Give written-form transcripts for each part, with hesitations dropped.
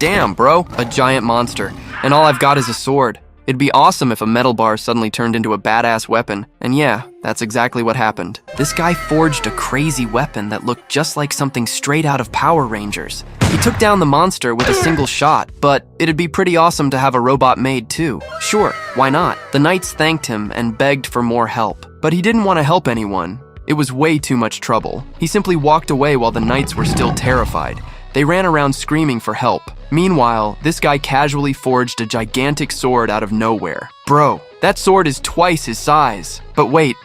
Damn, bro, a giant monster, and all I've got is a sword. It'd be awesome if a metal bar suddenly turned into a badass weapon, and yeah, that's exactly what happened. This guy forged a crazy weapon that looked just like something straight out of Power Rangers. He took down the monster with a single shot, but it'd be pretty awesome to have a robot made too. Sure, why not? The knights thanked him and begged for more help, but he didn't want to help anyone. It was way too much trouble. He simply walked away while the knights were still terrified. They ran around screaming for help. Meanwhile, this guy casually forged a gigantic sword out of nowhere. Bro, that sword is twice his size. But wait,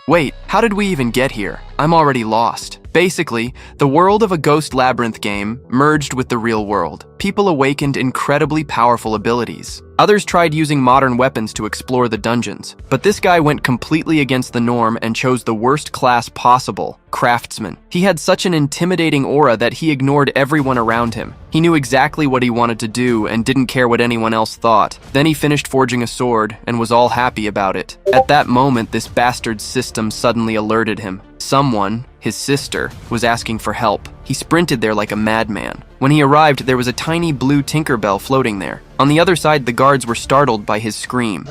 how did we even get here? I'm already lost. Basically, the world of a Ghost Labyrinth game merged with the real world. People awakened incredibly powerful abilities. Others tried using modern weapons to explore the dungeons, but this guy went completely against the norm and chose the worst class possible, craftsman. He had such an intimidating aura that he ignored everyone around him. He knew exactly what he wanted to do and didn't care what anyone else thought. Then he finished forging a sword and was all happy about it. At that moment, this bastard system suddenly alerted him. Someone, his sister, was asking for help. He sprinted there like a madman. When he arrived, there was a tiny blue Tinkerbell floating there. On the other side, the guards were startled by his scream.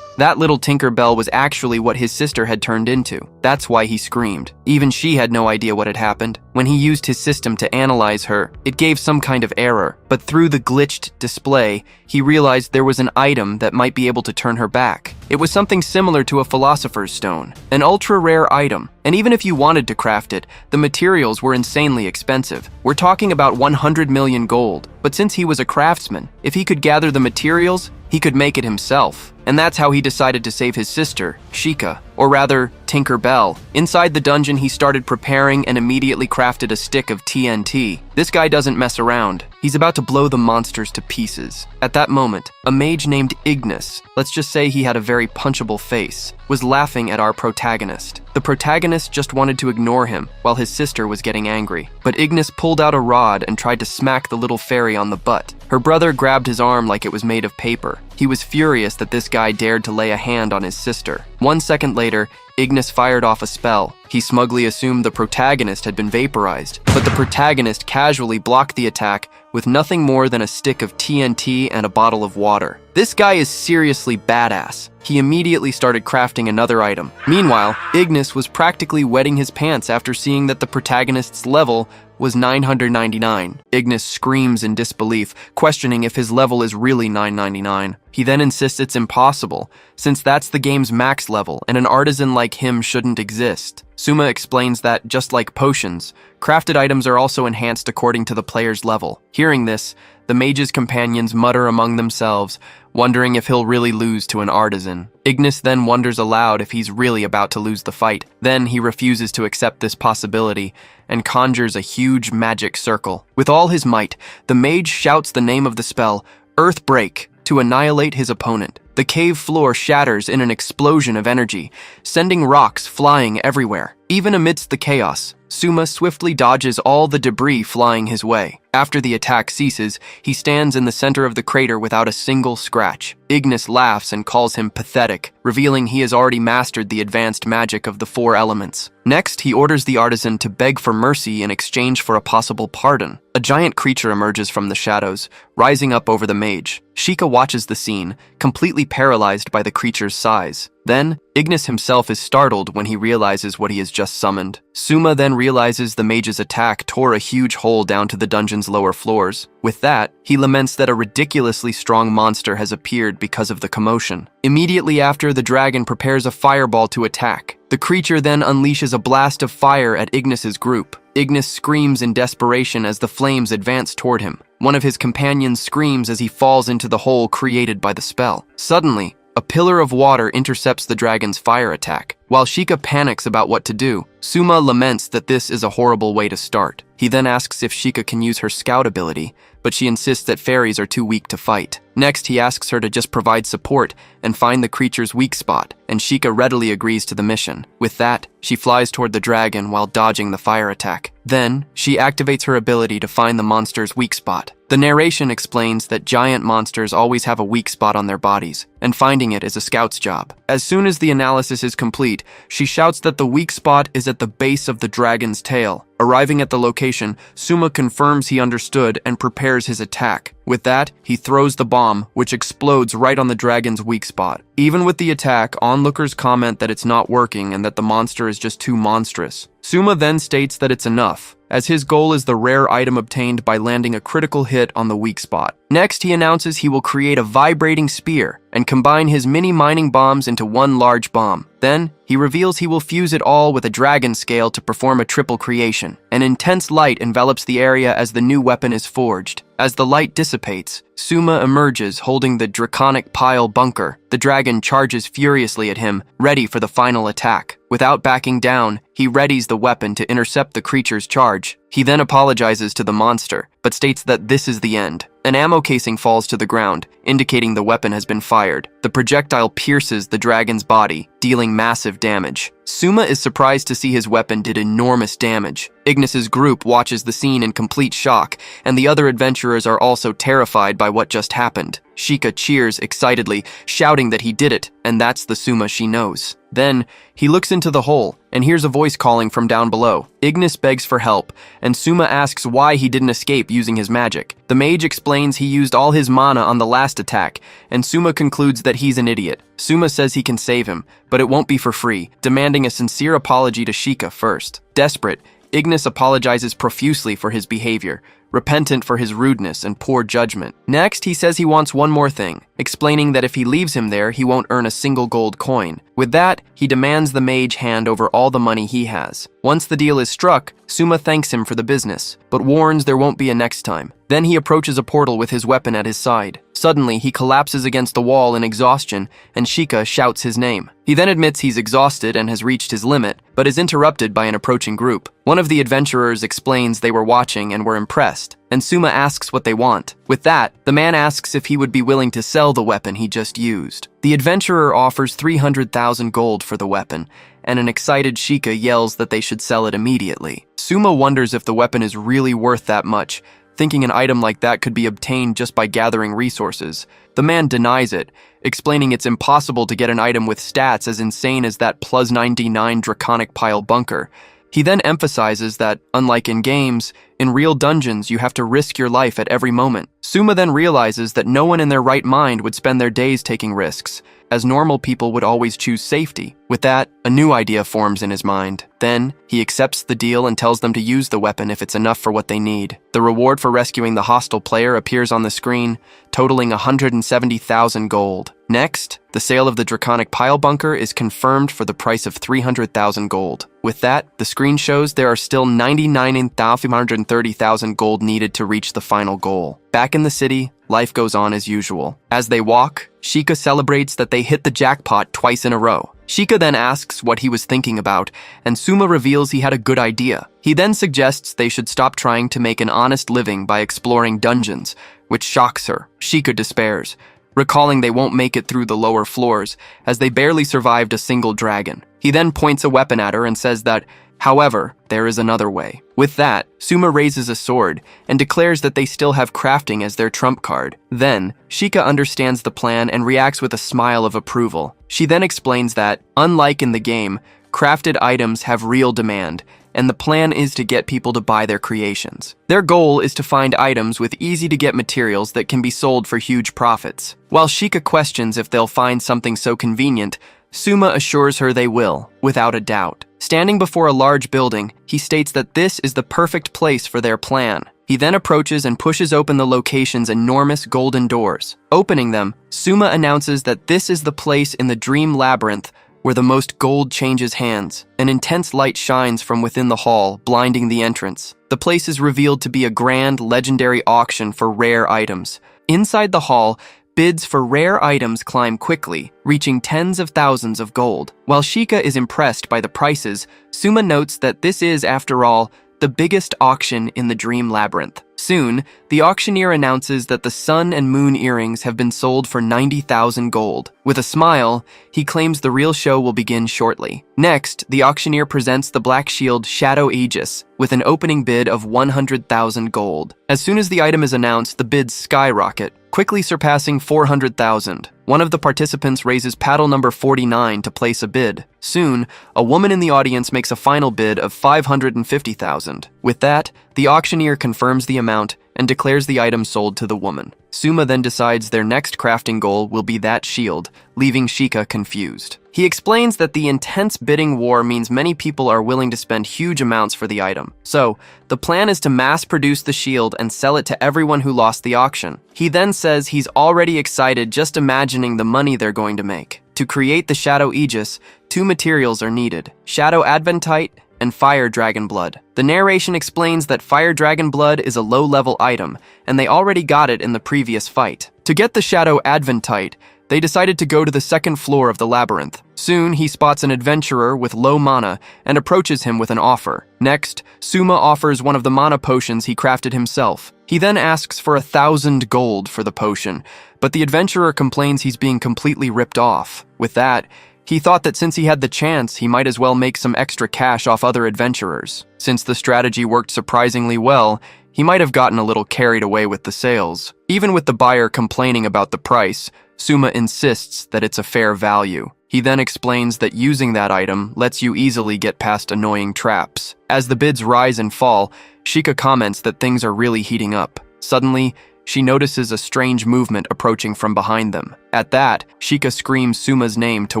That little Tinkerbell was actually what his sister had turned into. That's why he screamed. Even she had no idea what had happened. When he used his system to analyze her, it gave some kind of error. But through the glitched display, he realized there was an item that might be able to turn her back. It was something similar to a Philosopher's Stone, an ultra-rare item. And even if you wanted to craft it, the materials were insanely expensive. We're talking about 100 million gold. But since he was a craftsman, if he could gather the materials, he could make it himself. And that's how he decided to save his sister, Sheikah, or rather, Tinkerbell. Inside the dungeon, he started preparing and immediately crafted a stick of TNT. This guy doesn't mess around. He's about to blow the monsters to pieces. At that moment, a mage named Ignis, let's just say he had a very punchable face, was laughing at our protagonist. The protagonist just wanted to ignore him while his sister was getting angry. But Ignis pulled out a rod and tried to smack the little fairy on the butt. Her brother grabbed his arm like it was made of paper. He was furious that this guy dared to lay a hand on his sister. 1 second later, Ignis fired off a spell. He smugly assumed the protagonist had been vaporized, but the protagonist casually blocked the attack with nothing more than a stick of TNT and a bottle of water. This guy is seriously badass. He immediately started crafting another item. Meanwhile, Ignis was practically wetting his pants after seeing that the protagonist's level was 999. Ignis screams in disbelief, questioning if his level is really 999. He then insists it's impossible, since that's the game's max level and an artisan like him shouldn't exist. Suma explains that, just like potions, crafted items are also enhanced according to the player's level. Hearing this, the mage's companions mutter among themselves, wondering if he'll really lose to an artisan. Ignis then wonders aloud if he's really about to lose the fight. Then he refuses to accept this possibility and conjures a huge magic circle. With all his might, the mage shouts the name of the spell, Earthbreak, to annihilate his opponent. The cave floor shatters in an explosion of energy, sending rocks flying everywhere. Even amidst the chaos, Suma swiftly dodges all the debris flying his way. After the attack ceases, he stands in the center of the crater without a single scratch. Ignis laughs and calls him pathetic, revealing he has already mastered the advanced magic of the 4 elements. Next, he orders the artisan to beg for mercy in exchange for a possible pardon. A giant creature emerges from the shadows, rising up over the mage. Sheikah watches the scene, completely paralyzed by the creature's size. Then, Ignis himself is startled when he realizes what he has just summoned. Suma then realizes the mage's attack tore a huge hole down to the dungeon's lower floors. With that, he laments that a ridiculously strong monster has appeared because of the commotion. Immediately after, the dragon prepares a fireball to attack. The creature then unleashes a blast of fire at Ignis's group. Ignis screams in desperation as the flames advance toward him. One of his companions screams as he falls into the hole created by the spell. Suddenly, a pillar of water intercepts the dragon's fire attack. While Sheikah panics about what to do, Suma laments that this is a horrible way to start. He then asks if Sheikah can use her scout ability, but she insists that fairies are too weak to fight. Next, he asks her to just provide support and find the creature's weak spot, and Sheikah readily agrees to the mission. With that, she flies toward the dragon while dodging the fire attack. Then, she activates her ability to find the monster's weak spot. The narration explains that giant monsters always have a weak spot on their bodies, and finding it is a scout's job. As soon as the analysis is complete, gate, she shouts that the weak spot is at the base of the dragon's tail. Arriving at the location, Suma confirms he understood and prepares his attack. With that, he throws the bomb, which explodes right on the dragon's weak spot. Even with the attack, onlookers comment that it's not working and that the monster is just too monstrous. Suma then states that it's enough, as his goal is the rare item obtained by landing a critical hit on the weak spot. Next, he announces he will create a vibrating spear and combine his mini mining bombs into one large bomb. Then, he reveals he will fuse it all with a dragon scale to perform a triple creation. An intense light envelops the area as the new weapon is forged. As the light dissipates, Suma emerges holding the draconic pile bunker. The dragon charges furiously at him, ready for the final attack. Without backing down, he readies the weapon to intercept the creature's charge. He then apologizes to the monster, but states that this is the end. An ammo casing falls to the ground, indicating the weapon has been fired. The projectile pierces the dragon's body, dealing massive damage. Suma is surprised to see his weapon did enormous damage. Ignis's group watches the scene in complete shock, and the other adventurers are also terrified by what just happened. Sheikah cheers excitedly, shouting that he did it, and that's the Suma she knows. Then, he looks into the hole and hears a voice calling from down below. Ignis begs for help, and Suma asks why he didn't escape using his magic. The mage explains he used all his mana on the last attack, and Suma concludes that he's an idiot. Suma says he can save him, but it won't be for free, demanding a sincere apology to Sheikah first. Desperate, Ignis apologizes profusely for his behavior, repentant for his rudeness and poor judgment. Next, he says he wants one more thing, explaining that if he leaves him there, he won't earn a single gold coin. With that, he demands the mage hand over all the money he has. Once the deal is struck, Suma thanks him for the business, but warns there won't be a next time. Then he approaches a portal with his weapon at his side. Suddenly, he collapses against the wall in exhaustion, and Sheikah shouts his name. He then admits he's exhausted and has reached his limit, but is interrupted by an approaching group. One of the adventurers explains they were watching and were impressed, and Suma asks what they want. With that, the man asks if he would be willing to sell the weapon he just used. The adventurer offers 300,000 gold for the weapon, and an excited Sheikah yells that they should sell it immediately. Suma wonders if the weapon is really worth that much, thinking an item like that could be obtained just by gathering resources. The man denies it, explaining it's impossible to get an item with stats as insane as that plus 99 draconic pile bunker. He then emphasizes that, unlike in games, in real dungeons you have to risk your life at every moment. Suma then realizes that no one in their right mind would spend their days taking risks, as normal people would always choose safety. With that, a new idea forms in his mind. Then, he accepts the deal and tells them to use the weapon if it's enough for what they need. The reward for rescuing the hostile player appears on the screen, totaling 170,000 gold. Next, the sale of the draconic pile bunker is confirmed for the price of 300,000 gold. With that, the screen shows there are still 99,530,000 gold needed to reach the final goal. Back in the city, life goes on as usual. As they walk, Sheikah celebrates that they hit the jackpot twice in a row. Sheikah then asks what he was thinking about, and Suma reveals he had a good idea. He then suggests they should stop trying to make an honest living by exploring dungeons, which shocks her. Sheikah despairs, recalling they won't make it through the lower floors, as they barely survived a single dragon. He then points a weapon at her and says that, however, there is another way. With that, Suma raises a sword and declares that they still have crafting as their trump card. Then, Sheikah understands the plan and reacts with a smile of approval. She then explains that, unlike in the game, crafted items have real demand, and the plan is to get people to buy their creations. Their goal is to find items with easy-to-get materials that can be sold for huge profits. While Sheikah questions if they'll find something so convenient, Suma assures her they will, without a doubt. Standing before a large building, he states that this is the perfect place for their plan. He then approaches and pushes open the location's enormous golden doors. Opening them, Suma announces that this is the place in the Dream Labyrinth where the most gold changes hands. An intense light shines from within the hall, blinding the entrance. The place is revealed to be a grand, legendary auction for rare items. Inside the hall, bids for rare items climb quickly, reaching tens of thousands of gold. While Sheikah is impressed by the prices, Suma notes that this is, after all, the biggest auction in the Dream Labyrinth. Soon, the auctioneer announces that the sun and moon earrings have been sold for 90,000 gold. With a smile, he claims the real show will begin shortly. Next, the auctioneer presents the Black Shield Shadow Aegis with an opening bid of 100,000 gold. As soon as the item is announced, the bids skyrocket, quickly surpassing 400,000. One of the participants raises paddle number 49 to place a bid. Soon, a woman in the audience makes a final bid of 550,000. With that, the auctioneer confirms the amount and declares the item sold to the woman. Suma then decides their next crafting goal will be that shield, leaving Shika confused. He explains that the intense bidding war means many people are willing to spend huge amounts for the item. So, the plan is to mass produce the shield and sell it to everyone who lost the auction. He then says he's already excited just imagining the money they're going to make. To create the Shadow Aegis, 2 materials are needed: Shadow Adventite and Fire Dragon Blood. The narration explains that Fire Dragon Blood is a low-level item, and they already got it in the previous fight. To get the Shadow Adventite, they decided to go to the second floor of the labyrinth. Soon, he spots an adventurer with low mana and approaches him with an offer. Next, Suma offers one of the mana potions he crafted himself. He then asks for 1,000 gold for the potion, but the adventurer complains he's being completely ripped off. With that, he thought that since he had the chance, he might as well make some extra cash off other adventurers. Since the strategy worked surprisingly well, he might have gotten a little carried away with the sales. Even with the buyer complaining about the price, Suma insists that it's a fair value. He then explains that using that item lets you easily get past annoying traps. As the bids rise and fall, Shika comments that things are really heating up. Suddenly, she notices a strange movement approaching from behind them. At that, Shika screams Suma's name to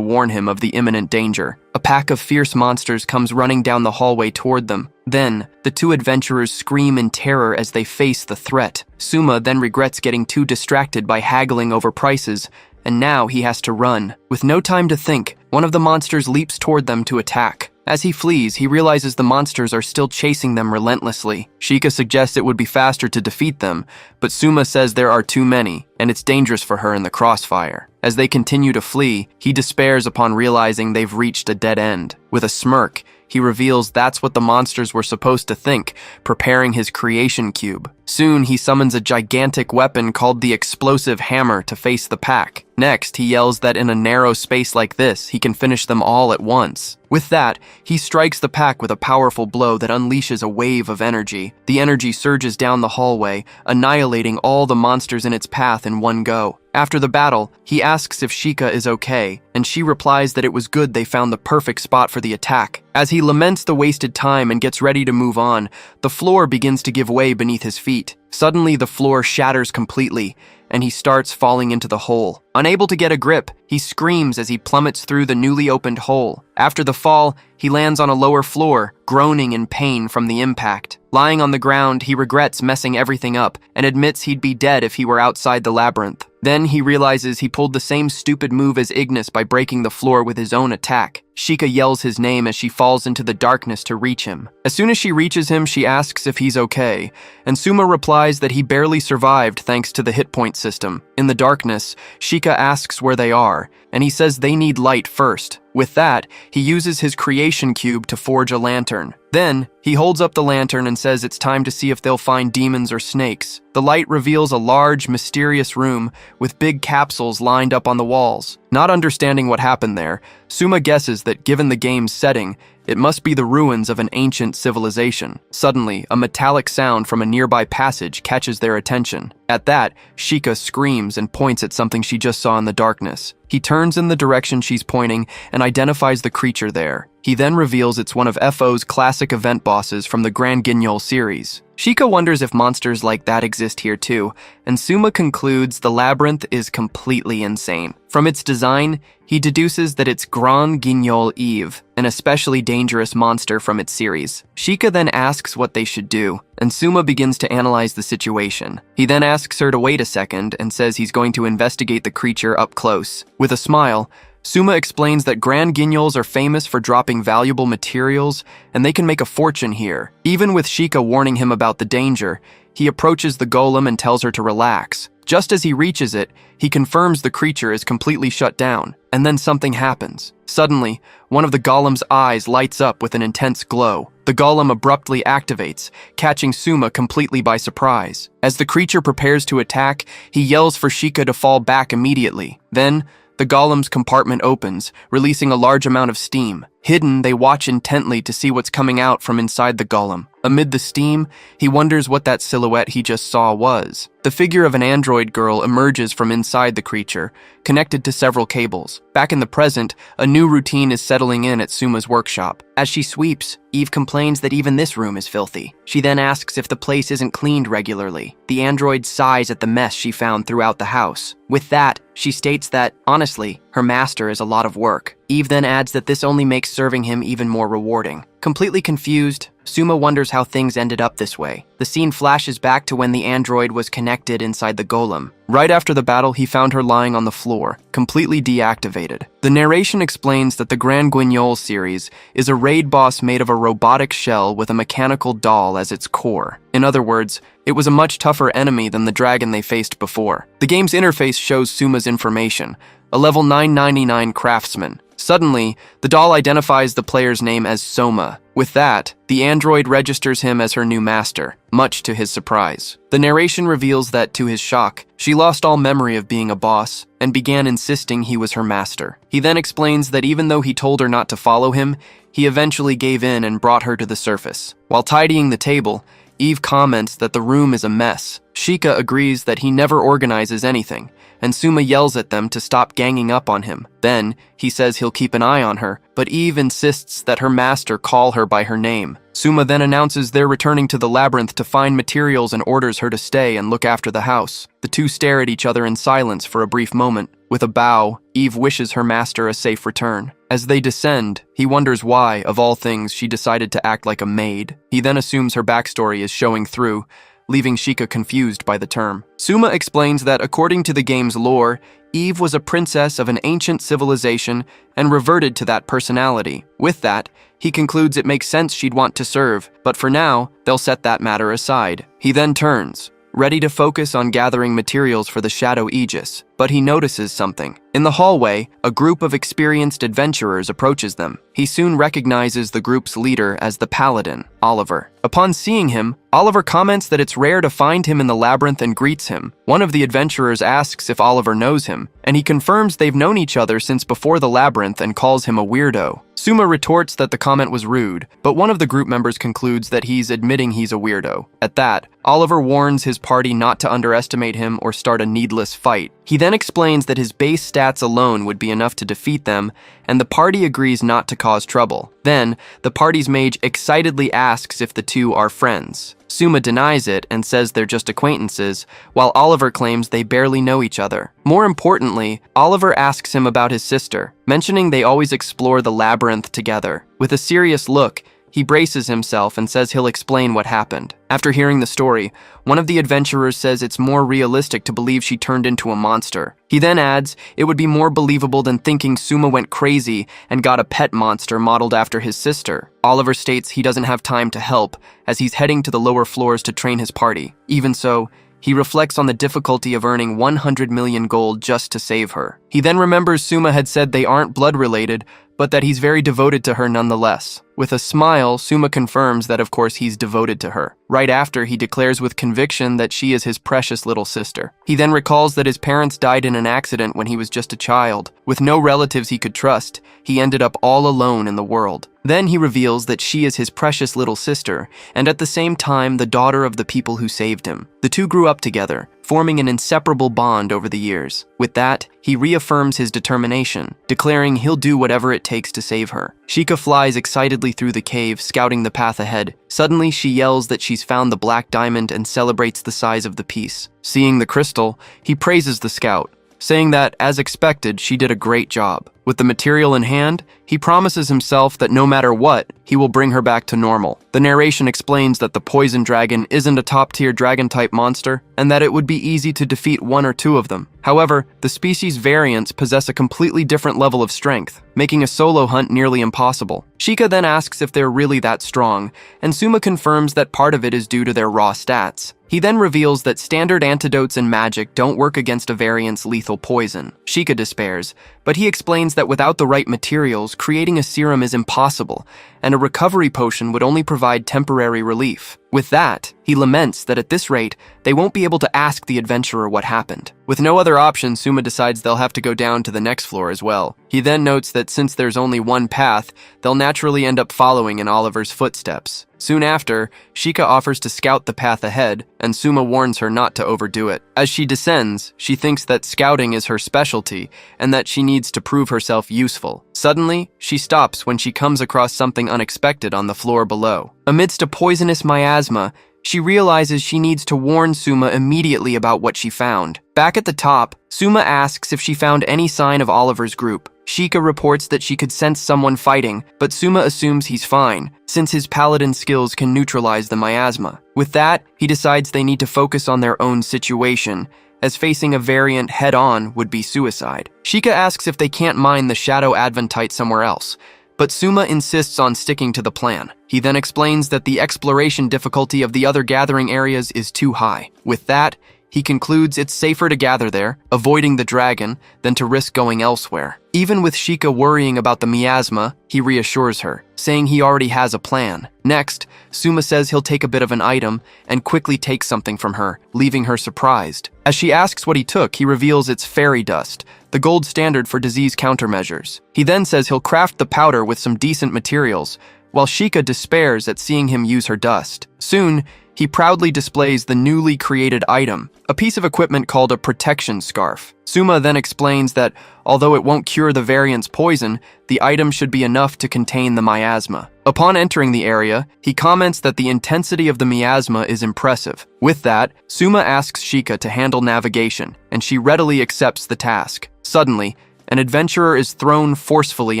warn him of the imminent danger. A pack of fierce monsters comes running down the hallway toward them. Then, the 2 adventurers scream in terror as they face the threat. Suma then regrets getting too distracted by haggling over prices, and now he has to run. With no time to think, one of the monsters leaps toward them to attack. As he flees, he realizes the monsters are still chasing them relentlessly. Shika suggests it would be faster to defeat them, but Suma says there are too many, and it's dangerous for her in the crossfire. As they continue to flee, he despairs upon realizing they've reached a dead end. With a smirk, he reveals that's what the monsters were supposed to think, preparing his creation cube. Soon, he summons a gigantic weapon called the Explosive Hammer to face the pack. Next, he yells that in a narrow space like this, he can finish them all at once. With that, he strikes the pack with a powerful blow that unleashes a wave of energy. The energy surges down the hallway, annihilating all the monsters in its path in one go. After the battle, he asks if Shika is okay, and she replies that it was good they found the perfect spot for the attack. As he laments the wasted time and gets ready to move on, the floor begins to give way beneath his feet. Suddenly, the floor shatters completely, and he starts falling into the hole. Unable to get a grip, he screams as he plummets through the newly opened hole. After the fall, he lands on a lower floor, groaning in pain from the impact. Lying on the ground, he regrets messing everything up and admits he'd be dead if he were outside the labyrinth. Then he realizes he pulled the same stupid move as Ignis by breaking the floor with his own attack. Shika yells his name as she falls into the darkness to reach him. As soon as she reaches him, she asks if he's okay, and Suma replies that he barely survived thanks to the hit point system. In the darkness, Shika asks where they are, and he says they need light first. With that, he uses his creation cube to forge a lantern. Then, he holds up the lantern and says it's time to see if they'll find demons or snakes. The light reveals a large, mysterious room with big capsules lined up on the walls. Not understanding what happened there, Suma guesses that given the game's setting, it must be the ruins of an ancient civilization. Suddenly, a metallic sound from a nearby passage catches their attention. At that, Shika screams and points at something she just saw in the darkness. He turns in the direction she's pointing and identifies the creature there. He then reveals it's one of FO's classic event bosses from the Grand Guignol series. Shika wonders if monsters like that exist here too, and Suma concludes the labyrinth is completely insane. From its design, he deduces that it's Grand Guignol Eve, an especially dangerous monster from its series. Shika then asks what they should do, and Suma begins to analyze the situation. He then asks her to wait a second and says he's going to investigate the creature up close. With a smile, Suma explains that Grand Guignols are famous for dropping valuable materials, and they can make a fortune here. Even with Shika warning him about the danger, he approaches the golem and tells her to relax. Just as he reaches it, he confirms the creature is completely shut down, and then something happens. Suddenly, one of the golem's eyes lights up with an intense glow. The golem abruptly activates, catching Suma completely by surprise. As the creature prepares to attack, he yells for Shika to fall back immediately. Then, the golem's compartment opens, releasing a large amount of steam. Hidden, they watch intently to see what's coming out from inside the golem. Amid the steam, he wonders what that silhouette he just saw was. The figure of an android girl emerges from inside the creature, connected to several cables. Back in the present, a new routine is settling in at Suma's workshop. As she sweeps, Eve complains that even this room is filthy. She then asks if the place isn't cleaned regularly. The android sighs at the mess she found throughout the house. With that, she states that, honestly, her master is a lot of work. Eve then adds that this only makes serving him even more rewarding. Completely confused, Suma wonders how things ended up this way. The scene flashes back to when the android was connected inside the golem. Right after the battle, he found her lying on the floor, completely deactivated. The narration explains that the Grand Guignol series is a raid boss made of a robotic shell with a mechanical doll as its core. In other words, it was a much tougher enemy than the dragon they faced before. The game's interface shows Suma's information, a level 999 craftsman. Suddenly, the doll identifies the player's name as Soma. With that, the android registers him as her new master, much to his surprise. The narration reveals that, to his shock, she lost all memory of being a boss and began insisting he was her master. He then explains that even though he told her not to follow him, he eventually gave in and brought her to the surface. While tidying the table, Eve comments that the room is a mess. Sheikah agrees that he never organizes anything, and Suma yells at them to stop ganging up on him. Then, he says he'll keep an eye on her, but Eve insists that her master call her by her name. Suma then announces they're returning to the labyrinth to find materials and orders her to stay and look after the house. The two stare at each other in silence for a brief moment. With a bow, Eve wishes her master a safe return. As they descend, he wonders why, of all things, she decided to act like a maid. He then assumes her backstory is showing through, leaving Sheikah confused by the term. Suma explains that according to the game's lore, Eve was a princess of an ancient civilization and reverted to that personality. With that, he concludes it makes sense she'd want to serve, but for now, they'll set that matter aside. He then turns, ready to focus on gathering materials for the Shadow Aegis, but he notices something. In the hallway, a group of experienced adventurers approaches them. He soon recognizes the group's leader as the paladin, Oliver. Upon seeing him, Oliver comments that it's rare to find him in the labyrinth and greets him. One of the adventurers asks if Oliver knows him, and he confirms they've known each other since before the labyrinth and calls him a weirdo. Suma retorts that the comment was rude, but one of the group members concludes that he's admitting he's a weirdo. At that, Oliver warns his party not to underestimate him or start a needless fight. He then explains that his base stats alone would be enough to defeat them, and the party agrees not to cause trouble. Then, the party's mage excitedly asks if the two are friends. Suma denies it and says they're just acquaintances, while Oliver claims they barely know each other. More importantly, Oliver asks him about his sister, mentioning they always explore the labyrinth together. With a serious look, he braces himself and says he'll explain what happened. After hearing the story, one of the adventurers says it's more realistic to believe she turned into a monster. He then adds it would be more believable than thinking Suma went crazy and got a pet monster modeled after his sister. Oliver states he doesn't have time to help, as he's heading to the lower floors to train his party. Even so, he reflects on the difficulty of earning 100 million gold just to save her. He then remembers Suma had said they aren't blood-related, but that he's very devoted to her nonetheless. With a smile, Suma confirms that of course he's devoted to her. Right after, he declares with conviction that she is his precious little sister. He then recalls that his parents died in an accident when he was just a child. With no relatives he could trust, he ended up all alone in the world. Then he reveals that she is his precious little sister, and at the same time the daughter of the people who saved him. The two grew up together, forming an inseparable bond over the years. With that, he reaffirms his determination, declaring he'll do whatever it takes to save her. Sheikah flies excitedly through the cave, scouting the path ahead. Suddenly, she yells that she's found the black diamond and celebrates the size of the piece. Seeing the crystal, he praises the scout, saying that, as expected, she did a great job. With the material in hand, he promises himself that no matter what, he will bring her back to normal. The narration explains that the poison dragon isn't a top-tier dragon-type monster, and that it would be easy to defeat one or two of them. However, the species variants possess a completely different level of strength, making a solo hunt nearly impossible. Sheikah then asks if they're really that strong, and Suma confirms that part of it is due to their raw stats. He then reveals that standard antidotes and magic don't work against a variant's lethal poison. Sheikah despairs, but he explains that without the right materials, creating a serum is impossible, and a recovery potion would only provide temporary relief. With that, he laments that at this rate, they won't be able to ask the adventurer what happened. With no other option, Suma decides they'll have to go down to the next floor as well. He then notes that since there's only one path, they'll naturally end up following in Oliver's footsteps. Soon after, Shika offers to scout the path ahead, and Suma warns her not to overdo it. As she descends, she thinks that scouting is her specialty and that she needs to prove herself useful. Suddenly, she stops when she comes across something unexpected on the floor below. Amidst a poisonous miasma, she realizes she needs to warn Suma immediately about what she found. Back at the top, Suma asks if she found any sign of Oliver's group. Shika reports that she could sense someone fighting, but Suma assumes he's fine, since his paladin skills can neutralize the miasma. With that, he decides they need to focus on their own situation, as facing a variant head-on would be suicide. Shika asks if they can't mine the Shadow Adventite somewhere else, but Suma insists on sticking to the plan. He then explains that the exploration difficulty of the other gathering areas is too high. With that, he concludes it's safer to gather there, avoiding the dragon, than to risk going elsewhere. Even with Shika worrying about the miasma, he reassures her, saying he already has a plan. Next, Suma says he'll take a bit of an item and quickly takes something from her, leaving her surprised. As she asks what he took, he reveals it's fairy dust, the gold standard for disease countermeasures. He then says he'll craft the powder with some decent materials, while Shika despairs at seeing him use her dust. Soon, he proudly displays the newly created item, a piece of equipment called a protection scarf. Suma then explains that, although it won't cure the variant's poison, the item should be enough to contain the miasma. Upon entering the area, he comments that the intensity of the miasma is impressive. With that, Suma asks Shika to handle navigation, and she readily accepts the task. Suddenly, an adventurer is thrown forcefully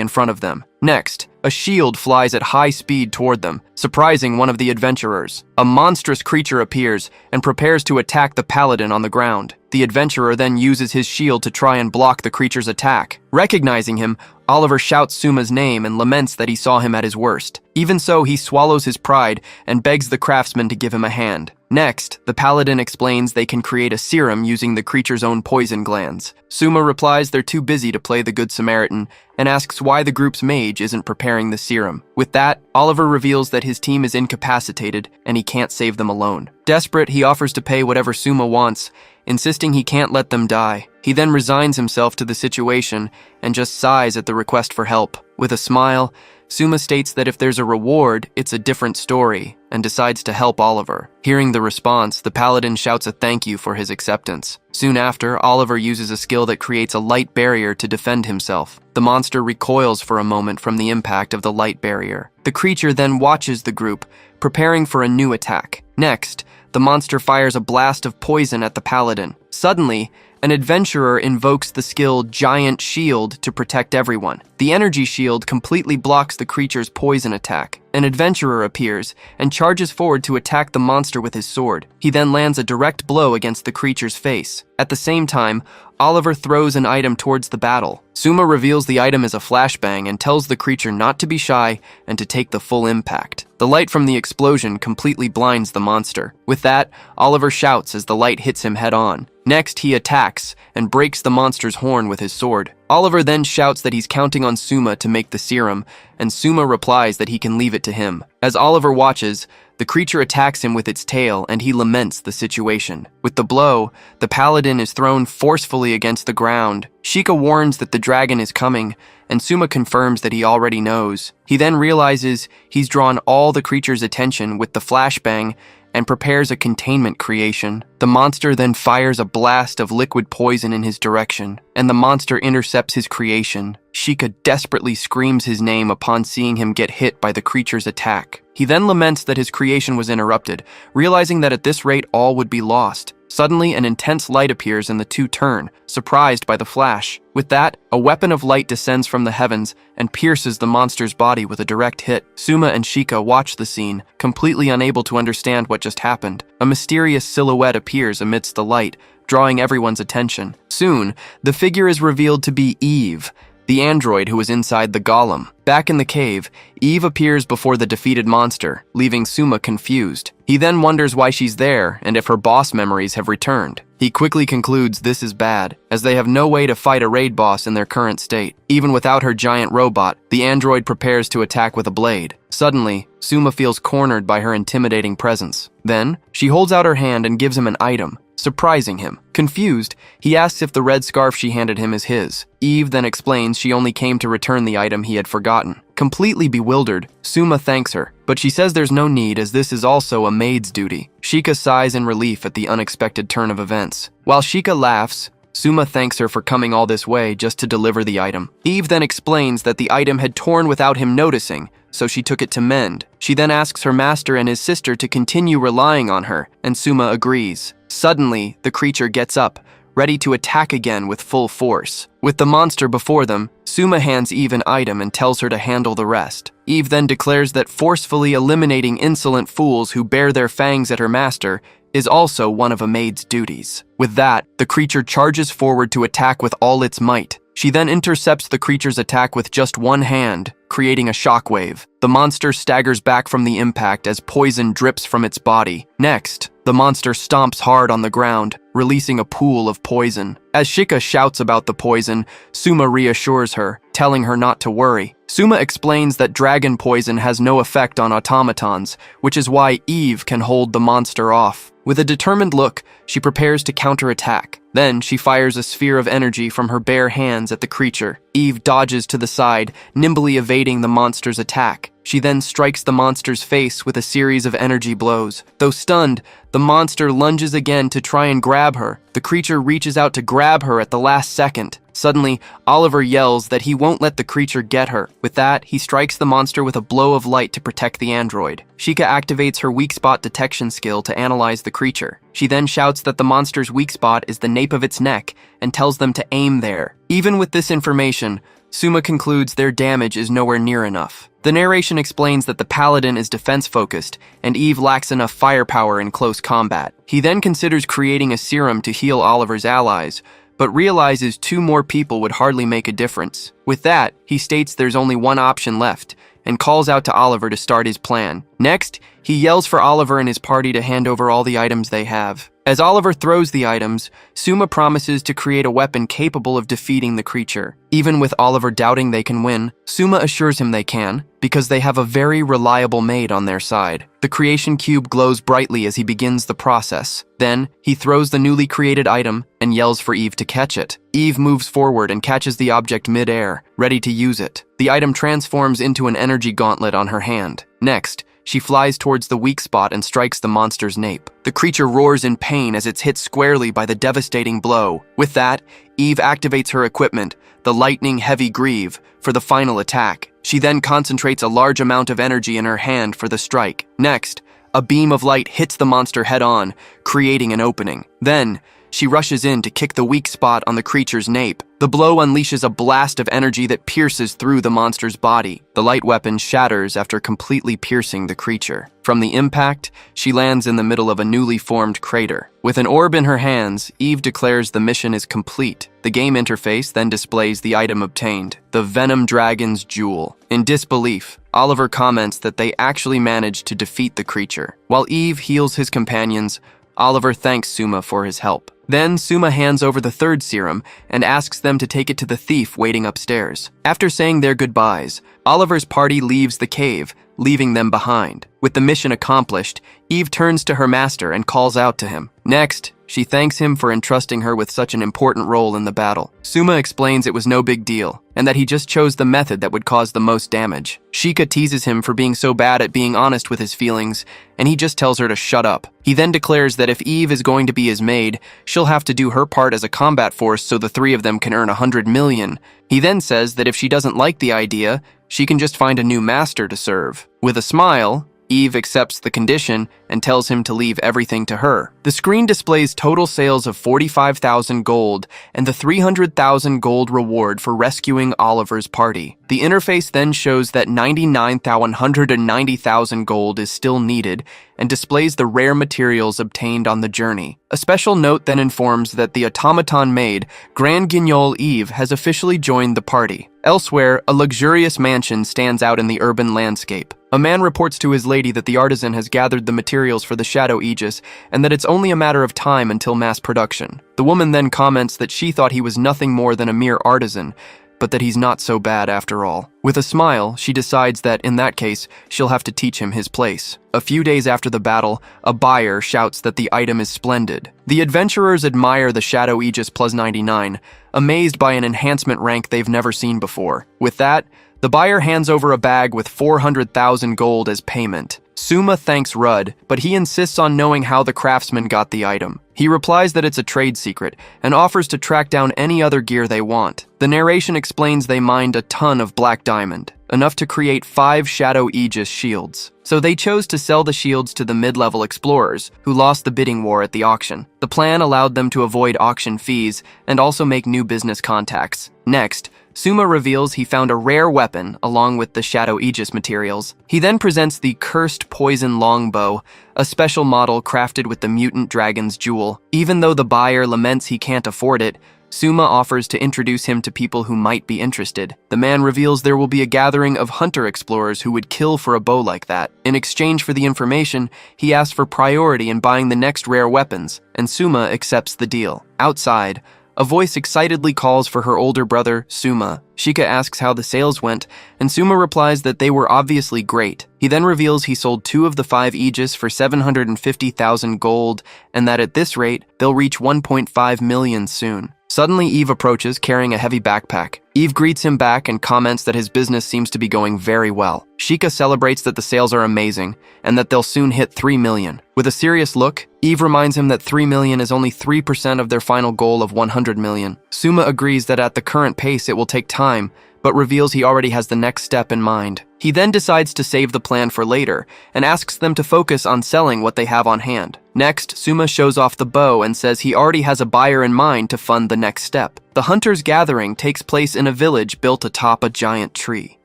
in front of them. Next, a shield flies at high speed toward them, surprising one of the adventurers. A monstrous creature appears and prepares to attack the paladin on the ground. The adventurer then uses his shield to try and block the creature's attack. Recognizing him, Oliver shouts Suma's name and laments that he saw him at his worst. Even so, he swallows his pride and begs the craftsman to give him a hand. Next, the paladin explains they can create a serum using the creature's own poison glands. Suma replies they're too busy to play the Good Samaritan and asks why the group's mage isn't preparing the serum. With that, Oliver reveals that his team is incapacitated and he can't save them alone. Desperate, he offers to pay whatever Suma wants, insisting he can't let them die. He then resigns himself to the situation and just sighs at the request for help. With a smile, Suma states that if there's a reward, it's a different story, and decides to help Oliver. Hearing the response, the paladin shouts a thank you for his acceptance. Soon after, Oliver uses a skill that creates a light barrier to defend himself. The monster recoils for a moment from the impact of the light barrier. The creature then watches the group, preparing for a new attack. Next, the monster fires a blast of poison at the paladin. Suddenly, an adventurer invokes the skill Giant Shield to protect everyone. The energy shield completely blocks the creature's poison attack. An adventurer appears and charges forward to attack the monster with his sword. He then lands a direct blow against the creature's face. At the same time, Oliver throws an item towards the battle. Suma reveals the item is a flashbang and tells the creature not to be shy and to take the full impact. The light from the explosion completely blinds the monster. With that, Oliver shouts as the light hits him head on. Next, he attacks and breaks the monster's horn with his sword. Oliver then shouts that he's counting on Suma to make the serum, and Suma replies that he can leave it to him. As Oliver watches, the creature attacks him with its tail, and he laments the situation. With the blow, the paladin is thrown forcefully against the ground. Shika warns that the dragon is coming, and Suma confirms that he already knows. He then realizes he's drawn all the creature's attention with the flashbang and prepares a containment creation. The monster then fires a blast of liquid poison in his direction, and the monster intercepts his creation. Shika desperately screams his name upon seeing him get hit by the creature's attack. He then laments that his creation was interrupted, realizing that at this rate all would be lost. Suddenly, an intense light appears and the two turn, surprised by the flash. With that, a weapon of light descends from the heavens and pierces the monster's body with a direct hit. Suma and Shika watch the scene, completely unable to understand what just happened. A mysterious silhouette appears amidst the light, drawing everyone's attention. Soon, the figure is revealed to be Eve, the android who was inside the golem. Back in the cave, Eve appears before the defeated monster, leaving Suma confused. He then wonders why she's there and if her boss memories have returned. He quickly concludes this is bad, as they have no way to fight a raid boss in their current state. Even without her giant robot, the android prepares to attack with a blade. Suddenly, Suma feels cornered by her intimidating presence. Then, she holds out her hand and gives him an item. surprising him. Confused, he asks if the red scarf she handed him is his. Eve then explains she only came to return the item he had forgotten. Completely bewildered, Suma thanks her, but she says there's no need as this is also a maid's duty. Sheikah sighs in relief at the unexpected turn of events. While Sheikah laughs, Suma thanks her for coming all this way just to deliver the item. Eve then explains that the item had torn without him noticing, so she took it to mend. She then asks her master and his sister to continue relying on her, and Suma agrees. Suddenly, the creature gets up, ready to attack again with full force. With the monster before them, Suma hands Eve an item and tells her to handle the rest. Eve then declares that forcefully eliminating insolent fools who bare their fangs at her master is also one of a maid's duties. With that, the creature charges forward to attack with all its might. She then intercepts the creature's attack with just one hand, creating a shockwave. The monster staggers back from the impact as poison drips from its body. Next, the monster stomps hard on the ground, releasing a pool of poison. As Sheikah shouts about the poison, Suma reassures her, telling her not to worry. Suma explains that dragon poison has no effect on automatons, which is why Eve can hold the monster off. With a determined look, she prepares to counterattack. Then she fires a sphere of energy from her bare hands at the creature. Eve dodges to the side, nimbly evading the monster's attack. She then strikes the monster's face with a series of energy blows. Though stunned, the monster lunges again to try and grab her. The creature reaches out to grab her at the last second. Suddenly, Oliver yells that he won't let the creature get her. With that, he strikes the monster with a blow of light to protect the android. Sheikah activates her weak spot detection skill to analyze the creature. She then shouts that the monster's weak spot is the nape of its neck and tells them to aim there. Even with this information, Suma concludes their damage is nowhere near enough. The narration explains that the paladin is defense-focused, and Eve lacks enough firepower in close combat. He then considers creating a serum to heal Oliver's allies, but realizes 2 more people would hardly make a difference. With that, he states there's only one option left, and calls out to Oliver to start his plan. Next, he yells for Oliver and his party to hand over all the items they have. As Oliver throws the items, Suma promises to create a weapon capable of defeating the creature. Even with Oliver doubting they can win, Suma assures him they can, because they have a very reliable maid on their side. The creation cube glows brightly as he begins the process. Then, he throws the newly created item and yells for Eve to catch it. Eve moves forward and catches the object mid-air, ready to use it. The item transforms into an energy gauntlet on her hand. Next, she flies towards the weak spot and strikes the monster's nape. The creature roars in pain as it's hit squarely by the devastating blow. With that, Eve activates her equipment, the lightning-heavy greave, for the final attack. She then concentrates a large amount of energy in her hand for the strike. Next, a beam of light hits the monster head-on, creating an opening. Then, she rushes in to kick the weak spot on the creature's nape. The blow unleashes a blast of energy that pierces through the monster's body. The light weapon shatters after completely piercing the creature. From the impact, she lands in the middle of a newly formed crater. With an orb in her hands, Eve declares the mission is complete. The game interface then displays the item obtained, the Venom Dragon's Jewel. In disbelief, Oliver comments that they actually managed to defeat the creature. While Eve heals his companions, Oliver thanks Suma for his help. Then Suma hands over the 3rd serum and asks them to take it to the thief waiting upstairs. After saying their goodbyes, Oliver's party leaves the cave, leaving them behind. With the mission accomplished, Eve turns to her master and calls out to him. Next, she thanks him for entrusting her with such an important role in the battle. Suma explains it was no big deal, and that he just chose the method that would cause the most damage. Sheikah teases him for being so bad at being honest with his feelings, and he just tells her to shut up. He then declares that if Eve is going to be his maid, she'll have to do her part as a combat force so the 3 of them can earn 100 million. He then says that if she doesn't like the idea, she can just find a new master to serve. With a smile, Eve accepts the condition and tells him to leave everything to her. The screen displays total sales of 45,000 gold and the 300,000 gold reward for rescuing Oliver's party. The interface then shows that 190,000 gold is still needed and displays the rare materials obtained on the journey. A special note then informs that the automaton maid, Grand Guignol Eve, has officially joined the party. Elsewhere, a luxurious mansion stands out in the urban landscape. A man reports to his lady that the artisan has gathered the materials for the Shadow Aegis and that it's only a matter of time until mass production. The woman then comments that she thought he was nothing more than a mere artisan, but that he's not so bad after all. With a smile, she decides that, in that case, she'll have to teach him his place. A few days after the battle, a buyer shouts that the item is splendid. The adventurers admire the Shadow Aegis Plus 99, amazed by an enhancement rank they've never seen before. With that, the buyer hands over a bag with 400,000 gold as payment. Suma thanks Rudd, but he insists on knowing how the craftsman got the item. He replies that it's a trade secret and offers to track down any other gear they want. The narration explains they mined a ton of black diamond, enough to create 5 Shadow Aegis shields. So they chose to sell the shields to the mid-level explorers, who lost the bidding war at the auction. The plan allowed them to avoid auction fees and also make new business contacts. Next, Suma reveals he found a rare weapon along with the Shadow Aegis materials. He then presents the Cursed Poison Longbow, a special model crafted with the Mutant Dragon's Jewel. Even though the buyer laments he can't afford it, Suma offers to introduce him to people who might be interested. The man reveals there will be a gathering of hunter explorers who would kill for a bow like that. In exchange for the information, he asks for priority in buying the next rare weapons, and Suma accepts the deal. Outside, a voice excitedly calls for her older brother, Suma. Shika asks how the sales went, and Suma replies that they were obviously great. He then reveals he sold 2 of the 5 Aegis for 750,000 gold, and that at this rate, they'll reach 1.5 million soon. Suddenly, Eve approaches, carrying a heavy backpack. Eve greets him back and comments that his business seems to be going very well. Shika celebrates that the sales are amazing and that they'll soon hit 3 million. With a serious look, Eve reminds him that 3 million is only 3% of their final goal of 100 million. Suma agrees that at the current pace it will take time, but reveals he already has the next step in mind. He then decides to save the plan for later and asks them to focus on selling what they have on hand. Next, Suma shows off the bow and says he already has a buyer in mind to fund the next step. The hunters' gathering takes place in a village built atop a giant tree.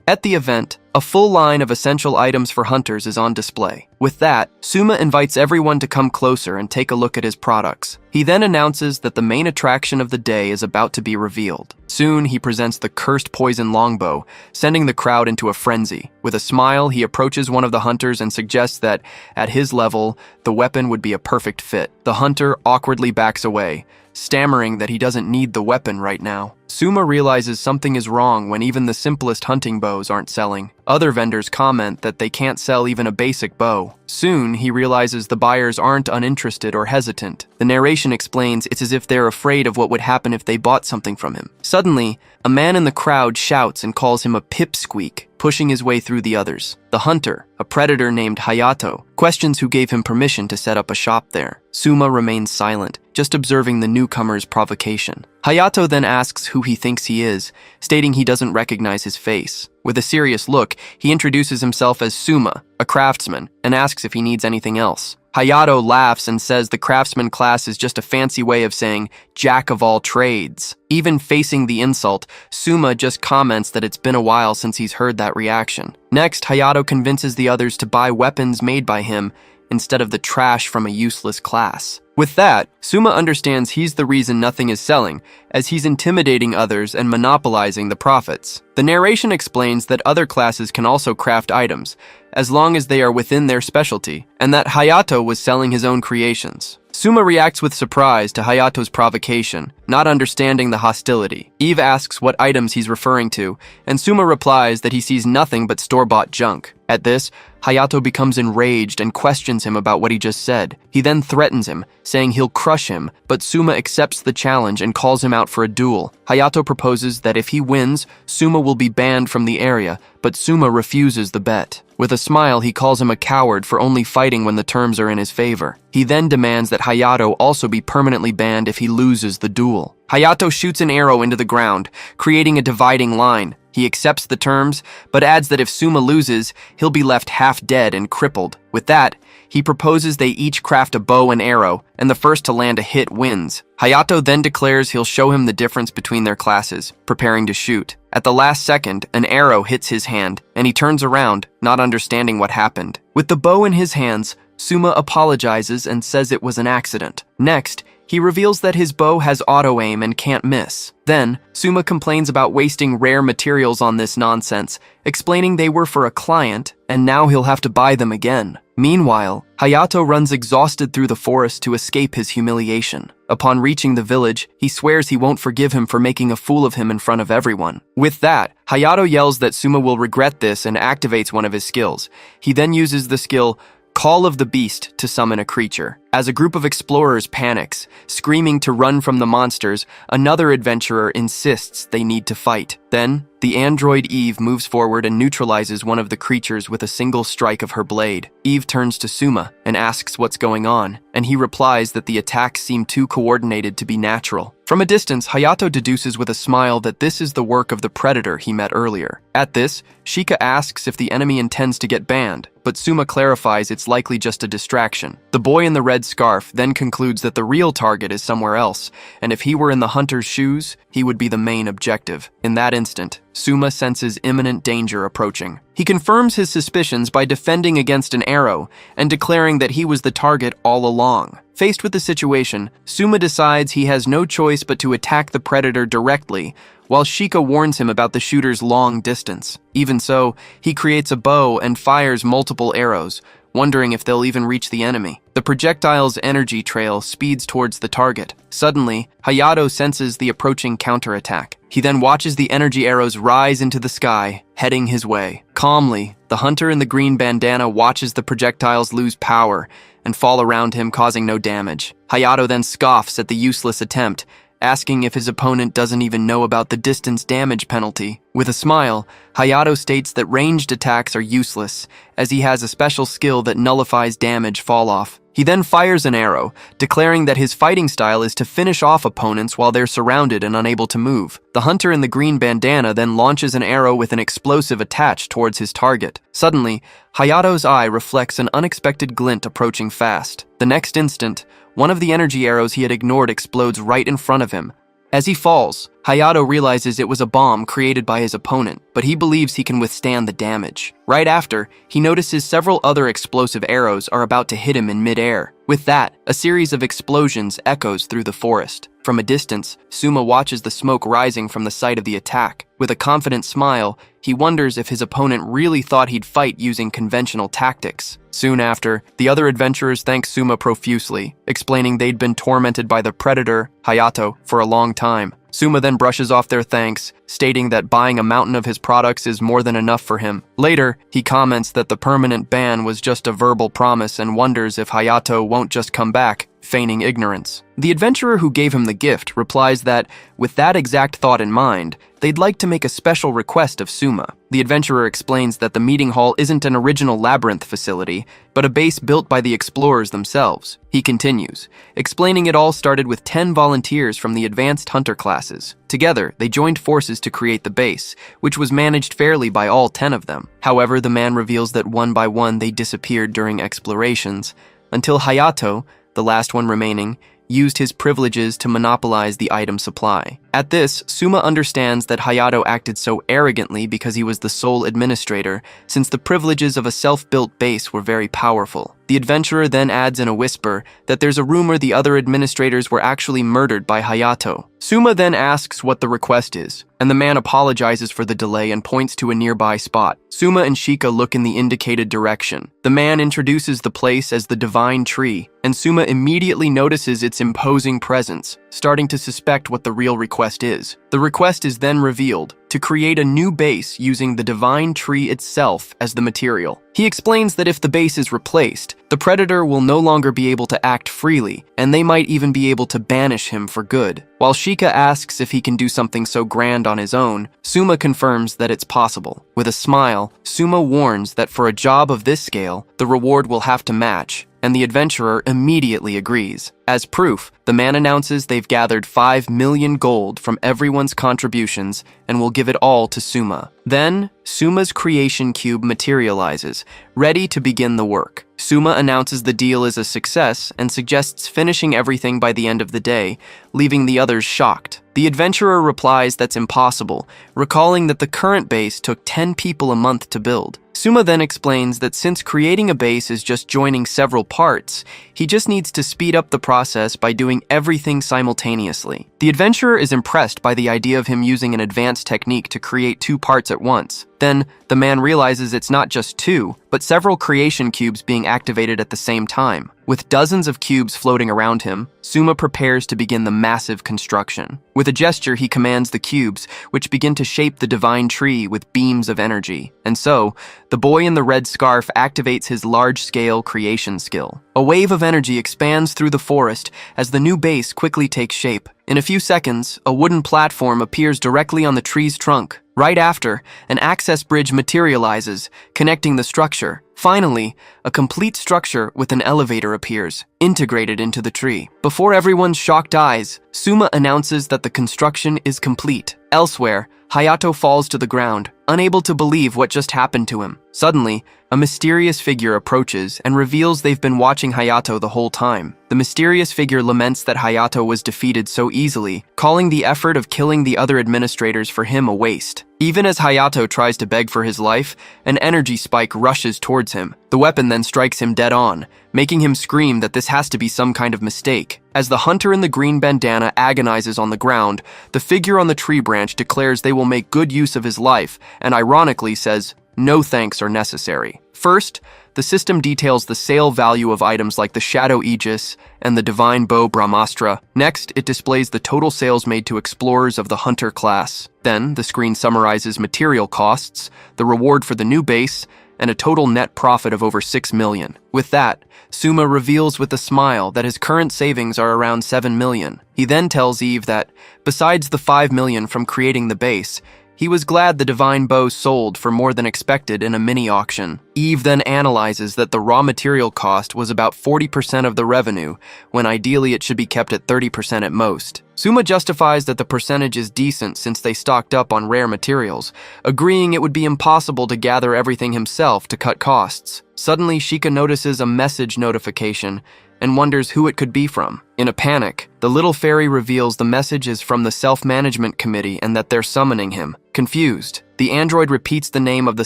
At the event, a full line of essential items for hunters is on display. With that, Suma invites everyone to come closer and take a look at his products. He then announces that the main attraction of the day is about to be revealed. Soon, he presents the Cursed Poison Longbow, sending the crowd into a frenzy. With a smile, he approaches one of the hunters and suggests that, at his level, the weapon would be a perfect fit. The hunter awkwardly backs away, stammering that he doesn't need the weapon right now. Suma realizes something is wrong when even the simplest hunting bows aren't selling. Other vendors comment that they can't sell even a basic bow. Soon, he realizes the buyers aren't uninterested or hesitant. The narration explains it's as if they're afraid of what would happen if they bought something from him. Suddenly, a man in the crowd shouts and calls him a pipsqueak, pushing his way through the others. The hunter, a predator named Hayato, questions who gave him permission to set up a shop there. Suma remains silent, just observing the newcomer's provocation. Hayato then asks who he thinks he is, stating he doesn't recognize his face. With a serious look, he introduces himself as Suma, a craftsman, and asks if he needs anything else. Hayato laughs and says the craftsman class is just a fancy way of saying jack of all trades. Even facing the insult, Suma just comments that it's been a while since he's heard that reaction. Next, Hayato convinces the others to buy weapons made by him instead of the trash from a useless class. With that, Suma understands he's the reason nothing is selling, as he's intimidating others and monopolizing the profits. The narration explains that other classes can also craft items, as long as they are within their specialty, and that Hayato was selling his own creations. Suma reacts with surprise to Hayato's provocation, not understanding the hostility. Eve asks what items he's referring to, and Suma replies that he sees nothing but store-bought junk. At this, Hayato becomes enraged and questions him about what he just said. He then threatens him, saying he'll crush him, but Suma accepts the challenge and calls him out for a duel. Hayato proposes that if he wins, Suma will be banned from the area, but Suma refuses the bet. With a smile, he calls him a coward for only fighting when the terms are in his favor. He then demands that Hayato also be permanently banned if he loses the duel. Hayato shoots an arrow into the ground, creating a dividing line. He accepts the terms, but adds that if Suma loses, he'll be left half dead and crippled. With that, he proposes they each craft a bow and arrow, and the first to land a hit wins. Hayato then declares he'll show him the difference between their classes, preparing to shoot. At the last second, an arrow hits his hand, and he turns around, not understanding what happened. With the bow in his hands, Suma apologizes and says it was an accident. Next, he reveals that his bow has auto-aim and can't miss. Then, Suma complains about wasting rare materials on this nonsense, explaining they were for a client, and now he'll have to buy them again. Meanwhile, Hayato runs exhausted through the forest to escape his humiliation. Upon reaching the village, he swears he won't forgive him for making a fool of him in front of everyone. With that, Hayato yells that Suma will regret this and activates one of his skills. He then uses the skill Call of the Beast to summon a creature. As a group of explorers panics, screaming to run from the monsters, another adventurer insists they need to fight. Then, the android Eve moves forward and neutralizes one of the creatures with a single strike of her blade. Eve turns to Suma and asks what's going on, and he replies that the attacks seem too coordinated to be natural. From a distance, Hayato deduces with a smile that this is the work of the predator he met earlier. At this, Shika asks if the enemy intends to get banned, but Suma clarifies it's likely just a distraction. The boy in the red scarf then concludes that the real target is somewhere else, and if he were in the hunter's shoes, he would be the main objective. In that instant, Suma senses imminent danger approaching. He confirms his suspicions by defending against an arrow and declaring that he was the target all along. Faced with the situation, Suma decides he has no choice but to attack the predator directly, while Shika warns him about the shooter's long distance. Even so, he creates a bow and fires multiple arrows, wondering if they'll even reach the enemy. The projectile's energy trail speeds towards the target. Suddenly, Hayato senses the approaching counterattack. He then watches the energy arrows rise into the sky, heading his way. Calmly, the hunter in the green bandana watches the projectiles lose power and fall around him, causing no damage. Hayato then scoffs at the useless attempt, asking if his opponent doesn't even know about the distance damage penalty. With a smile, Hayato states that ranged attacks are useless, as he has a special skill that nullifies damage fall-off. He then fires an arrow, declaring that his fighting style is to finish off opponents while they're surrounded and unable to move. The hunter in the green bandana then launches an arrow with an explosive attached towards his target. Suddenly, Hayato's eye reflects an unexpected glint approaching fast. The next instant, one of the energy arrows he had ignored explodes right in front of him. As he falls, Hayato realizes it was a bomb created by his opponent, but he believes he can withstand the damage. Right after, he notices several other explosive arrows are about to hit him in mid-air. With that, a series of explosions echoes through the forest. From a distance, Suma watches the smoke rising from the site of the attack. With a confident smile, he wonders if his opponent really thought he'd fight using conventional tactics. Soon after, the other adventurers thank Suma profusely, explaining they'd been tormented by the predator, Hayato, for a long time. Suma then brushes off their thanks, stating that buying a mountain of his products is more than enough for him. Later, he comments that the permanent ban was just a verbal promise and wonders if Hayato won't just come back, feigning ignorance. The adventurer who gave him the gift replies that, with that exact thought in mind, they'd like to make a special request of Suma. The adventurer explains that the meeting hall isn't an original labyrinth facility, but a base built by the explorers themselves. He continues, explaining it all started with 10 volunteers from the advanced hunter classes. Together, they joined forces to create the base, which was managed fairly by all 10 of them. However, the man reveals that one by one they disappeared during explorations, until Hayato, the last one remaining, used his privileges to monopolize the item supply. At this, Suma understands that Hayato acted so arrogantly because he was the sole administrator, since the privileges of a self-built base were very powerful. The adventurer then adds in a whisper that there's a rumor the other administrators were actually murdered by Hayato. Suma then asks what the request is, and the man apologizes for the delay and points to a nearby spot. Suma and Shika look in the indicated direction. The man introduces the place as the Divine Tree, and Suma immediately notices its imposing presence, starting to suspect what the real request is. The request is then revealed, to create a new base using the Divine Tree itself as the material. He explains that if the base is replaced, the predator will no longer be able to act freely, and they might even be able to banish him for good. While Shika asks if he can do something so grand on his own, Suma confirms that it's possible. With a smile, Suma warns that for a job of this scale, the reward will have to match, and the adventurer immediately agrees. As proof, the man announces they've gathered 5 million gold from everyone's contributions and will give it all to Suma. Then, Suma's creation cube materializes, ready to begin the work. Suma announces the deal is a success and suggests finishing everything by the end of the day, leaving the others shocked. The adventurer replies that's impossible, recalling that the current base took 10 people a month to build. Suma then explains that since creating a base is just joining several parts, he just needs to speed up the process by doing everything simultaneously. The adventurer is impressed by the idea of him using an advanced technique to create 2 parts at once. Then, the man realizes it's not just 2, but several creation cubes being activated at the same time. With dozens of cubes floating around him, Suma prepares to begin the massive construction. With a gesture, he commands the cubes, which begin to shape the divine tree with beams of energy. And so, the boy in the red scarf activates his large-scale creation skill. A wave of energy expands through the forest as the new base quickly takes shape. In a few seconds, a wooden platform appears directly on the tree's trunk. Right after, an access bridge materializes, connecting the structure. Finally, a complete structure with an elevator appears, integrated into the tree. Before everyone's shocked eyes, Suma announces that the construction is complete. Elsewhere, Hayato falls to the ground, unable to believe what just happened to him. Suddenly, a mysterious figure approaches and reveals they've been watching Hayato the whole time. The mysterious figure laments that Hayato was defeated so easily, calling the effort of killing the other administrators for him a waste. Even as Hayato tries to beg for his life, an energy spike rushes towards him. The weapon then strikes him dead on, making him scream that this has to be some kind of mistake. As the hunter in the green bandana agonizes on the ground, the figure on the tree branch declares they will make good use of his life, and ironically says, "No thanks are necessary." First, the system details the sale value of items like the Shadow Aegis and the Divine Bow Brahmastra. Next, it displays the total sales made to explorers of the Hunter class. Then, the screen summarizes material costs, the reward for the new base, and a total net profit of over 6 million. With that, Suma reveals with a smile that his current savings are around 7 million. He then tells Eve that, besides the 5 million from creating the base, he was glad the Divine Bow sold for more than expected in a mini-auction. Eve then analyzes that the raw material cost was about 40% of the revenue, when ideally it should be kept at 30% at most. Suma justifies that the percentage is decent since they stocked up on rare materials, agreeing it would be impossible to gather everything himself to cut costs. Suddenly, Shika notices a message notification and wonders who it could be from. In a panic, the little fairy reveals the message is from the Self-Management Committee and that they're summoning him. Confused, the android repeats the name of the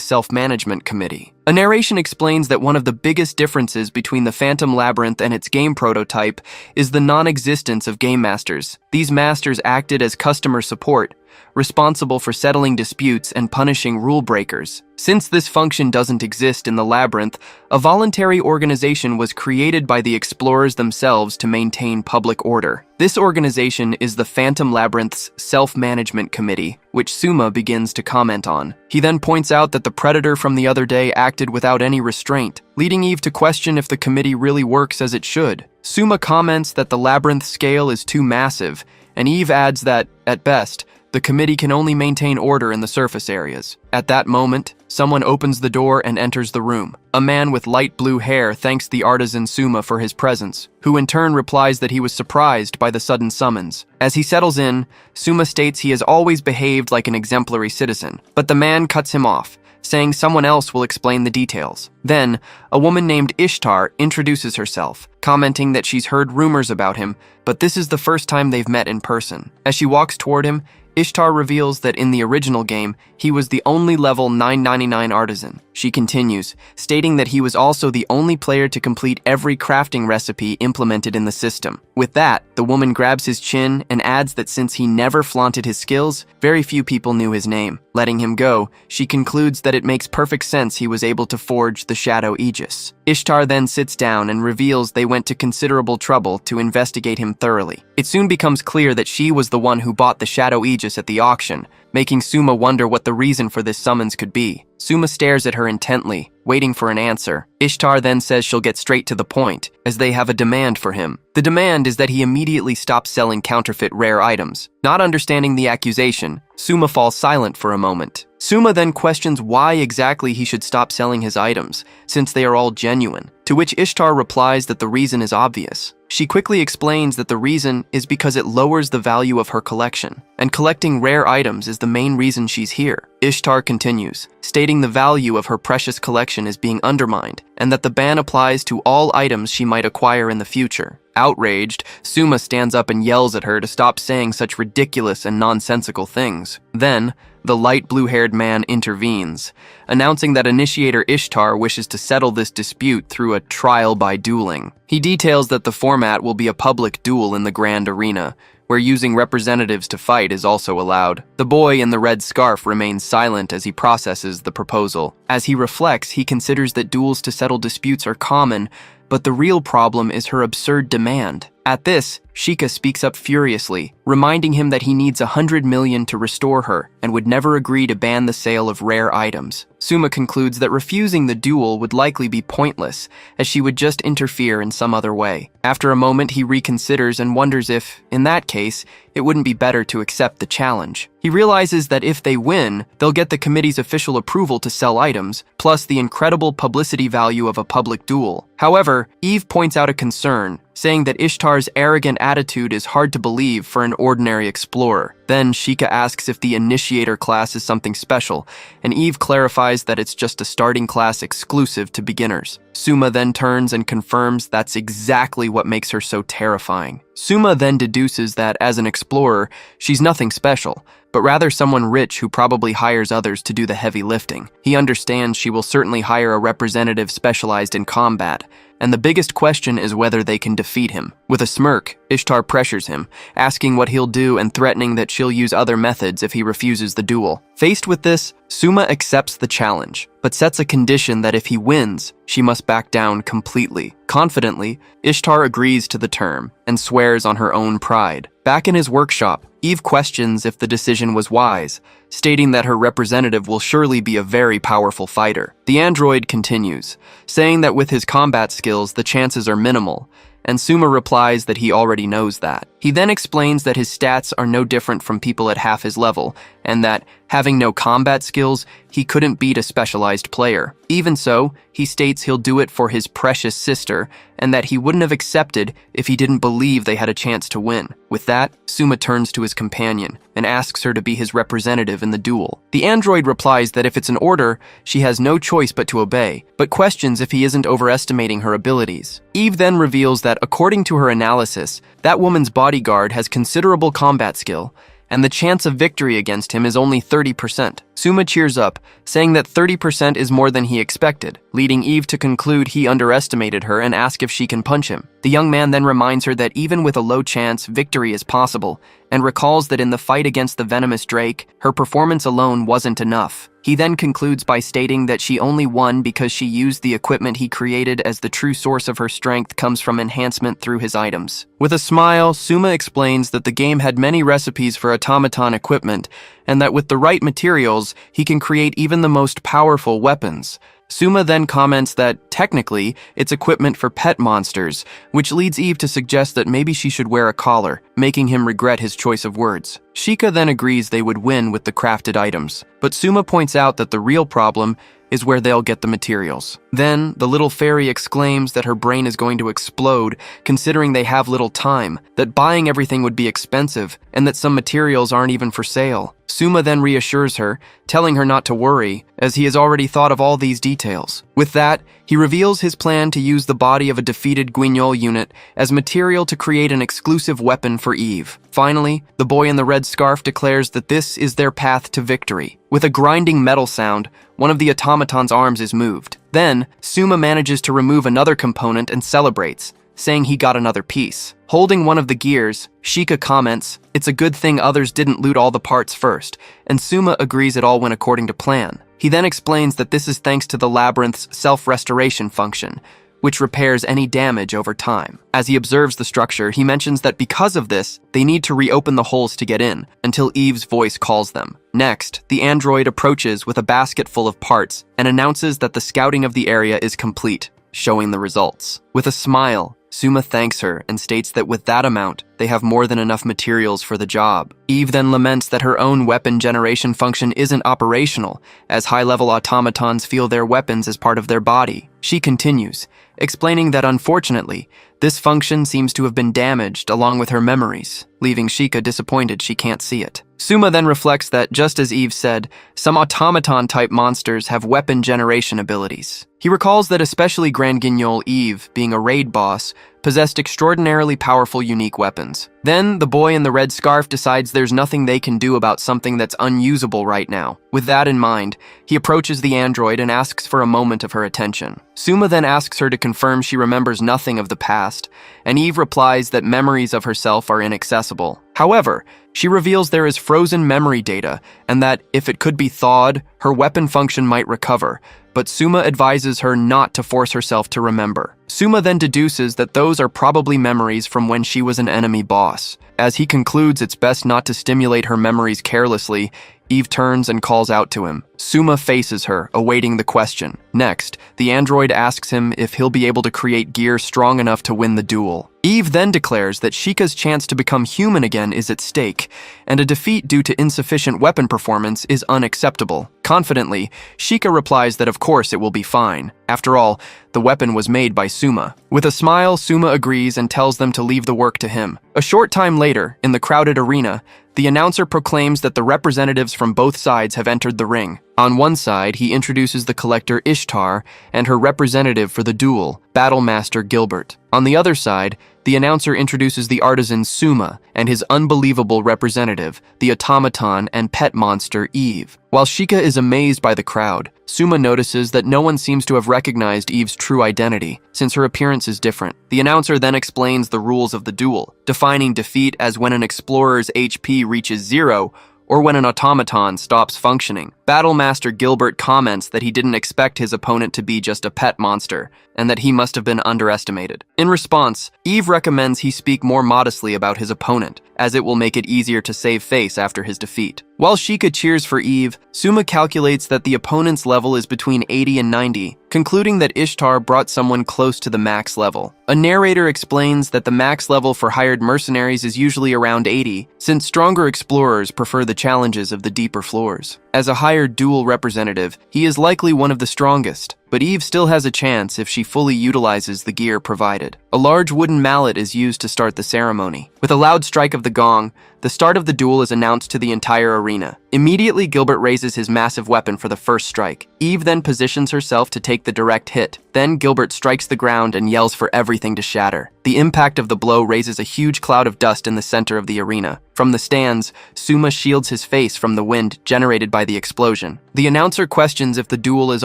Self-Management Committee. A narration explains that one of the biggest differences between the Phantom Labyrinth and its game prototype is the non-existence of game masters. These masters acted as customer support, responsible for settling disputes and punishing rule breakers. Since this function doesn't exist in the labyrinth, a voluntary organization was created by the explorers themselves to maintain public order. This organization is the Phantom Labyrinth's Self-Management Committee, which Suma begins to comment on. He then points out that the predator from the other day acted without any restraint, leading Eve to question if the committee really works as it should. Suma comments that the labyrinth scale is too massive, and Eve adds that, at best, the committee can only maintain order in the surface areas. At that moment, someone opens the door and enters the room. A man with light blue hair thanks the artisan Suma for his presence, who in turn replies that he was surprised by the sudden summons. As he settles in, Suma states he has always behaved like an exemplary citizen, but the man cuts him off, saying someone else will explain the details. Then, a woman named Ishtar introduces herself, commenting that she's heard rumors about him, but this is the first time they've met in person. As she walks toward him, Ishtar reveals that in the original game, he was the only level 999 artisan. She continues, stating that he was also the only player to complete every crafting recipe implemented in the system. With that, the woman grabs his chin and adds that since he never flaunted his skills, very few people knew his name. Letting him go, she concludes that it makes perfect sense he was able to forge the Shadow Aegis. Ishtar then sits down and reveals they went to considerable trouble to investigate him thoroughly. It soon becomes clear that she was the one who bought the Shadow Aegis at the auction, making Suma wonder what the reason for this summons could be. Suma stares at her intently, waiting for an answer. Ishtar then says she'll get straight to the point, as they have a demand for him. The demand is that he immediately stops selling counterfeit rare items. Not understanding the accusation, Suma falls silent for a moment. Suma then questions why exactly he should stop selling his items, since they are all genuine, to which Ishtar replies that the reason is obvious. She quickly explains that the reason is because it lowers the value of her collection, and collecting rare items is the main reason she's here. Ishtar continues, stating the value of her precious collection is being undermined, and that the ban applies to all items she might acquire in the future. Outraged, Suma stands up and yells at her to stop saying such ridiculous and nonsensical things. Then, the light blue-haired man intervenes, announcing that Initiator Ishtar wishes to settle this dispute through a trial by dueling. He details that the format will be a public duel in the Grand Arena, where using representatives to fight is also allowed. The boy in the red scarf remains silent as he processes the proposal. As he reflects, he considers that duels to settle disputes are common, but the real problem is her absurd demand. At this, Sheikah speaks up furiously, reminding him that he needs 100 million to restore her and would never agree to ban the sale of rare items. Suma concludes that refusing the duel would likely be pointless, as she would just interfere in some other way. After a moment, he reconsiders and wonders if, in that case, it wouldn't be better to accept the challenge. He realizes that if they win, they'll get the committee's official approval to sell items, plus the incredible publicity value of a public duel. However, Eve points out a concern, saying that Ishtar's arrogant attitude is hard to believe for an ordinary explorer. Then Sheikah asks if the initiator class is something special, and Eve clarifies that it's just a starting class exclusive to beginners. Suma then turns and confirms that's exactly what makes her so terrifying. Suma then deduces that, as an explorer, she's nothing special, but rather someone rich who probably hires others to do the heavy lifting. He understands she will certainly hire a representative specialized in combat, and the biggest question is whether they can defeat him. With a smirk, Ishtar pressures him, asking what he'll do and threatening that she'll use other methods if he refuses the duel. Faced with this, Suma accepts the challenge, but sets a condition that if he wins, she must back down completely. Confidently, Ishtar agrees to the term and swears on her own pride. Back in his workshop, Eve questions if the decision was wise, stating that her representative will surely be a very powerful fighter. The android continues, saying that with his combat skills, the chances are minimal, and Suma replies that he already knows that. He then explains that his stats are no different from people at half his level, and that, having no combat skills, he couldn't beat a specialized player. Even so, he states he'll do it for his precious sister, and that he wouldn't have accepted if he didn't believe they had a chance to win. With that, Suma turns to his companion and asks her to be his representative in the duel. The android replies that if it's an order, she has no choice but to obey, but questions if he isn't overestimating her abilities. Eve then reveals that, according to her analysis, that woman's bodyguard has considerable combat skill, and the chance of victory against him is only 30%. Suma cheers up, saying that 30% is more than he expected, leading Eve to conclude he underestimated her and ask if she can punch him. The young man then reminds her that even with a low chance, victory is possible, and recalls that in the fight against the venomous Drake, her performance alone wasn't enough. He then concludes by stating that she only won because she used the equipment he created, as the true source of her strength comes from enhancement through his items. With a smile, Suma explains that the game had many recipes for automaton equipment, and that with the right materials, he can create even the most powerful weapons. Suma then comments that, technically, it's equipment for pet monsters, which leads Eve to suggest that maybe she should wear a collar, making him regret his choice of words. Sheikah then agrees they would win with the crafted items, but Suma points out that the real problem is where they'll get the materials. Then, the little fairy exclaims that her brain is going to explode, considering they have little time, that buying everything would be expensive, and that some materials aren't even for sale. Suma then reassures her, telling her not to worry, as he has already thought of all these details. With that, he reveals his plan to use the body of a defeated Guignol unit as material to create an exclusive weapon for Eve. Finally, the boy in the red scarf declares that this is their path to victory. With a grinding metal sound, one of the automaton's arms is moved. Then, Suma manages to remove another component and celebrates, saying he got another piece. Holding one of the gears, Sheikah comments, "It's a good thing others didn't loot all the parts first," and Suma agrees it all went according to plan. He then explains that this is thanks to the labyrinth's self-restoration function, which repairs any damage over time. As he observes the structure, he mentions that because of this, they need to reopen the holes to get in, until Eve's voice calls them. Next, the android approaches with a basket full of parts and announces that the scouting of the area is complete, showing the results. With a smile, Suma thanks her and states that with that amount, they have more than enough materials for the job. Eve then laments that her own weapon generation function isn't operational, as high-level automatons feel their weapons as part of their body. She continues, explaining that unfortunately, this function seems to have been damaged along with her memories, leaving Sheikah disappointed she can't see it. Suma then reflects that, just as Eve said, some automaton-type monsters have weapon generation abilities. He recalls that especially Grand Guignol Eve, being a raid boss, possessed extraordinarily powerful unique weapons. Then, the boy in the red scarf decides there's nothing they can do about something that's unusable right now. With that in mind, he approaches the android and asks for a moment of her attention. Suma then asks her to confirm she remembers nothing of the past, and Eve replies that memories of herself are inaccessible. However, she reveals there is frozen memory data, and that, if it could be thawed, her weapon function might recover, but Suma advises her not to force herself to remember. Suma then deduces that those are probably memories from when she was an enemy boss. As he concludes it's best not to stimulate her memories carelessly, Eve turns and calls out to him. Suma faces her, awaiting the question. Next, the android asks him if he'll be able to create gear strong enough to win the duel. Eve then declares that Sheikah's chance to become human again is at stake, and a defeat due to insufficient weapon performance is unacceptable. Confidently, Sheikah replies that of course it will be fine. After all, the weapon was made by Suma. With a smile, Suma agrees and tells them to leave the work to him. A short time later, in the crowded arena, the announcer proclaims that the representatives from both sides have entered the ring. On one side, he introduces the collector Ishtar and her representative for the duel, Battlemaster Gilbert. On the other side, the announcer introduces the artisan Suma and his unbelievable representative, the automaton and pet monster Eve. While Sheikah is amazed by the crowd, Suma notices that no one seems to have recognized Eve's true identity, since her appearance is different. The announcer then explains the rules of the duel, defining defeat as when an explorer's HP reaches 0, or when an automaton stops functioning. Battlemaster Gilbert comments that he didn't expect his opponent to be just a pet monster, and that he must have been underestimated. In response, Eve recommends he speak more modestly about his opponent, as it will make it easier to save face after his defeat. While Sheikah cheers for Eve, Suma calculates that the opponent's level is between 80 and 90, concluding that Ishtar brought someone close to the max level. A narrator explains that the max level for hired mercenaries is usually around 80, since stronger explorers prefer the challenges of the deeper floors. As a hired duel representative, he is likely one of the strongest, but Eve still has a chance if she fully utilizes the gear provided. A large wooden mallet is used to start the ceremony. With a loud strike of the gong, the start of the duel is announced to the entire arena. Immediately, Gilbert raises his massive weapon for the first strike. Eve then positions herself to take the direct hit. Then Gilbert strikes the ground and yells for everything to shatter. The impact of the blow raises a huge cloud of dust in the center of the arena. From the stands, Suma shields his face from the wind generated by the explosion. The announcer questions if the duel is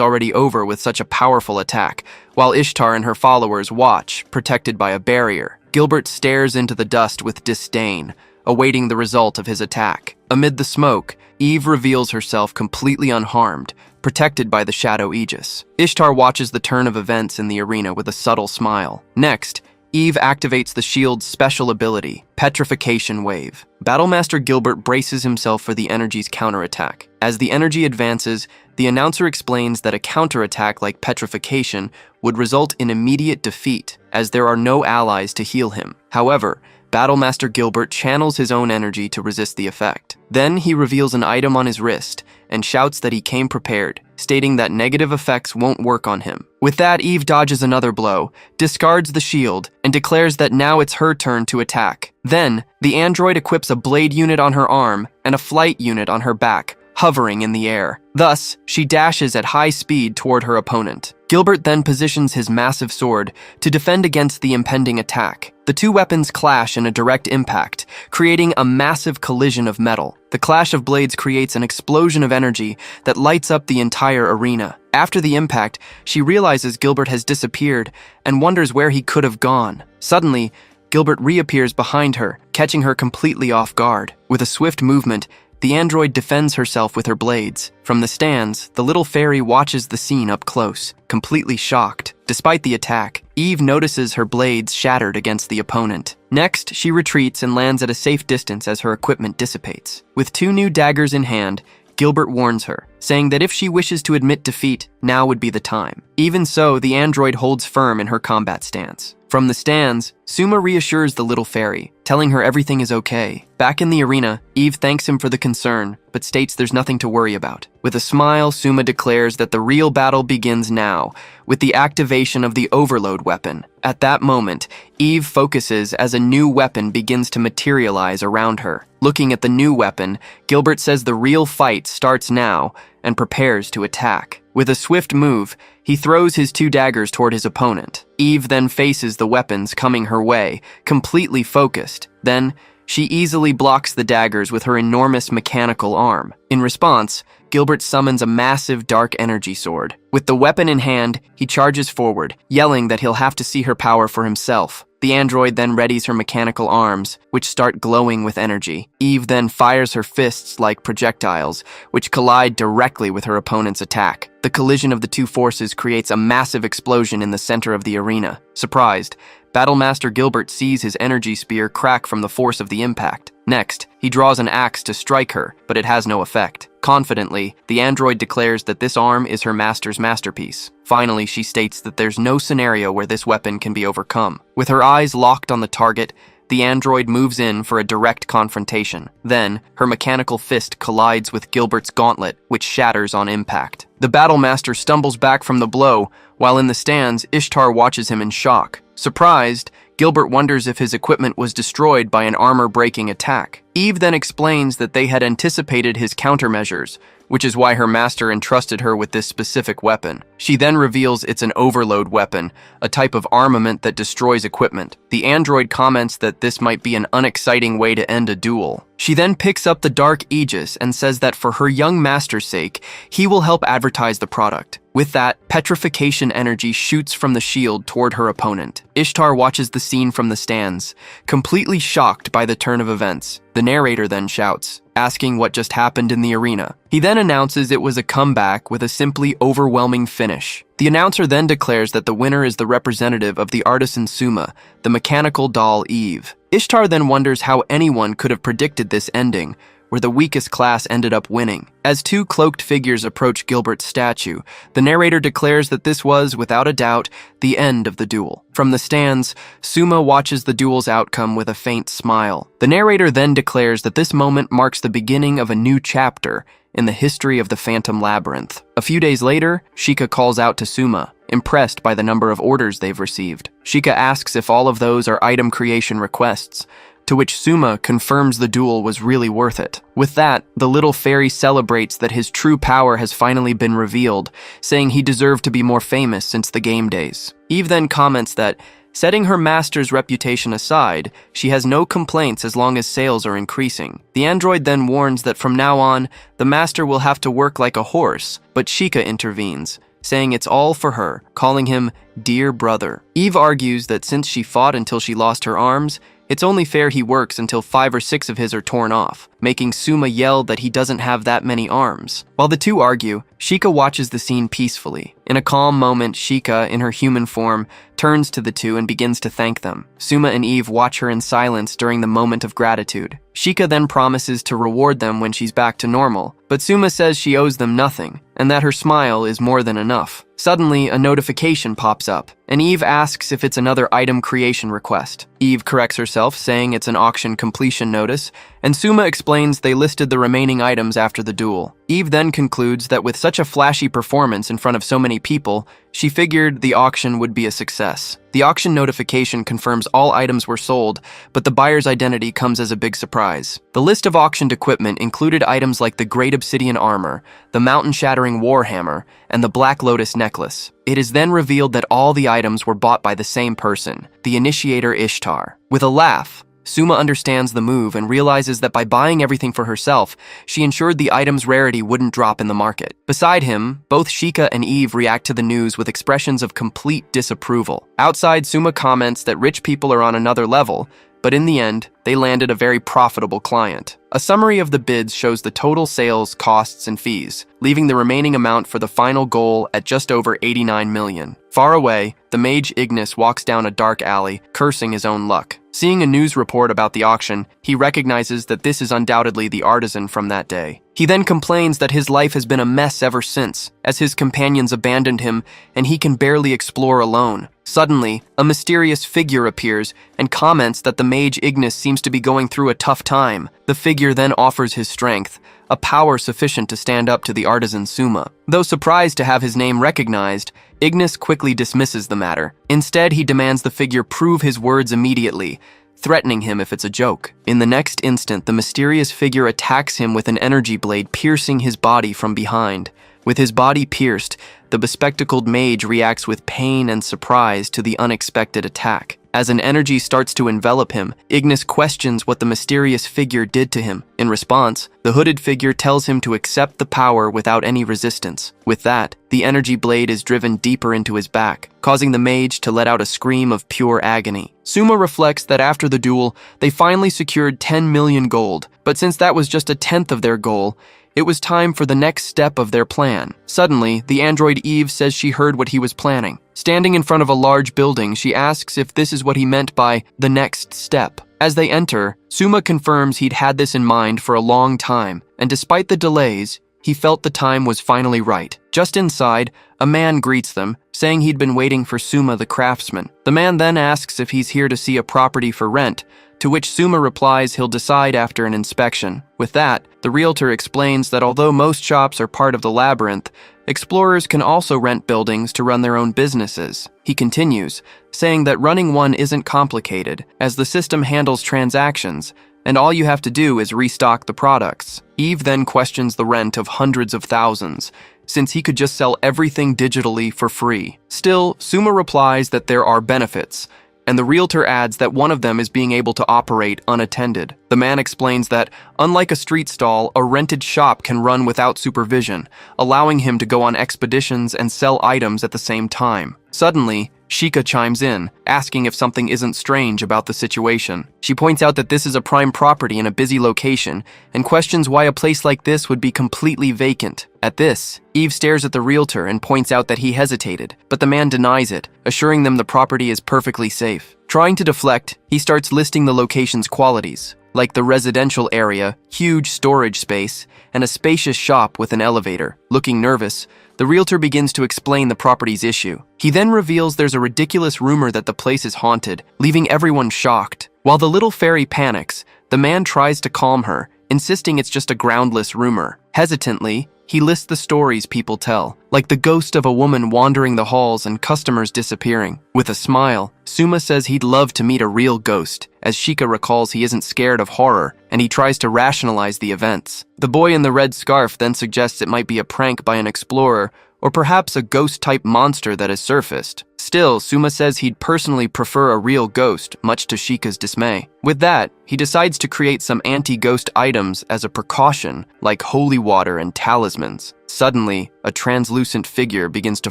already over with such a powerful attack, while Ishtar and her followers watch, protected by a barrier. Gilbert stares into the dust with disdain, awaiting the result of his attack. Amid the smoke, Eve reveals herself completely unharmed, protected by the shadow aegis. Ishtar watches the turn of events in the arena with a subtle smile. Next, Eve activates the shield's special ability, Petrification Wave. Battlemaster Gilbert braces himself for the energy's counterattack. As the energy advances, the announcer explains that a counterattack like Petrification would result in immediate defeat, as there are no allies to heal him. However, Battlemaster Gilbert channels his own energy to resist the effect. Then he reveals an item on his wrist and shouts that he came prepared, stating that negative effects won't work on him. With that, Eve dodges another blow, discards the shield, and declares that now it's her turn to attack. Then, the android equips a blade unit on her arm and a flight unit on her back, hovering in the air. Thus, she dashes at high speed toward her opponent. Gilbert then positions his massive sword to defend against the impending attack. The two weapons clash in a direct impact, creating a massive collision of metal. The clash of blades creates an explosion of energy that lights up the entire arena. After the impact, she realizes Gilbert has disappeared and wonders where he could have gone. Suddenly, Gilbert reappears behind her, catching her completely off guard. With a swift movement, the android defends herself with her blades. From the stands, the little fairy watches the scene up close, completely shocked. Despite the attack, Eve notices her blades shattered against the opponent. Next, she retreats and lands at a safe distance as her equipment dissipates. With two new daggers in hand, Gilbert warns her, saying that if she wishes to admit defeat, now would be the time. Even so, the android holds firm in her combat stance. From the stands, Suma reassures the little fairy, telling her everything is okay. Back in the arena, Eve thanks him for the concern, but states there's nothing to worry about. With a smile, Suma declares that the real battle begins now, with the activation of the overload weapon. At that moment, Eve focuses as a new weapon begins to materialize around her. Looking at the new weapon, Gilbert says the real fight starts now and prepares to attack. With a swift move, he throws his 2 daggers toward his opponent. Eve then faces the weapons coming her way, completely focused. Then, she easily blocks the daggers with her enormous mechanical arm. In response, Gilbert summons a massive dark energy sword. With the weapon in hand, he charges forward, yelling that he'll have to see her power for himself. The android then readies her mechanical arms, which start glowing with energy. Eve then fires her fists like projectiles, which collide directly with her opponent's attack. The collision of the 2 forces creates a massive explosion in the center of the arena. Surprised, Battlemaster Gilbert sees his energy spear crack from the force of the impact. Next, he draws an axe to strike her, but it has no effect. Confidently, the android declares that this arm is her master's masterpiece. Finally, she states that there's no scenario where this weapon can be overcome. With her eyes locked on the target, the android moves in for a direct confrontation. Then, her mechanical fist collides with Gilbert's gauntlet, which shatters on impact. The Battlemaster stumbles back from the blow, while in the stands, Ishtar watches him in shock. Surprised, Gilbert wonders if his equipment was destroyed by an armor-breaking attack. Eve then explains that they had anticipated his countermeasures, which is why her master entrusted her with this specific weapon. She then reveals it's an overload weapon, a type of armament that destroys equipment. The android comments that this might be an unexciting way to end a duel. She then picks up the Dark Aegis and says that for her young master's sake, he will help advertise the product. With that, petrification energy shoots from the shield toward her opponent. Ishtar watches the scene from the stands, completely shocked by the turn of events. The narrator then shouts, asking what just happened in the arena. He then announces it was a comeback with a simply overwhelming finish. The announcer then declares that the winner is the representative of the artisan Suma, the mechanical doll Eve. Ishtar then wonders how anyone could have predicted this ending, where the weakest class ended up winning. As 2 cloaked figures approach Gilbert's statue, the narrator declares that this was, without a doubt, the end of the duel. From the stands, Suma watches the duel's outcome with a faint smile. The narrator then declares that this moment marks the beginning of a new chapter in the history of the Phantom Labyrinth. A few days later, Sheikah calls out to Suma, impressed by the number of orders they've received. Sheikah asks if all of those are item creation requests, to which Suma confirms the duel was really worth it. With that, the little fairy celebrates that his true power has finally been revealed, saying he deserved to be more famous since the game days. Eve then comments that, setting her master's reputation aside, she has no complaints as long as sales are increasing. The android then warns that from now on, the master will have to work like a horse, but Sheikah intervenes, saying it's all for her, calling him dear brother. Eve argues that since she fought until she lost her arms, it's only fair he works until 5 or 6 of his are torn off, making Suma yell that he doesn't have that many arms. While the 2 argue, Sheikah watches the scene peacefully. In a calm moment, Sheikah, in her human form, turns to the 2 and begins to thank them. Suma and Eve watch her in silence during the moment of gratitude. Sheikah then promises to reward them when she's back to normal, but Suma says she owes them nothing, and that her smile is more than enough. Suddenly, a notification pops up, and Eve asks if it's another item creation request. Eve corrects herself, saying it's an auction completion notice, and Suma explains they listed the remaining items after the duel. Eve then concludes that with such a flashy performance in front of so many people, she figured the auction would be a success. The auction notification confirms all items were sold, but the buyer's identity comes as a big surprise. The list of auctioned equipment included items like the Great Obsidian Armor, the Mountain-Shattering Warhammer, and the Black Lotus Necklace. It is then revealed that all the items were bought by the same person, the initiator Ishtar. With a laugh, Suma understands the move and realizes that by buying everything for herself, she ensured the item's rarity wouldn't drop in the market. Beside him, both Sheikah and Eve react to the news with expressions of complete disapproval. Outside, Suma comments that rich people are on another level, but in the end, they landed a very profitable client. A summary of the bids shows the total sales, costs, and fees, leaving the remaining amount for the final goal at just over 89 million. Far away, the mage Ignis walks down a dark alley, cursing his own luck. Seeing a news report about the auction, he recognizes that this is undoubtedly the artisan from that day. He then complains that his life has been a mess ever since, as his companions abandoned him and he can barely explore alone. Suddenly, a mysterious figure appears and comments that the mage Ignis seems to be going through a tough time. The figure then offers his strength, a power sufficient to stand up to the artisan Suma. Though surprised to have his name recognized, Ignis quickly dismisses the matter. Instead, he demands the figure prove his words immediately, threatening him if it's a joke. In the next instant, the mysterious figure attacks him with an energy blade, piercing his body from behind. With his body pierced, the bespectacled mage reacts with pain and surprise to the unexpected attack. As an energy starts to envelop him, Ignis questions what the mysterious figure did to him. In response, the hooded figure tells him to accept the power without any resistance. With that, the energy blade is driven deeper into his back, causing the mage to let out a scream of pure agony. Suma reflects that after the duel, they finally secured 10 million gold, but since that was just a tenth of their goal, it was time for the next step of their plan. Suddenly, the android Eve says she heard what he was planning. Standing in front of a large building, she asks if this is what he meant by the next step. As they enter, Suma confirms he'd had this in mind for a long time, and despite the delays, he felt the time was finally right. Just inside, a man greets them, saying he'd been waiting for Suma the craftsman. The man then asks if he's here to see a property for rent, to which Suma replies he'll decide after an inspection. With that, the realtor explains that although most shops are part of the labyrinth, explorers can also rent buildings to run their own businesses. He continues, saying that running one isn't complicated, as the system handles transactions, and all you have to do is restock the products. Eve then questions the rent of hundreds of thousands, since he could just sell everything digitally for free. Still, Suma replies that there are benefits, and the realtor adds that one of them is being able to operate unattended. The man explains that, unlike a street stall, a rented shop can run without supervision, allowing him to go on expeditions and sell items at the same time. Suddenly, Shika chimes in, asking if something isn't strange about the situation. She points out that this is a prime property in a busy location, and questions why a place like this would be completely vacant. At this, Eve stares at the realtor and points out that he hesitated, but the man denies it, assuring them the property is perfectly safe. Trying to deflect, he starts listing the location's qualities, like the residential area, huge storage space, and a spacious shop with an elevator. Looking nervous, the realtor begins to explain the property's issue. He then reveals there's a ridiculous rumor that the place is haunted, leaving everyone shocked. While the little fairy panics, the man tries to calm her, insisting it's just a groundless rumor. Hesitantly, he lists the stories people tell, like the ghost of a woman wandering the halls and customers disappearing. With a smile, Suma says he'd love to meet a real ghost, as Shika recalls he isn't scared of horror, and he tries to rationalize the events. The boy in the red scarf then suggests it might be a prank by an explorer, or perhaps a ghost-type monster that has surfaced. Still, Suma says he'd personally prefer a real ghost, much to Shika's dismay. With that, he decides to create some anti-ghost items as a precaution, like holy water and talismans. Suddenly, a translucent figure begins to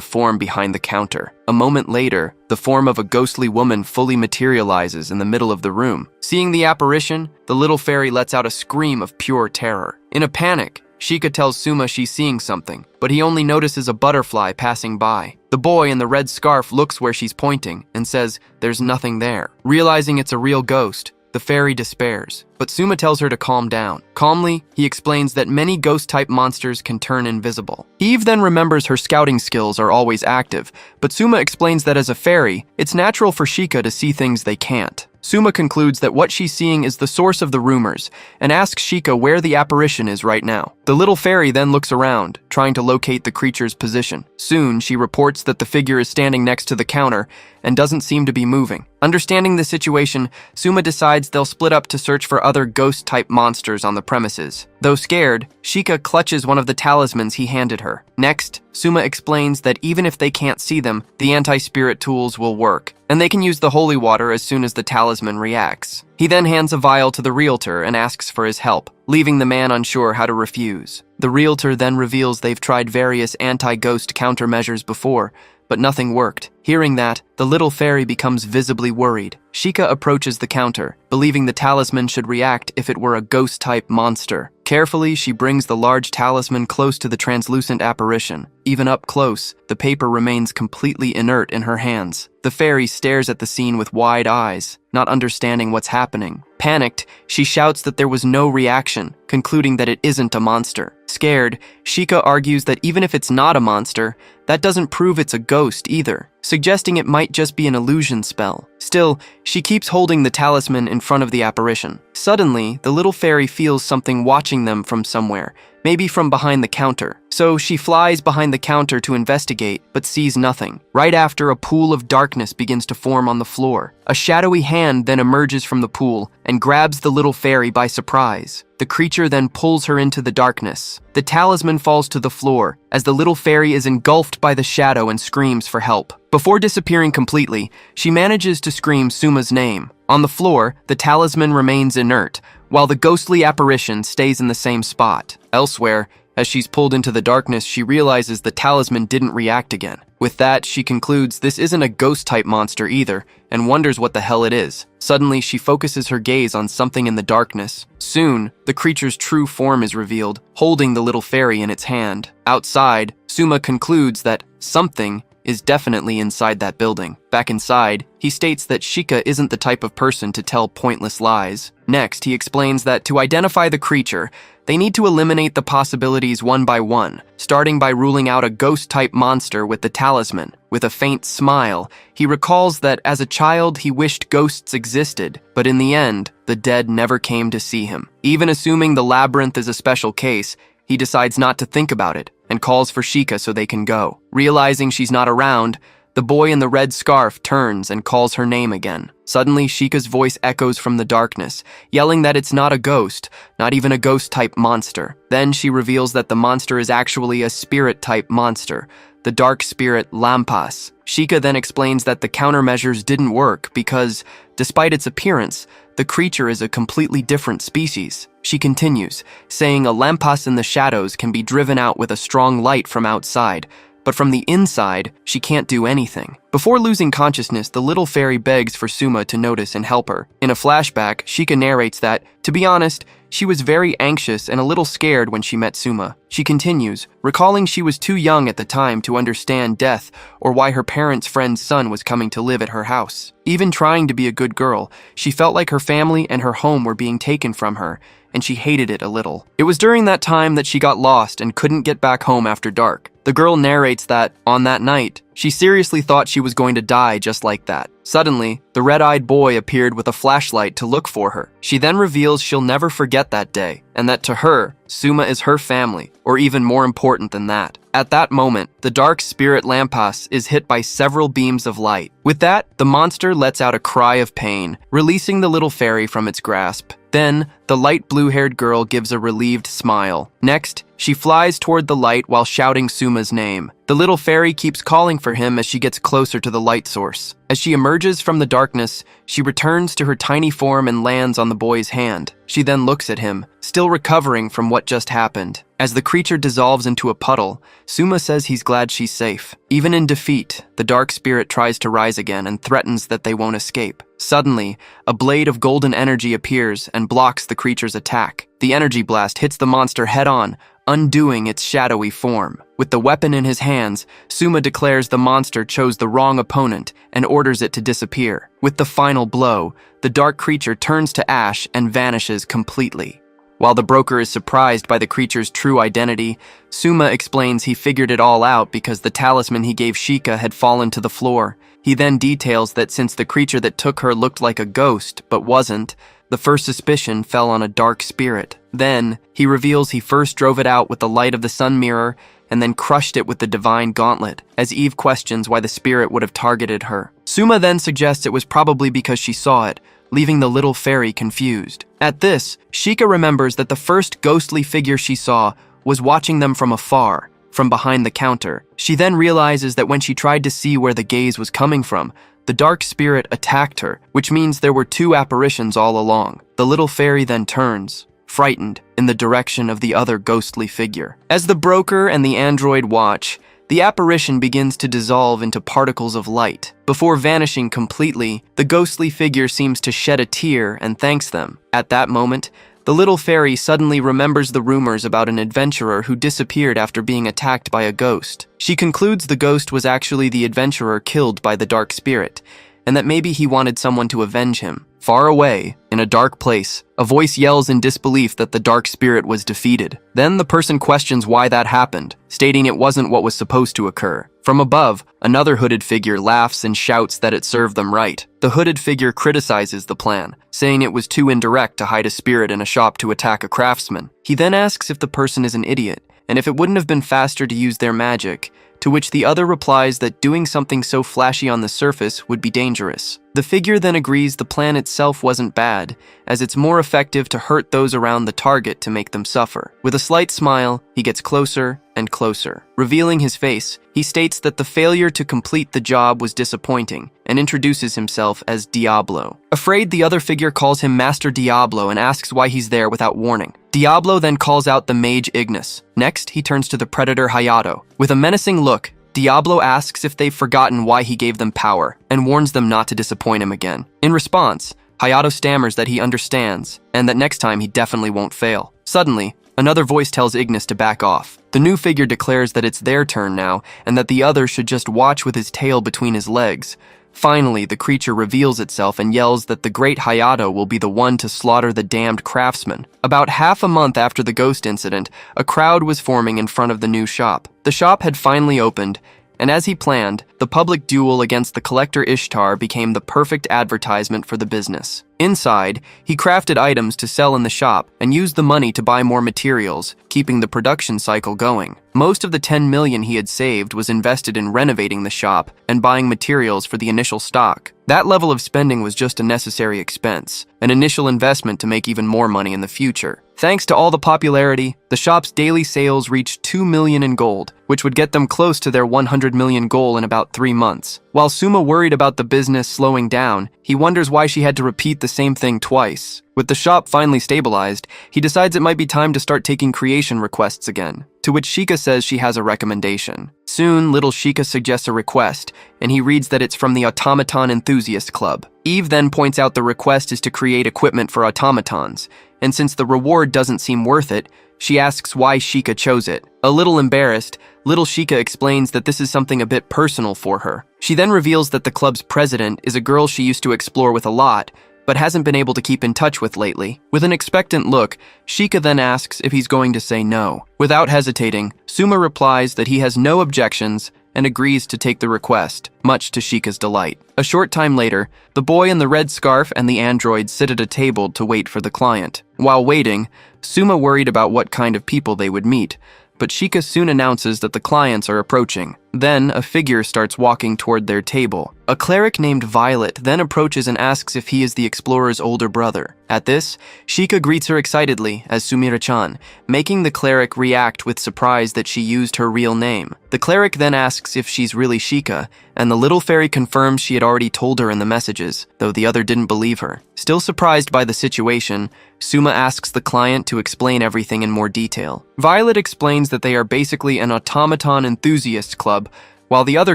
form behind the counter. A moment later, the form of a ghostly woman fully materializes in the middle of the room. Seeing the apparition, the little fairy lets out a scream of pure terror. In a panic, Shika tells Suma she's seeing something, but he only notices a butterfly passing by. The boy in the red scarf looks where she's pointing and says there's nothing there. Realizing it's a real ghost, the fairy despairs, but Suma tells her to calm down. Calmly, he explains that many ghost-type monsters can turn invisible. Eve then remembers her scouting skills are always active, but Suma explains that as a fairy, it's natural for Shika to see things they can't. Suma concludes that what she's seeing is the source of the rumors, and asks Shika where the apparition is right now. The little fairy then looks around, trying to locate the creature's position. Soon, she reports that the figure is standing next to the counter and doesn't seem to be moving. Understanding the situation, Suma decides they'll split up to search for other ghost-type monsters on the premises. Though scared, Shika clutches one of the talismans he handed her. Next, Suma explains that even if they can't see them, the anti-spirit tools will work, and they can use the holy water as soon as the talisman reacts. He then hands a vial to the realtor and asks for his help, leaving the man unsure how to refuse. The realtor then reveals they've tried various anti-ghost countermeasures before, but nothing worked. Hearing that, the little fairy becomes visibly worried. Shika approaches the counter, believing the talisman should react if it were a ghost-type monster. Carefully, she brings the large talisman close to the translucent apparition. Even up close, the paper remains completely inert in her hands. The fairy stares at the scene with wide eyes, not understanding what's happening. Panicked, she shouts that there was no reaction, concluding that it isn't a monster. Scared, Shika argues that even if it's not a monster, that doesn't prove it's a ghost either, suggesting it might just be an illusion spell. Still, she keeps holding the talisman in front of the apparition. Suddenly, the little fairy feels something watching them from somewhere, maybe from behind the counter. So she flies behind the counter to investigate, but sees nothing. Right after, a pool of darkness begins to form on the floor. A shadowy hand then emerges from the pool and grabs the little fairy by surprise. The creature then pulls her into the darkness. The talisman falls to the floor as the little fairy is engulfed by the shadow and screams for help. Before disappearing completely, she manages to scream Suma's name. On the floor, the talisman remains inert, while the ghostly apparition stays in the same spot. Elsewhere, as she's pulled into the darkness, she realizes the talisman didn't react again. With that, she concludes this isn't a ghost-type monster either, and wonders what the hell it is. Suddenly, she focuses her gaze on something in the darkness. Soon, the creature's true form is revealed, holding the little fairy in its hand. Outside, Suma concludes that something is definitely inside that building. Back inside, he states that Shika isn't the type of person to tell pointless lies. Next, he explains that to identify the creature, they need to eliminate the possibilities one by one, starting by ruling out a ghost-type monster with the talisman. With a faint smile, he recalls that as a child he wished ghosts existed, but in the end, the dead never came to see him. Even assuming the labyrinth is a special case, he decides not to think about it and calls for Shika so they can go. Realizing she's not around, the boy in the red scarf turns and calls her name again. Suddenly, Shika's voice echoes from the darkness, yelling that it's not a ghost, not even a ghost-type monster. Then she reveals that the monster is actually a spirit-type monster, the dark spirit Lampas. Shika then explains that the countermeasures didn't work because, despite its appearance, the creature is a completely different species. She continues, saying a Lampas in the shadows can be driven out with a strong light from outside, but from the inside, she can't do anything. Before losing consciousness, the little fairy begs for Suma to notice and help her. In a flashback, Shika narrates that, to be honest, she was very anxious and a little scared when she met Suma. She continues, recalling she was too young at the time to understand death or why her parents' friend's son was coming to live at her house. Even trying to be a good girl, she felt like her family and her home were being taken from her, and she hated it a little. It was during that time that she got lost and couldn't get back home after dark. The girl narrates that, on that night, she seriously thought she was going to die just like that. Suddenly, the red-eyed boy appeared with a flashlight to look for her. She then reveals she'll never forget that day, and that to her, Suma is her family, or even more important than that. At that moment, the dark spirit Lampas is hit by several beams of light. With that, the monster lets out a cry of pain, releasing the little fairy from its grasp. Then, the light blue-haired girl gives a relieved smile. Next, she flies toward the light while shouting Suma's name. The little fairy keeps calling for him as she gets closer to the light source. As she emerges from the darkness, she returns to her tiny form and lands on the boy's hand. She then looks at him, still recovering from what just happened. As the creature dissolves into a puddle, Suma says he's glad she's safe. Even in defeat, the dark spirit tries to rise again and threatens that they won't escape. Suddenly, a blade of golden energy appears and blocks the creature's attack. The energy blast hits the monster head-on, undoing its shadowy form. With the weapon in his hands, Suma declares the monster chose the wrong opponent and orders it to disappear. With the final blow, the dark creature turns to ash and vanishes completely. While the broker is surprised by the creature's true identity, Suma explains he figured it all out because the talisman he gave Shika had fallen to the floor. He then details that since the creature that took her looked like a ghost, but wasn't, the first suspicion fell on a dark spirit. Then, he reveals he first drove it out with the light of the sun mirror and then crushed it with the divine gauntlet, as Eve questions why the spirit would have targeted her. Suma then suggests it was probably because she saw it, leaving the little fairy confused. At this, Shika remembers that the first ghostly figure she saw was watching them from afar, from behind the counter. She then realizes that when she tried to see where the gaze was coming from, the dark spirit attacked her, which means there were two apparitions all along. The little fairy then turns, frightened, in the direction of the other ghostly figure. As the broker and the android watch, the apparition begins to dissolve into particles of light. Before vanishing completely, the ghostly figure seems to shed a tear and thanks them. At that moment, the little fairy suddenly remembers the rumors about an adventurer who disappeared after being attacked by a ghost. She concludes the ghost was actually the adventurer killed by the dark spirit, and that maybe he wanted someone to avenge him. Far away, in a dark place, a voice yells in disbelief that the dark spirit was defeated. Then the person questions why that happened, stating it wasn't what was supposed to occur. From above, another hooded figure laughs and shouts that it served them right. The hooded figure criticizes the plan, saying it was too indirect to hide a spirit in a shop to attack a craftsman. He then asks if the person is an idiot, and if it wouldn't have been faster to use their magic, to which the other replies that doing something so flashy on the surface would be dangerous. The figure then agrees the plan itself wasn't bad, as it's more effective to hurt those around the target to make them suffer. With a slight smile, he gets closer and closer. Revealing his face, he states that the failure to complete the job was disappointing, and introduces himself as Diablo. Afraid, the other figure calls him Master Diablo and asks why he's there without warning. Diablo then calls out the mage Ignis. Next, he turns to the predator Hayato. With a menacing look, Diablo asks if they've forgotten why he gave them power, and warns them not to disappoint him again. In response, Hayato stammers that he understands, and that next time he definitely won't fail. Suddenly, another voice tells Ignis to back off. The new figure declares that it's their turn now, and that the other should just watch with his tail between his legs. Finally, the creature reveals itself and yells that the great Hayato will be the one to slaughter the damned craftsman. About half a month after the ghost incident, a crowd was forming in front of the new shop. The shop had finally opened, and as he planned, the public duel against the collector Ishtar became the perfect advertisement for the business. Inside, he crafted items to sell in the shop and used the money to buy more materials, keeping the production cycle going. Most of the 10 million he had saved was invested in renovating the shop and buying materials for the initial stock. That level of spending was just a necessary expense, an initial investment to make even more money in the future. Thanks to all the popularity, the shop's daily sales reached 2 million in gold, which would get them close to their 100 million goal in about 3 months. While Suma worried about the business slowing down, he wonders why she had to repeat the same thing twice. With the shop finally stabilized, he decides it might be time to start taking creation requests again, to which Shika says she has a recommendation. Soon, little Shika suggests a request, and he reads that it's from the Automaton Enthusiast Club. Eve then points out the request is to create equipment for automatons, and since the reward doesn't seem worth it, she asks why Shika chose it. A little embarrassed, little Shika explains that this is something a bit personal for her. She then reveals that the club's president is a girl she used to explore with a lot, but hasn't been able to keep in touch with lately. With an expectant look, Shika then asks if he's going to say no. Without hesitating, Suma replies that he has no objections and agrees to take the request, much to Shika's delight. A short time later, the boy in the red scarf and the android sit at a table to wait for the client. While waiting, Suma worried about what kind of people they would meet, but Shika soon announces that the clients are approaching. Then, a figure starts walking toward their table. A cleric named Violet then approaches and asks if he is the explorer's older brother. At this, Shika greets her excitedly as Sumira-chan, making the cleric react with surprise that she used her real name. The cleric then asks if she's really Shika, and the little fairy confirms she had already told her in the messages, though the other didn't believe her. Still surprised by the situation, Suma asks the client to explain everything in more detail. Violet explains that they are basically an automaton enthusiast club, while the other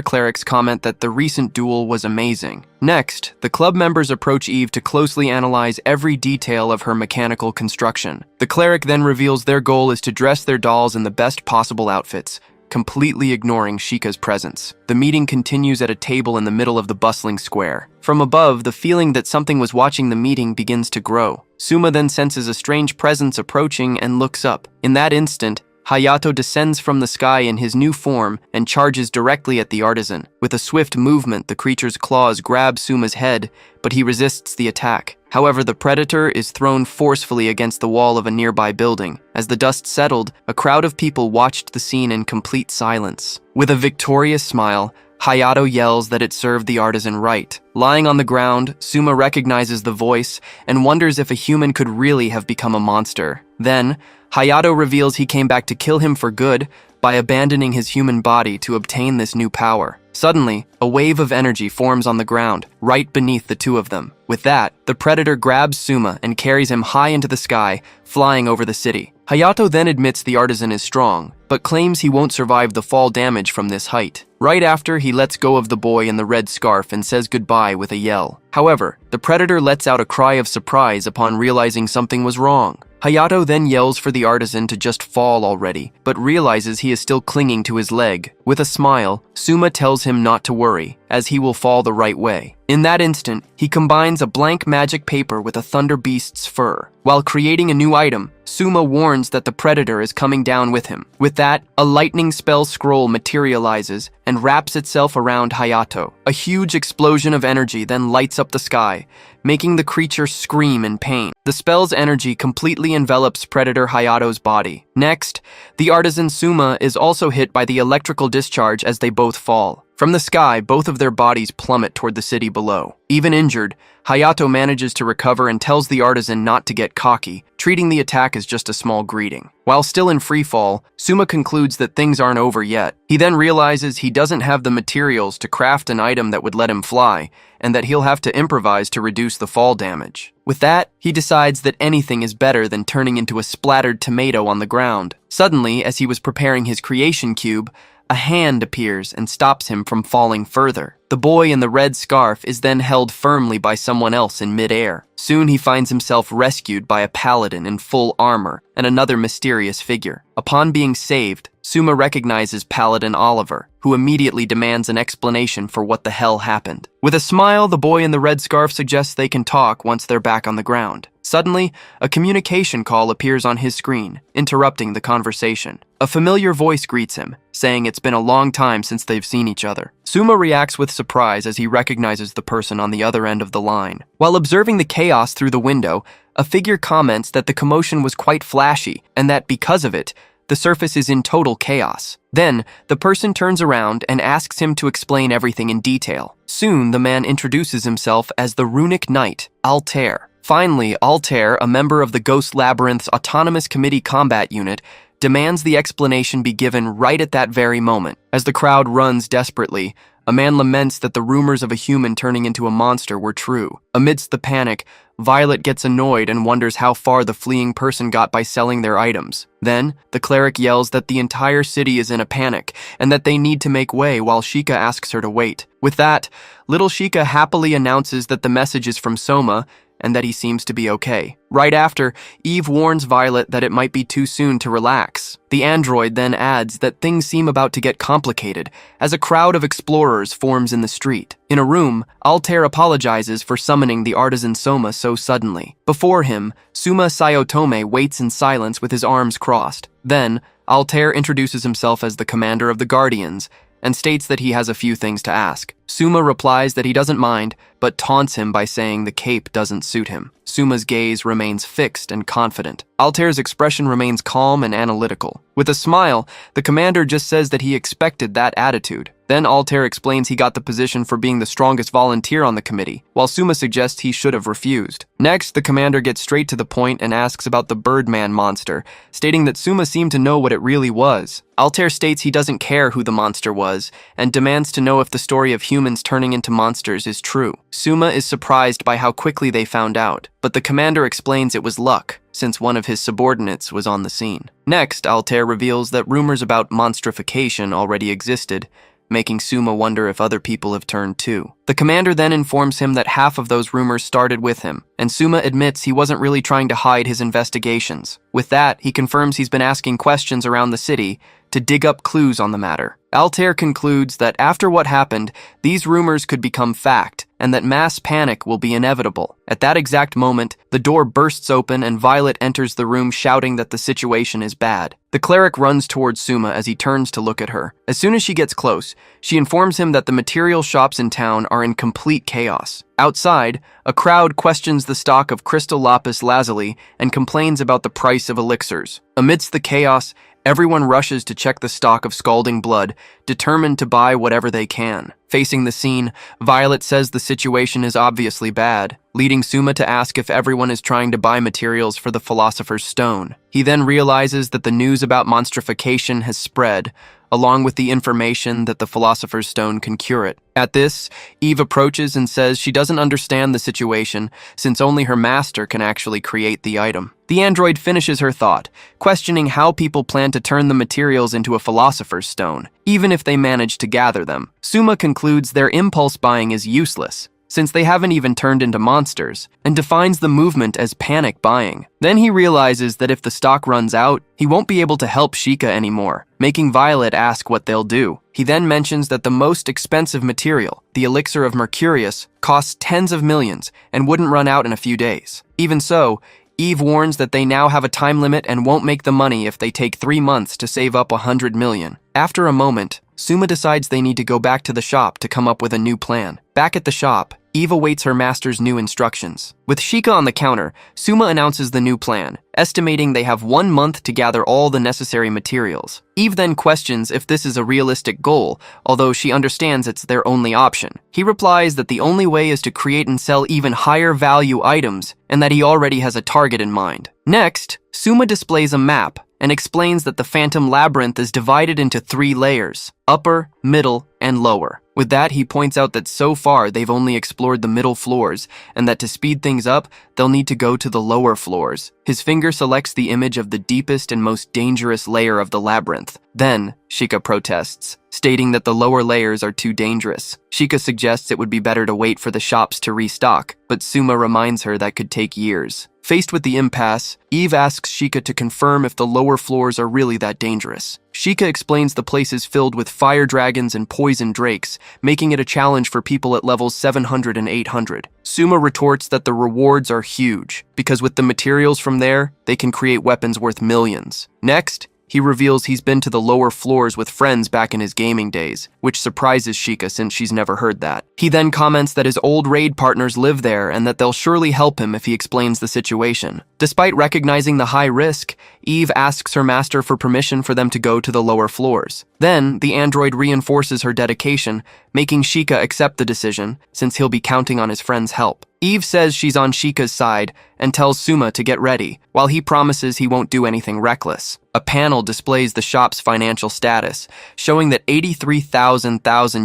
clerics comment that the recent duel was amazing. Next, the club members approach Eve to closely analyze every detail of her mechanical construction. The cleric then reveals their goal is to dress their dolls in the best possible outfits, completely ignoring Shika's presence. The meeting continues at a table in the middle of the bustling square. From above, the feeling that something was watching the meeting begins to grow. Suma then senses a strange presence approaching and looks up. In that instant, Hayato descends from the sky in his new form and charges directly at the artisan. With a swift movement, the creature's claws grab Suma's head, but he resists the attack. However, the predator is thrown forcefully against the wall of a nearby building. As the dust settled, a crowd of people watched the scene in complete silence. With a victorious smile, Hayato yells that it served the artisan right. Lying on the ground, Suma recognizes the voice and wonders if a human could really have become a monster. Then, Hayato reveals he came back to kill him for good by abandoning his human body to obtain this new power. Suddenly, a wave of energy forms on the ground, right beneath the two of them. With that, the predator grabs Suma and carries him high into the sky, flying over the city. Hayato then admits the artisan is strong, but claims he won't survive the fall damage from this height. Right after, he lets go of the boy in the red scarf and says goodbye with a yell. However, the predator lets out a cry of surprise upon realizing something was wrong. Hayato then yells for the artisan to just fall already, but realizes he is still clinging to his leg. With a smile, Suma tells him not to worry, as he will fall the right way. In that instant, he combines a blank magic paper with a thunder beast's fur. While creating a new item, Suma warns that the predator is coming down with him. With that, a lightning spell scroll materializes and wraps itself around Hayato. A huge explosion of energy then lights up the sky, making the creature scream in pain. The spell's energy completely envelops Predator Hayato's body. Next, the artisan Suma is also hit by the electrical discharge as they both fall. From the sky, both of their bodies plummet toward the city below. Even injured, Hayato manages to recover and tells the artisan not to get cocky, treating the attack as just a small greeting. While still in freefall, Suma concludes that things aren't over yet. He then realizes he doesn't have the materials to craft an item that would let him fly, and that he'll have to improvise to reduce the fall damage. With that, he decides that anything is better than turning into a splattered tomato on the ground. Suddenly, as he was preparing his creation cube, a hand appears and stops him from falling further. The boy in the red scarf is then held firmly by someone else in midair. Soon he finds himself rescued by a paladin in full armor and another mysterious figure. Upon being saved, Suma recognizes Paladin Oliver, who immediately demands an explanation for what the hell happened. With a smile, the boy in the red scarf suggests they can talk once they're back on the ground. Suddenly, a communication call appears on his screen, interrupting the conversation. A familiar voice greets him, saying it's been a long time since they've seen each other. Suma reacts with surprise as he recognizes the person on the other end of the line. While observing the chaos through the window, a figure comments that the commotion was quite flashy, and that because of it, the surface is in total chaos. Then, the person turns around and asks him to explain everything in detail. Soon, the man introduces himself as the Runic Knight, Altair. Finally, Altair, a member of the Ghost Labyrinth's Autonomous Committee Combat Unit, demands the explanation be given right at that very moment. As the crowd runs desperately, a man laments that the rumors of a human turning into a monster were true. Amidst the panic, Violet gets annoyed and wonders how far the fleeing person got by selling their items. Then, the cleric yells that the entire city is in a panic and that they need to make way while Sheikah asks her to wait. With that, little Sheikah happily announces that the message is from Soma and that he seems to be okay. Right after, Eve warns Violet that it might be too soon to relax. The android then adds that things seem about to get complicated as a crowd of explorers forms in the street. In a room, Altair apologizes for summoning the artisan Soma so suddenly. Before him, Suma Sayotome waits in silence with his arms crossed. Then, Altair introduces himself as the commander of the Guardians and states that he has a few things to ask. Suma replies that he doesn't mind, but taunts him by saying the cape doesn't suit him. Suma's gaze remains fixed and confident. Altair's expression remains calm and analytical. With a smile, the commander just says that he expected that attitude. Then Altair explains he got the position for being the strongest volunteer on the committee, while Suma suggests he should have refused. Next, the commander gets straight to the point and asks about the Birdman monster, stating that Suma seemed to know what it really was. Altair states he doesn't care who the monster was, and demands to know if the story of humans turning into monsters is true. Suma is surprised by how quickly they found out, but the commander explains it was luck, since one of his subordinates was on the scene. Next, Altair reveals that rumors about monstrification already existed, making Suma wonder if other people have turned too. The commander then informs him that half of those rumors started with him, and Suma admits he wasn't really trying to hide his investigations. With that, he confirms he's been asking questions around the city to dig up clues on the matter. Altair concludes that after what happened, these rumors could become fact, and that mass panic will be inevitable. At that exact moment, the door bursts open and Violet enters the room shouting that the situation is bad. The cleric runs towards Suma as he turns to look at her. As soon as she gets close, she informs him that the material shops in town are in complete chaos. Outside, a crowd questions the stock of crystal lapis lazuli and complains about the price of elixirs. Amidst the chaos, everyone rushes to check the stock of scalding blood, determined to buy whatever they can. Facing the scene, Violet says the situation is obviously bad, leading Suma to ask if everyone is trying to buy materials for the Philosopher's Stone. He then realizes that the news about monstrification has spread, along with the information that the Philosopher's Stone can cure it. At this, Eve approaches and says she doesn't understand the situation, since only her master can actually create the item. The android finishes her thought, questioning how people plan to turn the materials into a Philosopher's Stone, even if they manage to gather them. Suma concludes their impulse buying is useless, since they haven't even turned into monsters, and defines the movement as panic buying. Then he realizes that if the stock runs out, he won't be able to help Sheikah anymore, making Violet ask what they'll do. He then mentions that the most expensive material, the elixir of Mercurius, costs tens of millions and wouldn't run out in a few days. Even so, Eve warns that they now have a time limit and won't make the money if they take 3 months to save up 100 million. After a moment, Suma decides they need to go back to the shop to come up with a new plan. Back at the shop, Eve awaits her master's new instructions. With Sheikah on the counter, Suma announces the new plan, estimating they have 1 month to gather all the necessary materials. Eve then questions if this is a realistic goal, although she understands it's their only option. He replies that the only way is to create and sell even higher value items, and that he already has a target in mind. Next, Suma displays a map and explains that the Phantom Labyrinth is divided into 3 layers: upper, middle, and lower. With that, he points out that so far they've only explored the middle floors, and that to speed things up, they'll need to go to the lower floors. His finger selects the image of the deepest and most dangerous layer of the labyrinth. Then, Sheikah protests, stating that the lower layers are too dangerous. Sheikah suggests it would be better to wait for the shops to restock, but Suma reminds her that could take years. Faced with the impasse, Eve asks Sheikah to confirm if the lower floors are really that dangerous. Sheikah explains the place is filled with fire dragons and poison drakes, making it a challenge for people at levels 700 and 800. Suma retorts that the rewards are huge, because with the materials from there, they can create weapons worth millions. Next, he reveals he's been to the lower floors with friends back in his gaming days, which surprises Sheikah since she's never heard that. He then comments that his old raid partners live there and that they'll surely help him if he explains the situation. Despite recognizing the high risk, Eve asks her master for permission for them to go to the lower floors. Then, the android reinforces her dedication, making Sheikah accept the decision, since he'll be counting on his friend's help. Eve says she's on Sheikah's side and tells Suma to get ready, while he promises he won't do anything reckless. A panel displays the shop's financial status, showing that 83,000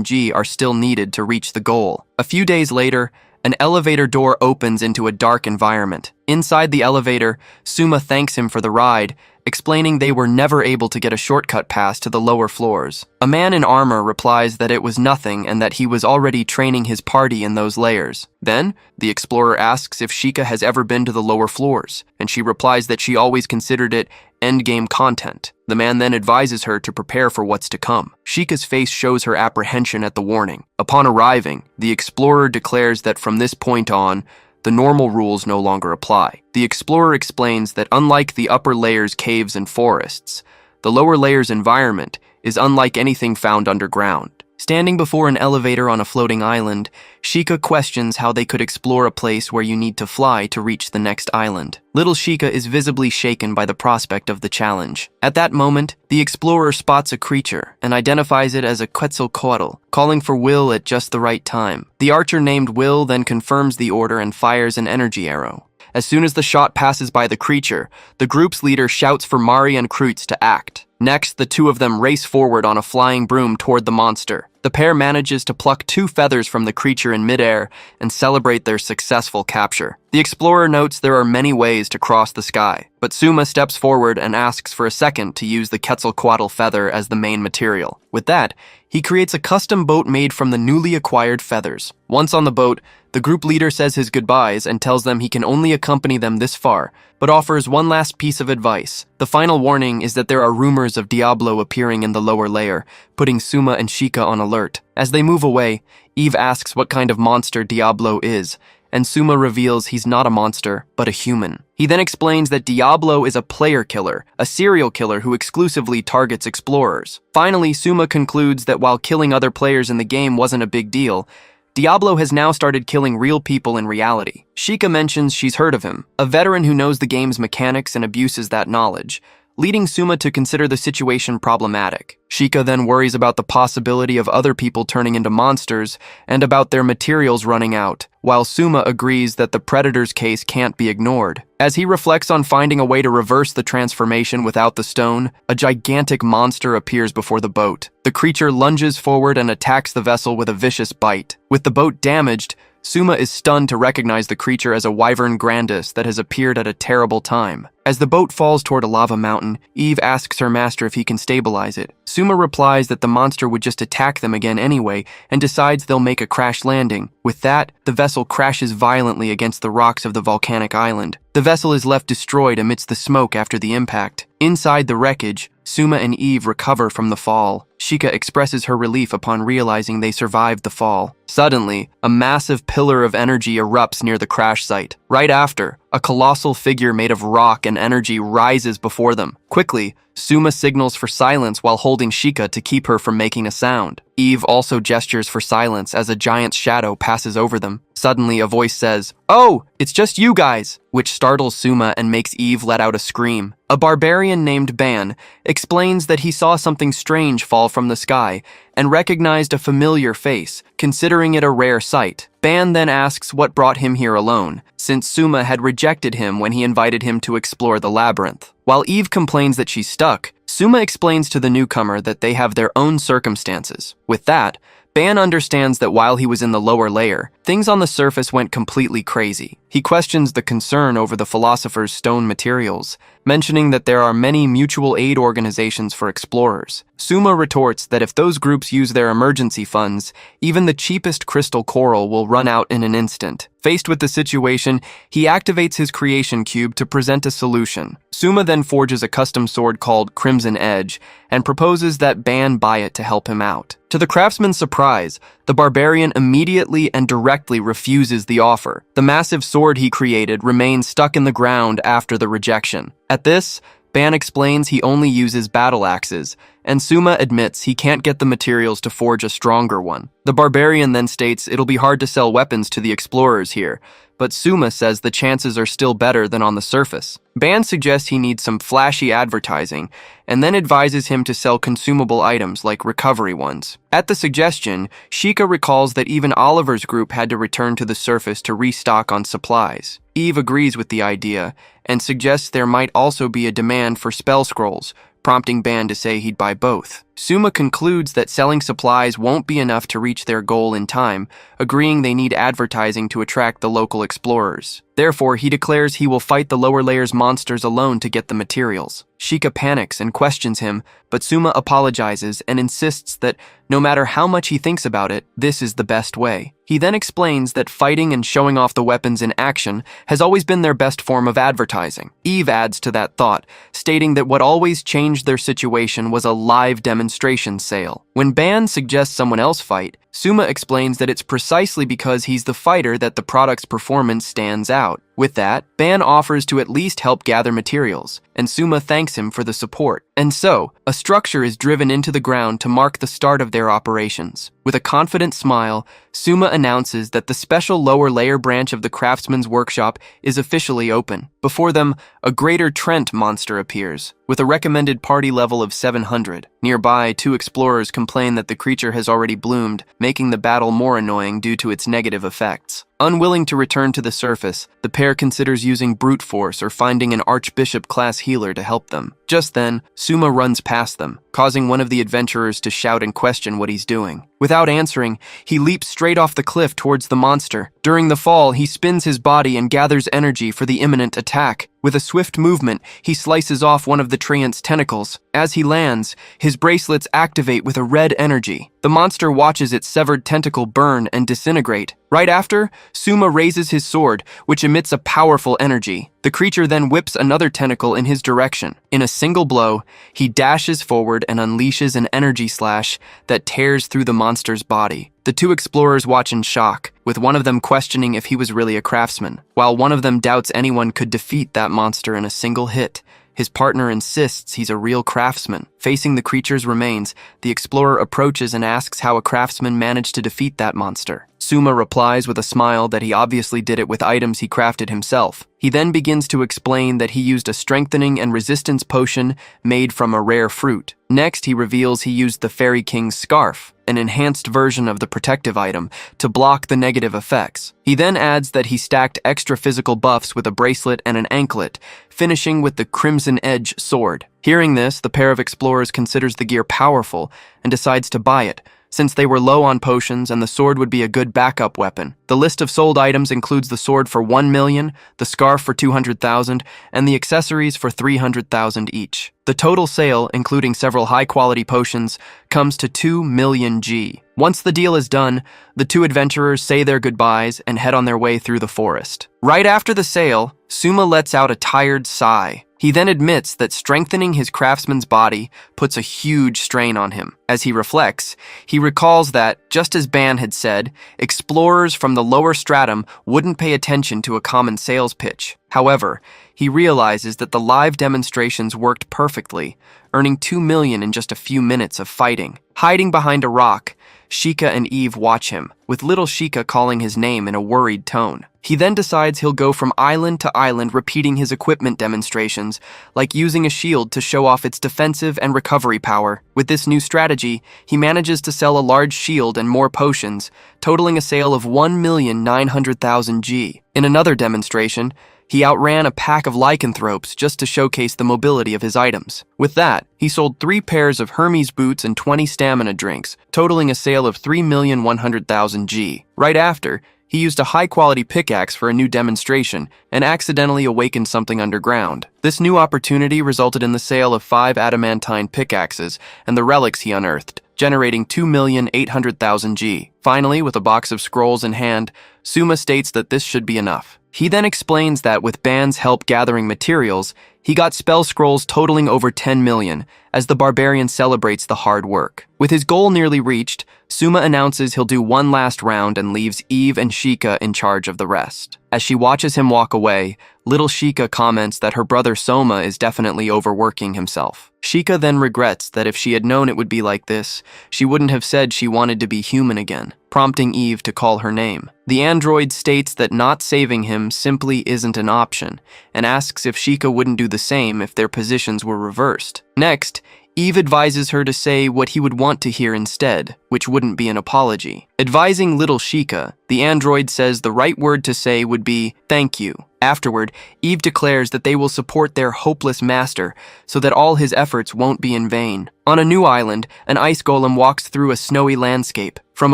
G are still needed to reach the goal. A few days later, an elevator door opens into a dark environment. Inside the elevator, Suma thanks him for the ride, explaining they were never able to get a shortcut pass to the lower floors. A man in armor replies that it was nothing and that he was already training his party in those layers. Then, the explorer asks if Sheikah has ever been to the lower floors, and she replies that she always considered it endgame content. The man then advises her to prepare for what's to come. Sheikah's face shows her apprehension at the warning. Upon arriving, the explorer declares that from this point on, the normal rules no longer apply. The explorer explains that unlike the upper layers' caves and forests, the lower layers' environment is unlike anything found underground. Standing before an elevator on a floating island, Sheikah questions how they could explore a place where you need to fly to reach the next island. Little Sheikah is visibly shaken by the prospect of the challenge. At that moment, the explorer spots a creature and identifies it as a Quetzalcoatl, calling for Will at just the right time. The archer named Will then confirms the order and fires an energy arrow. As soon as the shot passes by the creature, the group's leader shouts for Mari and Kreutz to act. Next, the two of them race forward on a flying broom toward the monster. The pair manages to pluck 2 feathers from the creature in midair and celebrate their successful capture. The explorer notes there are many ways to cross the sky, but Suma steps forward and asks for a second to use the Quetzalcoatl feather as the main material. With that, he creates a custom boat made from the newly acquired feathers. Once on the boat, the group leader says his goodbyes and tells them he can only accompany them this far, but offers one last piece of advice. The final warning is that there are rumors of Diablo appearing in the lower layer, putting Suma and Sheikah on alert. As they move away, Eve asks what kind of monster Diablo is, and Suma reveals he's not a monster, but a human. He then explains that Diablo is a player killer, a serial killer who exclusively targets explorers. Finally, Suma concludes that while killing other players in the game wasn't a big deal, Diablo has now started killing real people in reality. Sheikah mentions she's heard of him, a veteran who knows the game's mechanics and abuses that knowledge, leading Suma to consider the situation problematic. Sheikah then worries about the possibility of other people turning into monsters and about their materials running out, while Suma agrees that the Predator's case can't be ignored. As he reflects on finding a way to reverse the transformation without the stone, a gigantic monster appears before the boat. The creature lunges forward and attacks the vessel with a vicious bite. With the boat damaged, Suma is stunned to recognize the creature as a wyvern grandis that has appeared at a terrible time. As the boat falls toward a lava mountain, Eve asks her master if he can stabilize it. Suma replies that the monster would just attack them again anyway and decides they'll make a crash landing. With that, the vessel crashes violently against the rocks of the volcanic island. The vessel is left destroyed amidst the smoke after the impact. Inside the wreckage, Suma and Eve recover from the fall. Sheikah expresses her relief upon realizing they survived the fall. Suddenly, a massive pillar of energy erupts near the crash site. Right after, a colossal figure made of rock and energy rises before them. Quickly, Suma signals for silence while holding Sheikah to keep her from making a sound. Eve also gestures for silence as a giant shadow passes over them. Suddenly, a voice says, "Oh, it's just you guys," which startles Suma and makes Eve let out a scream. A barbarian named Ban explains that he saw something strange fall from the sky and recognized a familiar face, considering it a rare sight. Ban then asks what brought him here alone, since Suma had rejected him when he invited him to explore the labyrinth. While Eve complains that she's stuck, Suma explains to the newcomer that they have their own circumstances. With that, Ban understands that while he was in the lower layer, things on the surface went completely crazy. He questions the concern over the philosopher's stone materials, mentioning that there are many mutual aid organizations for explorers. Suma retorts that if those groups use their emergency funds, even the cheapest crystal coral will run out in an instant. Faced with the situation, he activates his creation cube to present a solution. Suma then forges a custom sword called Crimson Edge and proposes that Ban buy it to help him out. To the craftsman's surprise, the barbarian immediately and directly refuses the offer. The massive sword he created remains stuck in the ground after the rejection. At this, Ban explains he only uses battle axes, and Suma admits he can't get the materials to forge a stronger one. The barbarian then states it'll be hard to sell weapons to the explorers here, but Suma says the chances are still better than on the surface. Ban suggests he needs some flashy advertising, and then advises him to sell consumable items like recovery ones. At the suggestion, Sheikah recalls that even Oliver's group had to return to the surface to restock on supplies. Eve agrees with the idea, and suggests there might also be a demand for spell scrolls, prompting Ban to say he'd buy both. Suma concludes that selling supplies won't be enough to reach their goal in time, agreeing they need advertising to attract the local explorers. Therefore, he declares he will fight the lower layers monsters alone to get the materials. Sheikah panics and questions him, but Suma apologizes and insists that no matter how much he thinks about it, this is the best way. He then explains that fighting and showing off the weapons in action has always been their best form of advertising. Eve adds to that thought, stating that what always changed their situation was a live demonstration sale. When Ban suggests someone else fight, Suma explains that it's precisely because he's the fighter that the product's performance stands out. With that, Ban offers to at least help gather materials, and Suma thanks him for the support. And so, a structure is driven into the ground to mark the start of their operations. With a confident smile, Suma announces that the special lower layer branch of the craftsman's workshop is officially open. Before them, a greater Trent monster appears, with a recommended party level of 700. Nearby, two explorers complain that the creature has already bloomed, making the battle more annoying due to its negative effects. Unwilling to return to the surface, the pair considers using brute force or finding an Archbishop-class healer to help them. Just then, Suma runs past them, causing one of the adventurers to shout and question what he's doing. Without answering, he leaps straight off the cliff towards the monster. During the fall, he spins his body and gathers energy for the imminent attack. With a swift movement, he slices off one of the treant's tentacles. As he lands, his bracelets activate with a red energy. The monster watches its severed tentacle burn and disintegrate. Right after, Suma raises his sword, which emits a powerful energy. The creature then whips another tentacle in his direction. In a single blow, he dashes forward and unleashes an energy slash that tears through the monster's body. The two explorers watch in shock, with one of them questioning if he was really a craftsman, while one of them doubts anyone could defeat that monster in a single hit. His partner insists he's a real craftsman. Facing the creature's remains, the explorer approaches and asks how a craftsman managed to defeat that monster. Suma replies with a smile that he obviously did it with items he crafted himself. He then begins to explain that he used a strengthening and resistance potion made from a rare fruit. Next, he reveals he used the Fairy King's scarf, an enhanced version of the protective item, to block the negative effects. He then adds that he stacked extra physical buffs with a bracelet and an anklet, finishing with the Crimson Edge sword. Hearing this, the pair of explorers considers the gear powerful and decides to buy it, since they were low on potions and the sword would be a good backup weapon. The list of sold items includes the sword for 1 million, the scarf for 200,000, and the accessories for 300,000 each. The total sale, including several high-quality potions, comes to 2 million G. Once the deal is done, the two adventurers say their goodbyes and head on their way through the forest. Right after the sale, Suma lets out a tired sigh. He then admits that strengthening his craftsman's body puts a huge strain on him. As he reflects, he recalls that, just as Ban had said, explorers from the lower stratum wouldn't pay attention to a common sales pitch. However, he realizes that the live demonstrations worked perfectly, earning 2 million in just a few minutes of fighting. Hiding behind a rock, Sheikah and Eve watch him, with little Sheikah calling his name in a worried tone. He then decides he'll go from island to island repeating his equipment demonstrations, like using a shield to show off its defensive and recovery power. With this new strategy, he manages to sell a large shield and more potions, totaling a sale of 1,900,000 G. In another demonstration, he outran a pack of lycanthropes just to showcase the mobility of his items. With that, he sold 3 pairs of Hermes boots and 20 stamina drinks, totaling a sale of 3,100,000 G. Right after, he used a high-quality pickaxe for a new demonstration and accidentally awakened something underground. This new opportunity resulted in the sale of 5 adamantine pickaxes and the relics he unearthed, generating 2,800,000 G. Finally, with a box of scrolls in hand, Suma states that this should be enough. He then explains that with Ban's help gathering materials, he got spell scrolls totaling over 10 million, as the barbarian celebrates the hard work. With his goal nearly reached, Suma announces he'll do one last round and leaves Eve and Sheikah in charge of the rest. As she watches him walk away, little Sheikah comments that her brother Soma is definitely overworking himself. Sheikah then regrets that if she had known it would be like this, she wouldn't have said she wanted to be human again, prompting Eve to call her name. The android states that not saving him simply isn't an option, and asks if Sheikah wouldn't do the same if their positions were reversed. Next, Eve advises her to say what he would want to hear instead, which wouldn't be an apology. Advising little Sheikah, the android says the right word to say would be, "Thank you." Afterward, Eve declares that they will support their hopeless master so that all his efforts won't be in vain. On a new island, an ice golem walks through a snowy landscape. From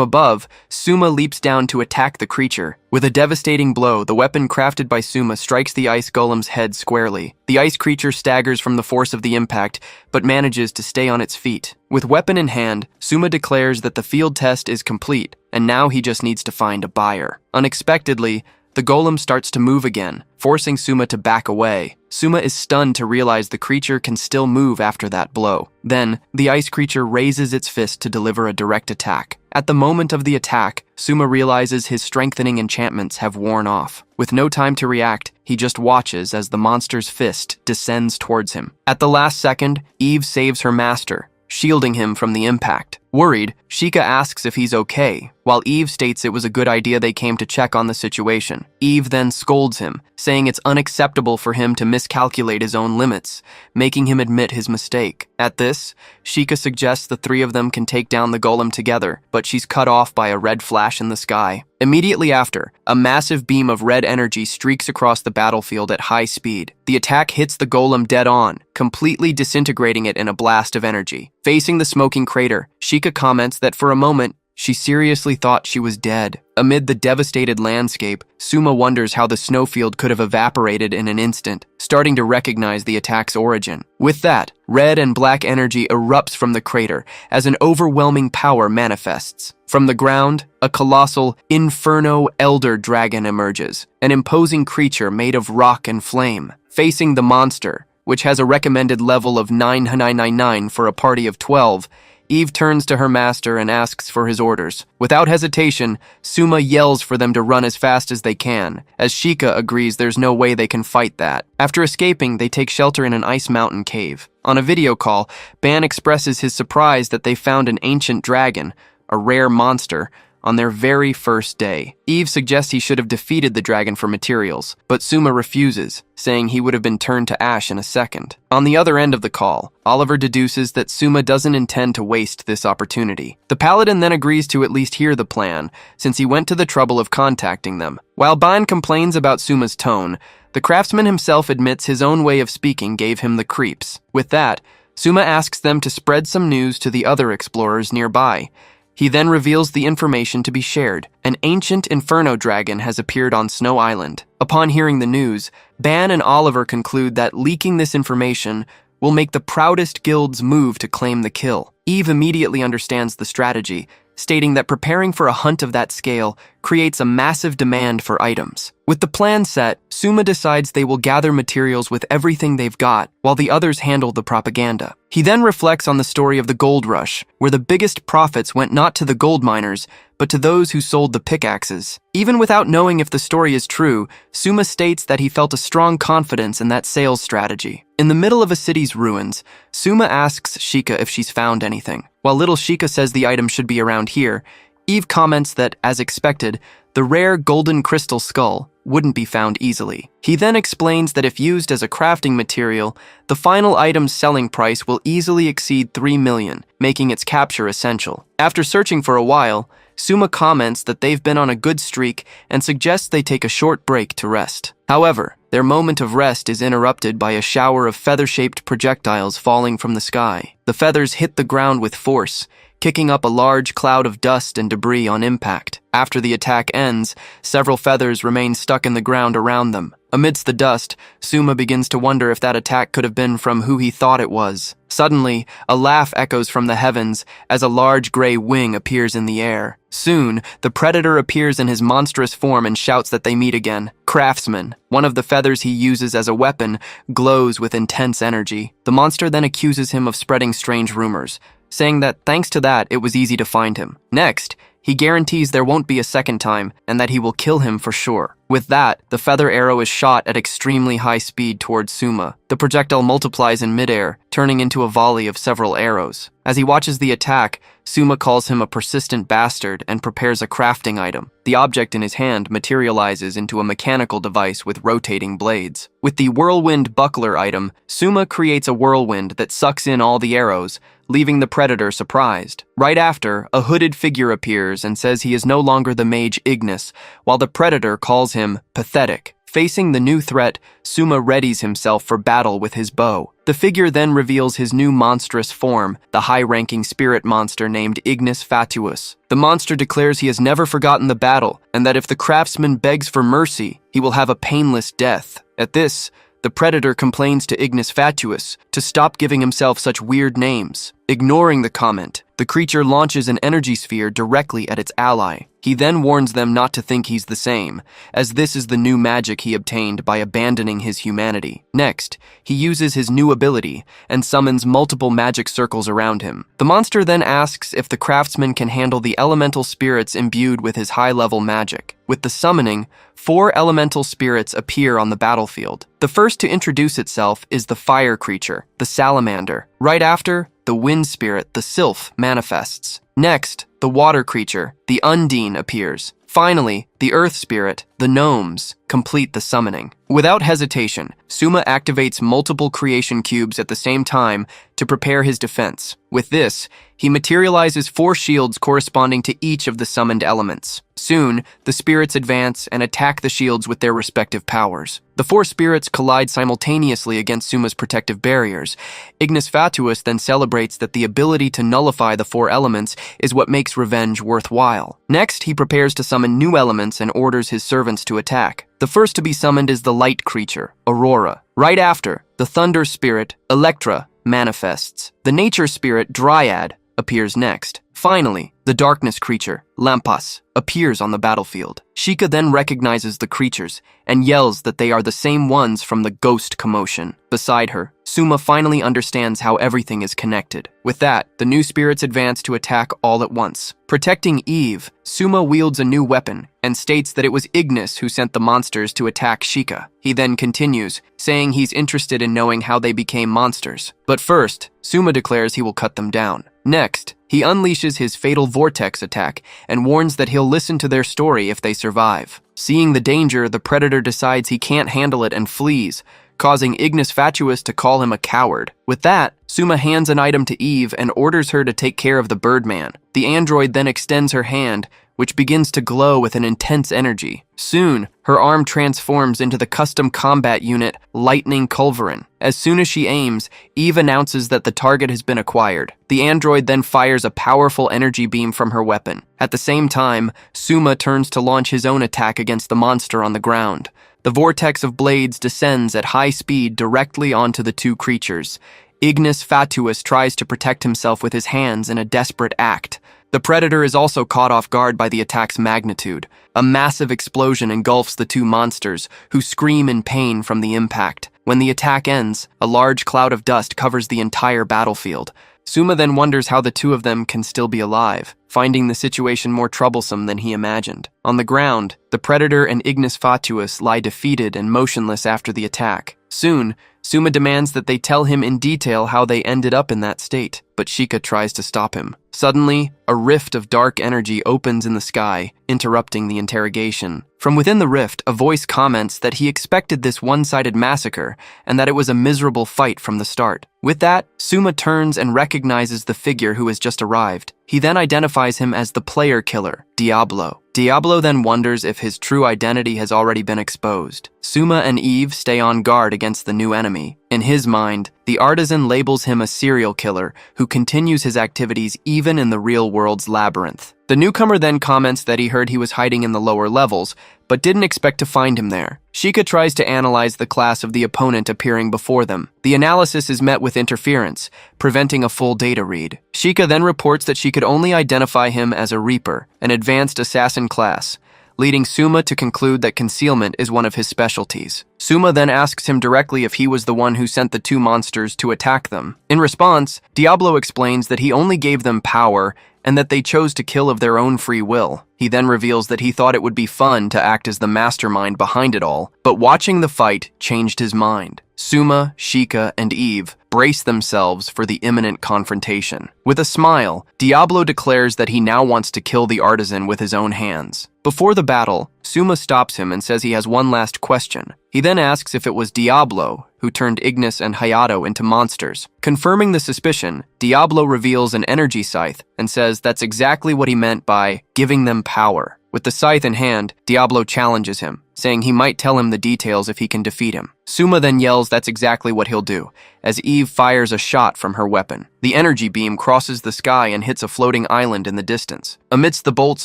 above, Suma leaps down to attack the creature. With a devastating blow, the weapon crafted by Suma strikes the ice golem's head squarely. The ice creature staggers from the force of the impact, but manages to stay on its feet. With weapon in hand, Suma declares that the field test is complete, and now he just needs to find a buyer. Unexpectedly, the golem starts to move again, forcing Suma to back away. Suma is stunned to realize the creature can still move after that blow. Then, the ice creature raises its fist to deliver a direct attack. At the moment of the attack, Suma realizes his strengthening enchantments have worn off. With no time to react, he just watches as the monster's fist descends towards him. At the last second, Eve saves her master, shielding him from the impact. Worried, Sheikah asks if he's okay, while Eve states it was a good idea they came to check on the situation. Eve then scolds him, saying it's unacceptable for him to miscalculate his own limits, making him admit his mistake. At this, Sheikah suggests the three of them can take down the golem together, but she's cut off by a red flash in the sky. Immediately after, a massive beam of red energy streaks across the battlefield at high speed. The attack hits the golem dead on, completely disintegrating it in a blast of energy. Facing the smoking crater, Sheikah comments that for a moment, she seriously thought she was dead. Amid the devastated landscape, Suma wonders how the snowfield could have evaporated in an instant, starting to recognize the attack's origin. With that, red and black energy erupts from the crater as an overwhelming power manifests. From the ground, a colossal Inferno Elder Dragon emerges, an imposing creature made of rock and flame. Facing the monster, which has a recommended level of 9999 for a party of 12, Eve turns to her master and asks for his orders. Without hesitation, Suma yells for them to run as fast as they can, as Sheikah agrees there's no way they can fight that. After escaping, they take shelter in an ice mountain cave. On a video call, Ban expresses his surprise that they found an ancient dragon, a rare monster, on their very first day. Eve suggests he should have defeated the dragon for materials, but Suma refuses, saying he would have been turned to ash in a second. On the other end of the call, Oliver deduces that Suma doesn't intend to waste this opportunity. The paladin then agrees to at least hear the plan, since he went to the trouble of contacting them. While Ban complains about Suma's tone, the craftsman himself admits his own way of speaking gave him the creeps. With that, Suma asks them to spread some news to the other explorers nearby, He then reveals the information to be shared. An ancient inferno dragon has appeared on Snow Island. Upon hearing the news, Ban and Oliver conclude that leaking this information will make the proudest guilds move to claim the kill. Eve immediately understands the strategy, stating that preparing for a hunt of that scale creates a massive demand for items. With the plan set, Suma decides they will gather materials with everything they've got, while the others handle the propaganda. He then reflects on the story of the gold rush, where the biggest profits went not to the gold miners, but to those who sold the pickaxes. Even without knowing if the story is true, Suma states that he felt a strong confidence in that sales strategy. In the middle of a city's ruins, Suma asks Sheikah if she's found anything. While little Sheikah says the item should be around here, Eve comments that, as expected, the rare golden crystal skull wouldn't be found easily. He then explains that if used as a crafting material, the final item's selling price will easily exceed 3 million, making its capture essential. After searching for a while, Suma comments that they've been on a good streak and suggests they take a short break to rest. However, their moment of rest is interrupted by a shower of feather-shaped projectiles falling from the sky. The feathers hit the ground with force, kicking up a large cloud of dust and debris on impact. After the attack ends, several feathers remain stuck in the ground around them. Amidst the dust, Suma begins to wonder if that attack could have been from who he thought it was. Suddenly, a laugh echoes from the heavens as a large gray wing appears in the air. Soon, the predator appears in his monstrous form and shouts that they meet again. Craftsman, one of the feathers he uses as a weapon, glows with intense energy. The monster then accuses him of spreading strange rumors, saying that thanks to that, it was easy to find him. Next, he guarantees there won't be a second time and that he will kill him for sure. With that, the feather arrow is shot at extremely high speed towards Suma. The projectile multiplies in midair, turning into a volley of several arrows. As he watches the attack, Suma calls him a persistent bastard and prepares a crafting item. The object in his hand materializes into a mechanical device with rotating blades. With the whirlwind buckler item, Suma creates a whirlwind that sucks in all the arrows, leaving the predator surprised. Right after, a hooded figure appears and says he is no longer the mage Ignis, while the predator calls him pathetic. Facing the new threat, Suma readies himself for battle with his bow. The figure then reveals his new monstrous form, the high-ranking spirit monster named Ignis Fatuus. The monster declares he has never forgotten the battle, and that if the craftsman begs for mercy, he will have a painless death. At this, the predator complains to Ignis Fatuus to stop giving himself such weird names. Ignoring the comment, the creature launches an energy sphere directly at its ally. He then warns them not to think he's the same, as this is the new magic he obtained by abandoning his humanity. Next, he uses his new ability and summons multiple magic circles around him. The monster then asks if the craftsman can handle the elemental spirits imbued with his high-level magic. With the summoning, 4 elemental spirits appear on the battlefield. The first to introduce itself is the fire creature, the salamander. Right after, the wind spirit, the sylph, manifests. Next, the water creature, the undine, appears. Finally, the earth spirit, the gnomes, complete the summoning. Without hesitation, Suma activates multiple creation cubes at the same time to prepare his defense. With this, he materializes 4 shields corresponding to each of the summoned elements. Soon, the spirits advance and attack the shields with their respective powers. The 4 spirits collide simultaneously against Suma's protective barriers. Ignis Fatuus then celebrates that the ability to nullify the 4 elements is what makes revenge worthwhile. Next, he prepares to summon new elements and orders his servants to attack. The first to be summoned is the light creature, Aurora. Right after, the thunder spirit, Electra, manifests. The nature spirit, Dryad, appears next. Finally, the darkness creature, Lampas, appears on the battlefield. Sheikah then recognizes the creatures and yells that they are the same ones from the ghost commotion. Beside her, Suma finally understands how everything is connected. With that, the new spirits advance to attack all at once. Protecting Eve, Suma wields a new weapon and states that it was Ignis who sent the monsters to attack Sheikah. He then continues, saying he's interested in knowing how they became monsters. But first, Suma declares he will cut them down. Next, he unleashes his fatal vortex attack and warns that he'll listen to their story if they survive. Seeing the danger, the predator decides he can't handle it and flees, causing Ignis Fatuus to call him a coward. With that, Suma hands an item to Eve and orders her to take care of the Birdman. The android then extends her hand, which begins to glow with an intense energy. Soon, her arm transforms into the custom combat unit Lightning Culverin. As soon as she aims, Eve announces that the target has been acquired. The android then fires a powerful energy beam from her weapon. At the same time, Suma turns to launch his own attack against the monster on the ground. The vortex of blades descends at high speed directly onto the two creatures. Ignis Fatuus tries to protect himself with his hands in a desperate act. The predator is also caught off guard by the attack's magnitude. A massive explosion engulfs the two monsters, who scream in pain from the impact. When the attack ends, a large cloud of dust covers the entire battlefield. Suma then wonders how the two of them can still be alive, finding the situation more troublesome than he imagined. On the ground, the predator and Ignis Fatuus lie defeated and motionless after the attack. Soon, Suma demands that they tell him in detail how they ended up in that state, but Sheikah tries to stop him. Suddenly, a rift of dark energy opens in the sky, interrupting the interrogation. From within the rift, a voice comments that he expected this one-sided massacre and that it was a miserable fight from the start. With that, Suma turns and recognizes the figure who has just arrived. He then identifies him as the player killer, Diablo. Diablo then wonders if his true identity has already been exposed. Suma and Eve stay on guard against the new enemy. In his mind, the artisan labels him a serial killer who continues his activities even in the real world's labyrinth. The newcomer then comments that he heard he was hiding in the lower levels, but didn't expect to find him there. Sheikah tries to analyze the class of the opponent appearing before them. The analysis is met with interference, preventing a full data read. Sheikah then reports that she could only identify him as a Reaper, an advanced assassin class, leading Suma to conclude that concealment is one of his specialties. Suma then asks him directly if he was the one who sent the two monsters to attack them. In response, Diablo explains that he only gave them power and that they chose to kill of their own free will. He then reveals that he thought it would be fun to act as the mastermind behind it all, but watching the fight changed his mind. Suma, Sheikah, and Eve brace themselves for the imminent confrontation. With a smile, Diablo declares that he now wants to kill the artisan with his own hands. Before the battle, Suma stops him and says he has one last question. He then asks if it was Diablo who turned Ignis and Hayato into monsters. Confirming the suspicion, Diablo reveals an energy scythe and says that's exactly what he meant by giving them power. With the scythe in hand, Diablo challenges him, saying he might tell him the details if he can defeat him. Suma then yells that's exactly what he'll do, as Eve fires a shot from her weapon. The energy beam crosses the sky and hits a floating island in the distance. Amidst the bolts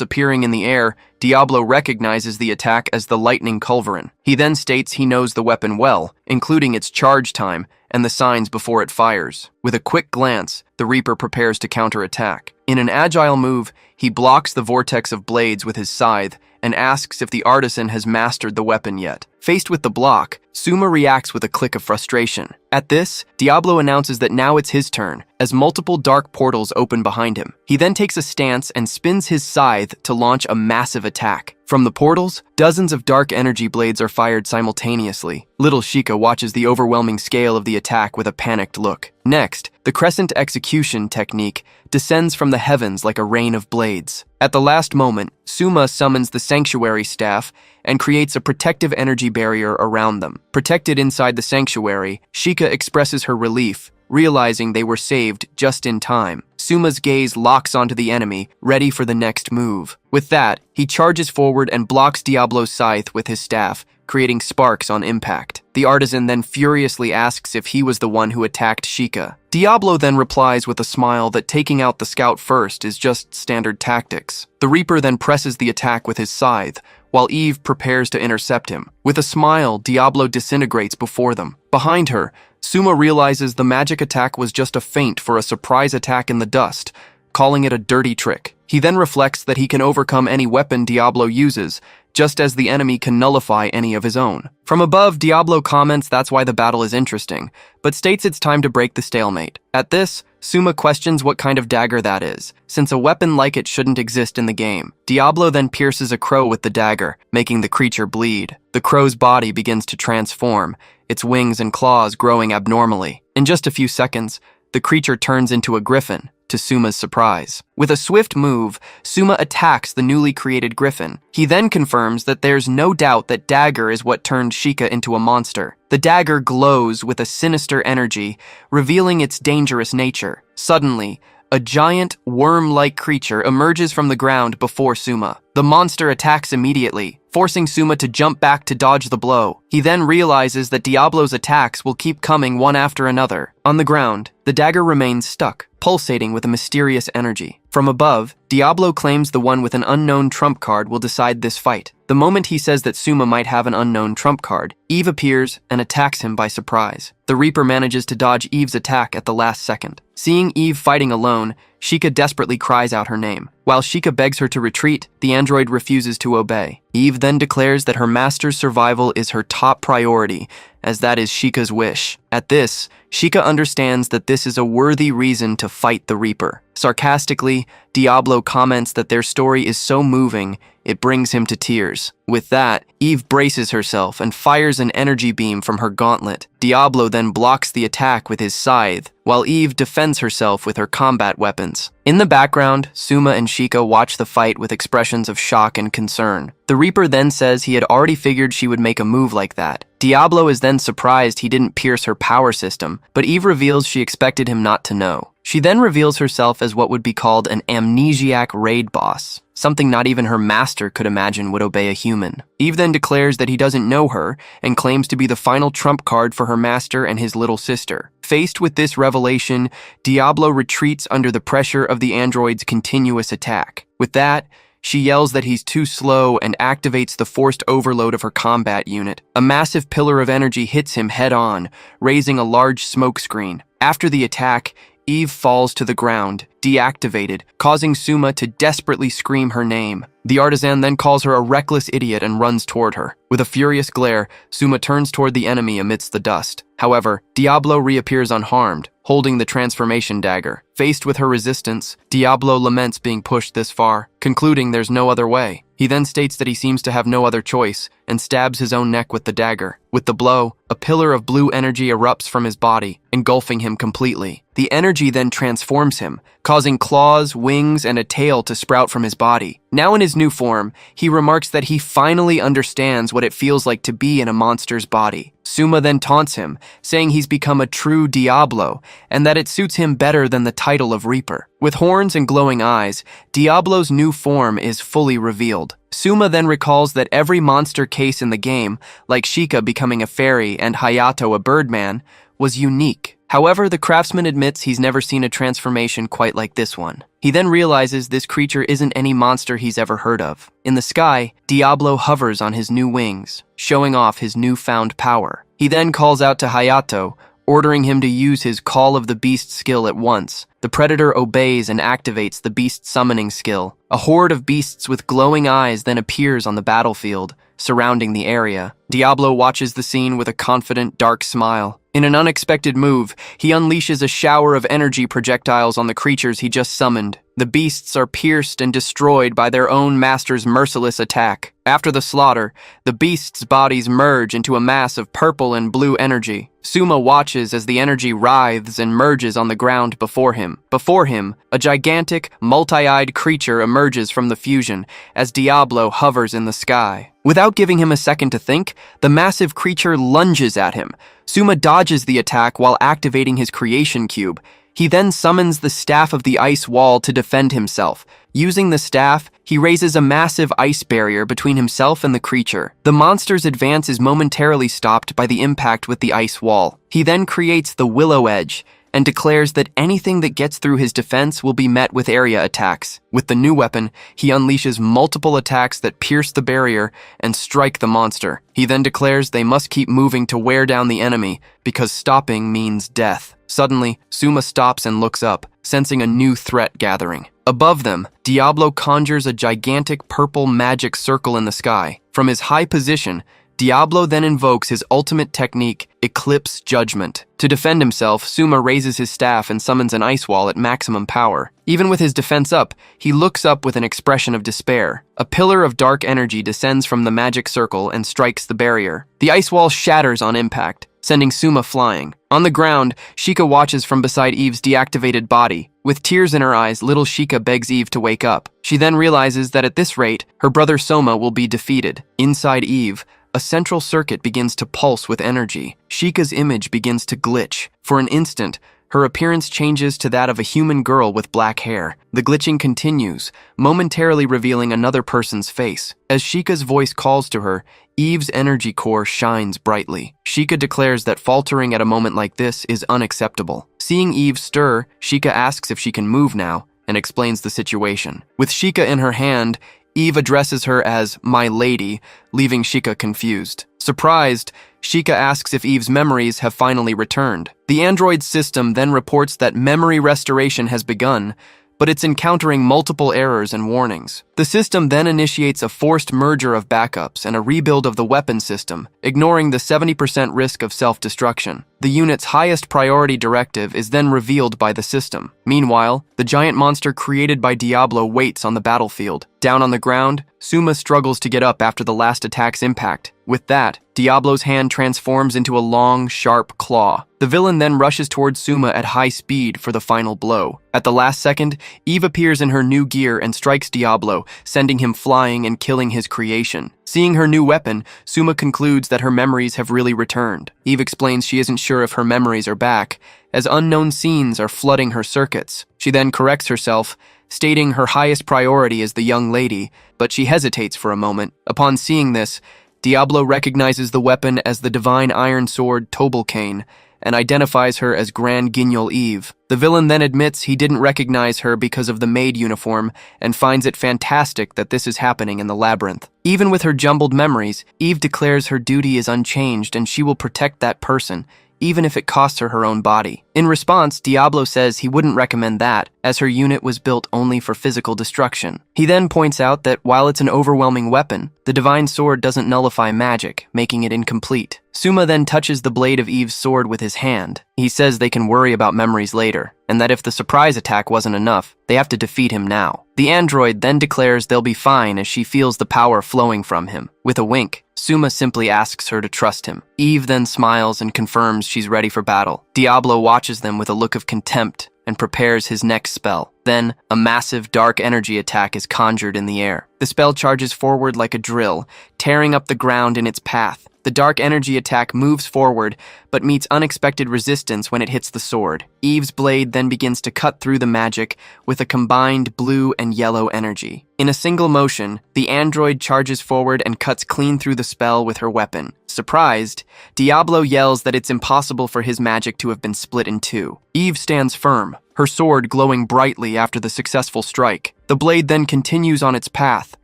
appearing in the air, Diablo recognizes the attack as the Lightning Culverin. He then states he knows the weapon well, including its charge time and the signs before it fires. With a quick glance, the Reaper prepares to counterattack. In an agile move, he blocks the vortex of blades with his scythe and asks if the artisan has mastered the weapon yet. Faced with the block, Suma reacts with a click of frustration. At this, Diablo announces that now it's his turn, as multiple dark portals open behind him. He then takes a stance and spins his scythe to launch a massive attack. From the portals, dozens of dark energy blades are fired simultaneously. Little Sheikah watches the overwhelming scale of the attack with a panicked look. Next, the crescent execution technique descends from the heavens like a rain of blades. At the last moment, Suma summons the sanctuary staff and creates a protective energy barrier around them. Protected inside the sanctuary, Sheikah expresses her relief, realizing they were saved just in time. Suma's gaze locks onto the enemy, ready for the next move. With that, he charges forward and blocks Diablo's scythe with his staff, creating sparks on impact. The artisan then furiously asks if he was the one who attacked Sheikah. Diablo then replies with a smile that taking out the scout first is just standard tactics. The Reaper then presses the attack with his scythe, while Eve prepares to intercept him. With a smile, Diablo disintegrates before them. Behind her, Suma realizes the magic attack was just a feint for a surprise attack in the dust, calling it a dirty trick. He then reflects that he can overcome any weapon Diablo uses, just as the enemy can nullify any of his own. From above, Diablo comments that's why the battle is interesting, but states it's time to break the stalemate. At this, Suma questions what kind of dagger that is, since a weapon like it shouldn't exist in the game. Diablo then pierces a crow with the dagger, making the creature bleed. The crow's body begins to transform, its wings and claws growing abnormally. In just a few seconds, the creature turns into a griffin, to Suma's surprise. With a swift move, Suma attacks the newly created griffin. He then confirms that there's no doubt that dagger is what turned Sheikah into a monster. The dagger glows with a sinister energy, revealing its dangerous nature. Suddenly, A giant, worm-like creature emerges from the ground before Suma. The monster attacks immediately, forcing Suma to jump back to dodge the blow. He then realizes that Diablo's attacks will keep coming one after another. On the ground, the dagger remains stuck, pulsating with a mysterious energy. From above, Diablo claims the one with an unknown trump card will decide this fight. The moment he says that Suma might have an unknown trump card, Eve appears and attacks him by surprise. The Reaper manages to dodge Eve's attack at the last second. Seeing Eve fighting alone, Sheikah desperately cries out her name. While Sheikah begs her to retreat, the android refuses to obey. Eve then declares that her master's survival is her top priority, as that is Sheikah's wish. At this, Sheikah understands that this is a worthy reason to fight the Reaper. Sarcastically, Diablo comments that their story is so moving, it brings him to tears. With that, Eve braces herself and fires an energy beam from her gauntlet. Diablo then blocks the attack with his scythe, while Eve defends herself with her combat weapons. In the background, Suma and Sheikah watch the fight with expressions of shock and concern. The Reaper then says he had already figured she would make a move like that. Diablo is then surprised he didn't pierce her power system, but Eve reveals she expected him not to know. She then reveals herself as what would be called an amnesiac raid boss, something not even her master could imagine would obey a human. Eve then declares that he doesn't know her and claims to be the final trump card for her master and his little sister. Faced with this revelation, Diablo retreats under the pressure of the android's continuous attack. With that, she yells that he's too slow and activates the forced overload of her combat unit. A massive pillar of energy hits him head-on, raising a large smoke screen. After the attack, Eve falls to the ground, deactivated, causing Suma to desperately scream her name. The artisan then calls her a reckless idiot and runs toward her. With a furious glare, Suma turns toward the enemy amidst the dust. However, Diablo reappears unharmed, holding the transformation dagger. Faced with her resistance, Diablo laments being pushed this far, concluding there's no other way. He then states that he seems to have no other choice, and stabs his own neck with the dagger. With the blow, a pillar of blue energy erupts from his body, engulfing him completely. The energy then transforms him, causing claws, wings, and a tail to sprout from his body. Now in his new form, he remarks that he finally understands what it feels like to be in a monster's body. Suma then taunts him, saying he's become a true Diablo, and that it suits him better than the title of Reaper. With horns and glowing eyes, Diablo's new form is fully revealed. Suma then recalls that every monster case in the game, like Sheikah becoming a fairy and Hayato a birdman, was unique. However, the craftsman admits he's never seen a transformation quite like this one. He then realizes this creature isn't any monster he's ever heard of. In the sky, Diablo hovers on his new wings, showing off his newfound power. He then calls out to Hayato, ordering him to use his Call of the Beast skill at once. The predator obeys and activates the beast summoning skill. A horde of beasts with glowing eyes then appears on the battlefield, surrounding the area. Diablo watches the scene with a confident, dark smile. In an unexpected move, he unleashes a shower of energy projectiles on the creatures he just summoned. The beasts are pierced and destroyed by their own master's merciless attack. After the slaughter, the beasts' bodies merge into a mass of purple and blue energy. Suma watches as the energy writhes and merges on the ground before him. Before him, a gigantic, multi-eyed creature emerges from the fusion as Diablo hovers in the sky. Without giving him a second to think, the massive creature lunges at him. Suma dodges the attack while activating his creation cube. He then summons the Staff of the Ice Wall to defend himself. Using the staff, he raises a massive ice barrier between himself and the creature. The monster's advance is momentarily stopped by the impact with the ice wall. He then creates the Willow Edge and declares that anything that gets through his defense will be met with area attacks. With the new weapon, he unleashes multiple attacks that pierce the barrier and strike the monster. He then declares they must keep moving to wear down the enemy, because stopping means death. Suddenly, Suma stops and looks up, sensing a new threat gathering. Above them, Diablo conjures a gigantic purple magic circle in the sky. From his high position, Diablo then invokes his ultimate technique, Eclipse Judgment. To defend himself, Suma raises his staff and summons an ice wall at maximum power. Even with his defense up, he looks up with an expression of despair. A pillar of dark energy descends from the magic circle and strikes the barrier. The ice wall shatters on impact, sending Suma flying. On the ground, Sheikah watches from beside Eve's deactivated body. With tears in her eyes, little Sheikah begs Eve to wake up. She then realizes that at this rate, her brother Soma will be defeated. Inside Eve, a central circuit begins to pulse with energy. Sheikah's image begins to glitch. For an instant, her appearance changes to that of a human girl with black hair. The glitching continues, momentarily revealing another person's face. As Sheikah's voice calls to her, Eve's energy core shines brightly. Sheikah declares that faltering at a moment like this is unacceptable. Seeing Eve stir, Sheikah asks if she can move now and explains the situation. With Sheikah in her hand, Eve addresses her as "my lady," leaving Sheikah confused. Surprised, Sheikah asks if Eve's memories have finally returned. The android system then reports that memory restoration has begun, but it's encountering multiple errors and warnings. The system then initiates a forced merger of backups and a rebuild of the weapon system, ignoring the 70% risk of self-destruction. The unit's highest priority directive is then revealed by the system. Meanwhile, the giant monster created by Diablo waits on the battlefield. Down on the ground, Suma struggles to get up after the last attack's impact. With that, Diablo's hand transforms into a long, sharp claw. The villain then rushes towards Suma at high speed for the final blow. At the last second, Eve appears in her new gear and strikes Diablo, sending him flying and killing his creation. Seeing her new weapon, Suma concludes that her memories have really returned. Eve explains she isn't sure if her memories are back, as unknown scenes are flooding her circuits. She then corrects herself, stating her highest priority is the young lady, but she hesitates for a moment. Upon seeing this, Diablo recognizes the weapon as the divine iron sword Tobelcane and identifies her as Grand Guignol Eve. The villain then admits he didn't recognize her because of the maid uniform and finds it fantastic that this is happening in the labyrinth. Even with her jumbled memories, Eve declares her duty is unchanged and she will protect that person, even if it costs her her own body. In response, Diablo says he wouldn't recommend that, as her unit was built only for physical destruction. He then points out that while it's an overwhelming weapon, the divine sword doesn't nullify magic, making it incomplete. Suma then touches the blade of Eve's sword with his hand. He says they can worry about memories later, and that if the surprise attack wasn't enough, they have to defeat him now. The android then declares they'll be fine as she feels the power flowing from him. With a wink, Suma simply asks her to trust him. Eve then smiles and confirms she's ready for battle. Diablo watches them with a look of contempt and prepares his next spell. Then, a massive dark energy attack is conjured in the air. The spell charges forward like a drill, tearing up the ground in its path. The dark energy attack moves forward, but meets unexpected resistance when it hits the sword. Eve's blade then begins to cut through the magic with a combined blue and yellow energy. In a single motion, the android charges forward and cuts clean through the spell with her weapon. Surprised, Diablo yells that it's impossible for his magic to have been split in two. Eve stands firm, her sword glowing brightly after the successful strike. The blade then continues on its path,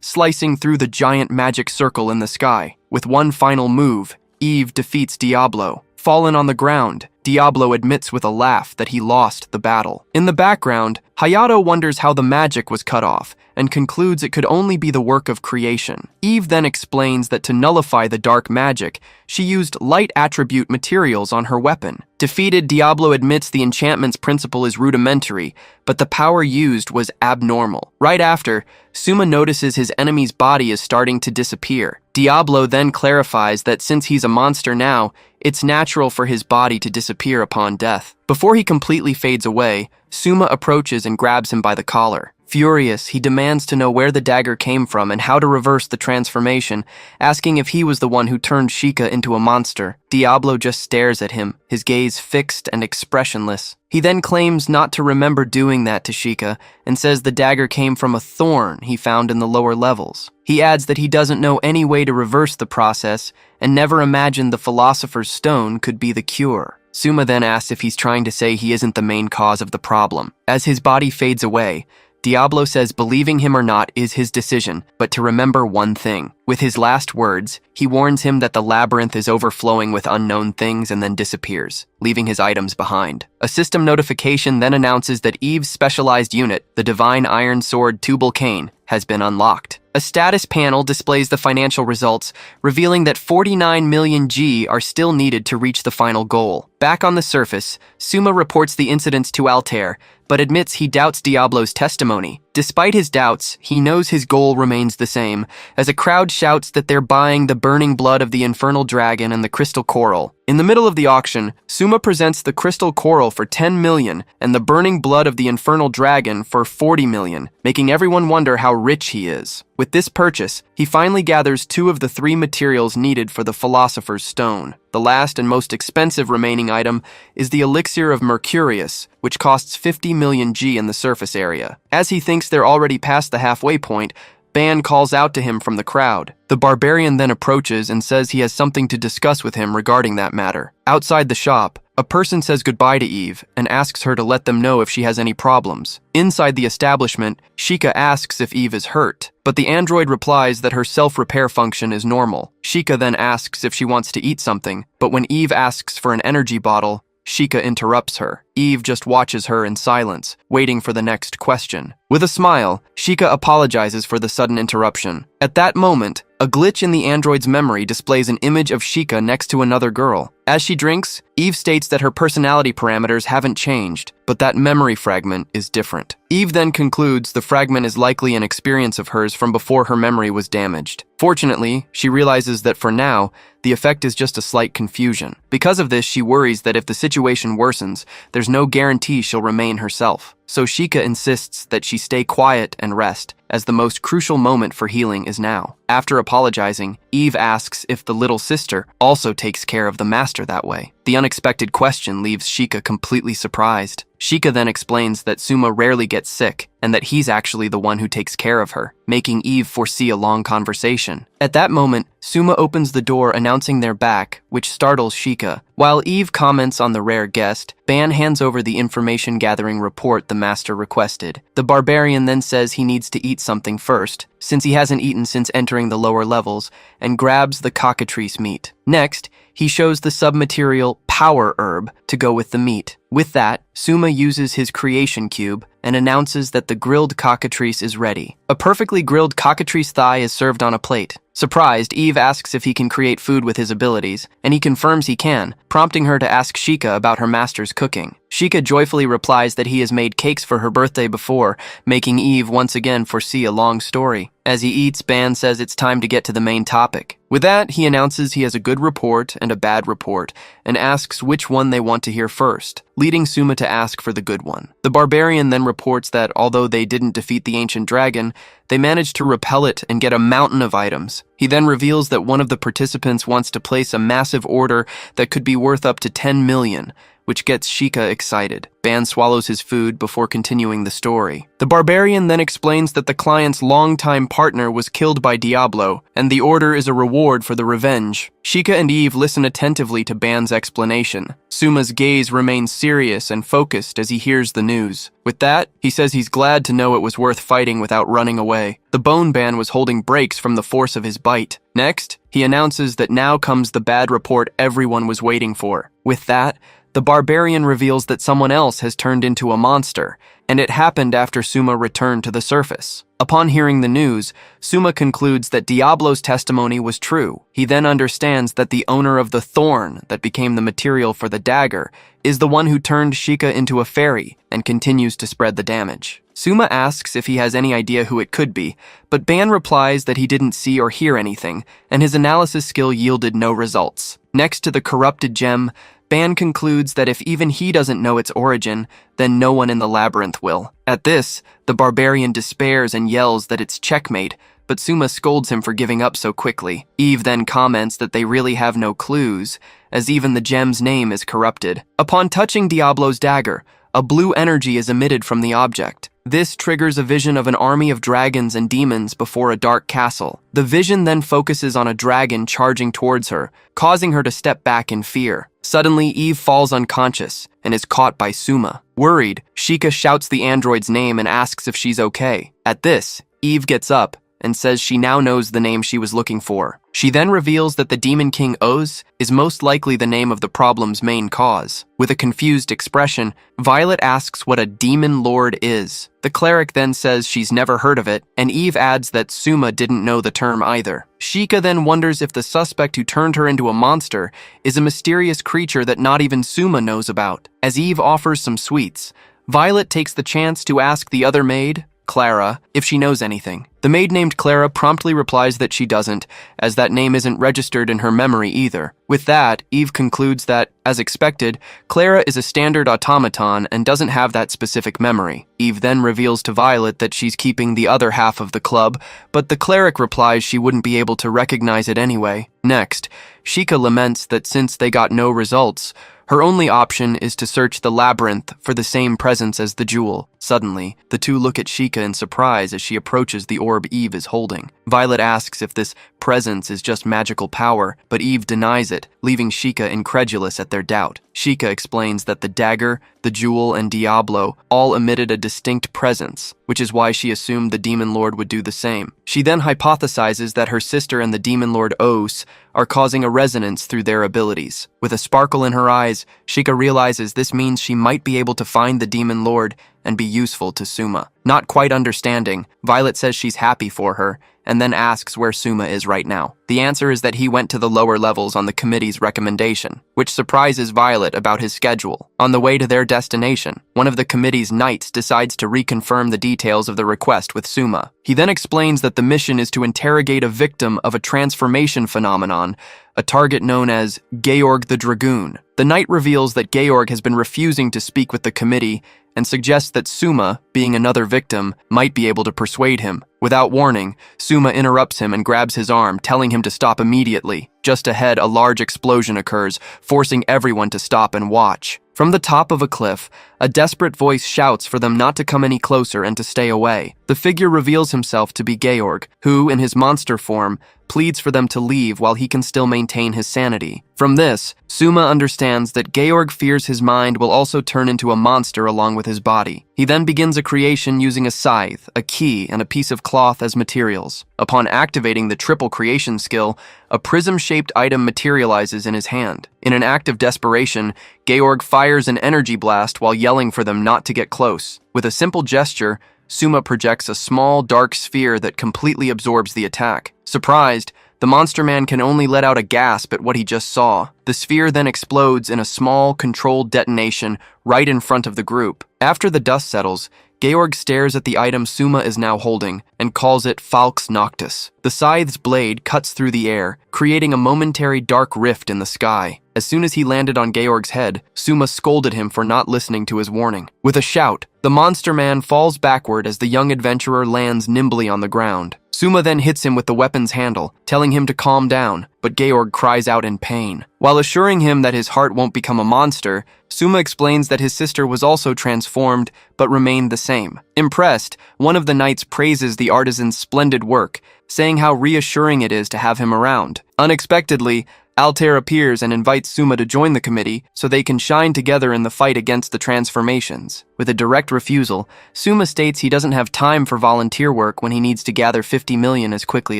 slicing through the giant magic circle in the sky. With one final move, Eve defeats Diablo. Fallen on the ground, Diablo admits with a laugh that he lost the battle. In the background, Hayato wonders how the magic was cut off and concludes it could only be the work of creation. Eve then explains that to nullify the dark magic, she used light attribute materials on her weapon. Defeated, Diablo admits the enchantment's principle is rudimentary, but the power used was abnormal. Right after, Suma notices his enemy's body is starting to disappear. Diablo then clarifies that since he's a monster now, it's natural for his body to disappear upon death. Before he completely fades away, Suma approaches and grabs him by the collar. Furious, he demands to know where the dagger came from and how to reverse the transformation, asking if he was the one who turned Sheikah into a monster. Diablo just stares at him, his gaze fixed and expressionless. He then claims not to remember doing that to Sheikah and says the dagger came from a thorn he found in the lower levels. He adds that he doesn't know any way to reverse the process and never imagined the Philosopher's Stone could be the cure. Suma then asks if he's trying to say he isn't the main cause of the problem. As his body fades away, Diablo says believing him or not is his decision, but to remember one thing. With his last words, he warns him that the labyrinth is overflowing with unknown things and then disappears, leaving his items behind. A system notification then announces that Eve's specialized unit, the Divine Iron Sword Tubal-Cain, has been unlocked. A status panel displays the financial results, revealing that 49 million G are still needed to reach the final goal. Back on the surface, Suma reports the incidents to Altair, but admits he doubts Diablo's testimony. Despite his doubts, he knows his goal remains the same, as a crowd shouts that they're buying the burning blood of the infernal dragon and the crystal coral. In the middle of the auction, Suma presents the crystal coral for 10 million and the burning blood of the infernal dragon for 40 million, making everyone wonder how rich he is. With this purchase, he finally gathers 2 of the 3 materials needed for the Philosopher's Stone. The last and most expensive remaining item is the Elixir of Mercurius, which costs 50 million G in the surface area. As he thinks they're already past the halfway point, Ban calls out to him from the crowd. The barbarian then approaches and says he has something to discuss with him regarding that matter. Outside the shop, a person says goodbye to Eve and asks her to let them know if she has any problems. Inside the establishment, Sheikah asks if Eve is hurt, but the android replies that her self-repair function is normal. Sheikah then asks if she wants to eat something, but when Eve asks for an energy bottle, Sheikah interrupts her. Eve just watches her in silence, waiting for the next question. With a smile, Sheikah apologizes for the sudden interruption. At that moment, a glitch in the android's memory displays an image of Sheikah next to another girl. As she drinks, Eve states that her personality parameters haven't changed, but that memory fragment is different. Eve then concludes the fragment is likely an experience of hers from before her memory was damaged. Fortunately, she realizes that for now, the effect is just a slight confusion. Because of this, she worries that if the situation worsens, there's no guarantee she'll remain herself. So Sheikah insists that she stay quiet and rest, as the most crucial moment for healing is now. After apologizing, Eve asks if the little sister also takes care of the master that way. The unexpected question leaves Sheikah completely surprised. Sheikah then explains that Suma rarely gets sick, and that he's actually the one who takes care of her, making Eve foresee a long conversation. At that moment, Suma opens the door announcing they're back, which startles Sheikah. While Eve comments on the rare guest, Ban hands over the information-gathering report the master requested. The barbarian then says he needs to eat something first, since he hasn't eaten since entering the lower levels, and grabs the cockatrice meat. Next, he shows the submaterial power herb to go with the meat. With that, Suma uses his creation cube and announces that the grilled cockatrice is ready. A perfectly grilled cockatrice thigh is served on a plate. Surprised, Eve asks if he can create food with his abilities, and he confirms he can, prompting her to ask Sheikah about her master's cooking. Sheikah joyfully replies that he has made cakes for her birthday before, making Eve once again foresee a long story. As he eats, Ban says it's time to get to the main topic. With that, he announces he has a good report and a bad report, and asks which one they want to hear first, leading Suma to ask for the good one. The barbarian then reports that although they didn't defeat the ancient dragon, they managed to repel it and get a mountain of items. He then reveals that one of the participants wants to place a massive order that could be worth up to 10 million, which gets Sheikah excited. Ban swallows his food before continuing the story. The barbarian then explains that the client's longtime partner was killed by Diablo, and the order is a reward for the revenge. Sheikah and Eve listen attentively to Ban's explanation. Suma's gaze remains serious and focused as he hears the news. With that, he says he's glad to know it was worth fighting without running away. The bone ban was holding breaks from the force of his bite. Next, he announces that now comes the bad report everyone was waiting for. With that, the barbarian reveals that someone else has turned into a monster, and it happened after Suma returned to the surface. Upon hearing the news, Suma concludes that Diablo's testimony was true. He then understands that the owner of the thorn that became the material for the dagger is the one who turned Sheikah into a fairy and continues to spread the damage. Suma asks if he has any idea who it could be, but Ban replies that he didn't see or hear anything, and his analysis skill yielded no results. Next to the corrupted gem, Ban concludes that if even he doesn't know its origin, then no one in the labyrinth will. At this, the barbarian despairs and yells that it's checkmate, but Suma scolds him for giving up so quickly. Eve then comments that they really have no clues, as even the gem's name is corrupted. Upon touching Diablo's dagger, a blue energy is emitted from the object. This triggers a vision of an army of dragons and demons before a dark castle. The vision then focuses on a dragon charging towards her, causing her to step back in fear. Suddenly, Eve falls unconscious and is caught by Suma. Worried, Sheikah shouts the android's name and asks if she's okay. At this, Eve gets up and says she now knows the name she was looking for. She then reveals that the Demon King Oz is most likely the name of the problem's main cause. With a confused expression, Violet asks what a Demon Lord is. The cleric then says she's never heard of it, and Eve adds that Suma didn't know the term either. Sheikah then wonders if the suspect who turned her into a monster is a mysterious creature that not even Suma knows about. As Eve offers some sweets, Violet takes the chance to ask the other maid Clara, if she knows anything. The maid named Clara promptly replies that she doesn't, as that name isn't registered in her memory either. With that, Eve concludes that, as expected, Clara is a standard automaton and doesn't have that specific memory. Eve then reveals to Violet that she's keeping the other half of the club, but the cleric replies she wouldn't be able to recognize it anyway. Next, Sheikah laments that since they got no results, her only option is to search the labyrinth for the same presence as the jewel. Suddenly, the two look at Sheikah in surprise as she approaches the orb Eve is holding. Violet asks if this presence is just magical power, but Eve denies it, leaving Sheikah incredulous at their doubt. Sheikah explains that the dagger, the jewel, and Diablo all emitted a distinct presence, which is why she assumed the Demon Lord would do the same. She then hypothesizes that her sister and the Demon Lord Os are causing a resonance through their abilities. With a sparkle in her eyes, Sheikah realizes this means she might be able to find the Demon Lord and be useful to Suma. Not quite understanding, Violet says she's happy for her, and then asks where Suma is right now. The answer is that he went to the lower levels on the committee's recommendation, which surprises Violet about his schedule. On the way to their destination, one of the committee's knights decides to reconfirm the details of the request with Suma. He then explains that the mission is to interrogate a victim of a transformation phenomenon, a target known as Georg the Dragoon. The knight reveals that Georg has been refusing to speak with the committee and suggests that Suma, being another victim, might be able to persuade him. Without warning, Suma interrupts him and grabs his arm, telling him to stop immediately. Just ahead, a large explosion occurs, forcing everyone to stop and watch. From the top of a cliff, a desperate voice shouts for them not to come any closer and to stay away. The figure reveals himself to be Georg, who, in his monster form, pleads for them to leave while he can still maintain his sanity. From this, Suma understands that Georg fears his mind will also turn into a monster along with his body. He then begins a creation using a scythe, a key, and a piece of cloth as materials. Upon activating the triple creation skill, a prism-shaped item materializes in his hand. In an act of desperation, Georg fires an energy blast while yelling for them not to get close. With a simple gesture, Suma projects a small, dark sphere that completely absorbs the attack. Surprised, the monster man can only let out a gasp at what he just saw. The sphere then explodes in a small, controlled detonation right in front of the group. After the dust settles, Georg stares at the item Suma is now holding and calls it Falx Noctis. The scythe's blade cuts through the air, creating a momentary dark rift in the sky. As soon as he landed on Georg's head, Suma scolded him for not listening to his warning. With a shout, the monster man falls backward as the young adventurer lands nimbly on the ground. Suma then hits him with the weapon's handle, telling him to calm down, but Georg cries out in pain. While assuring him that his heart won't become a monster, Suma explains that his sister was also transformed, but remained the same. Impressed, one of the knights praises the artisan's splendid work, saying how reassuring it is to have him around. Unexpectedly, Altair appears and invites Suma to join the committee so they can shine together in the fight against the transformations. With a direct refusal, Suma states he doesn't have time for volunteer work when he needs to gather 50 million as quickly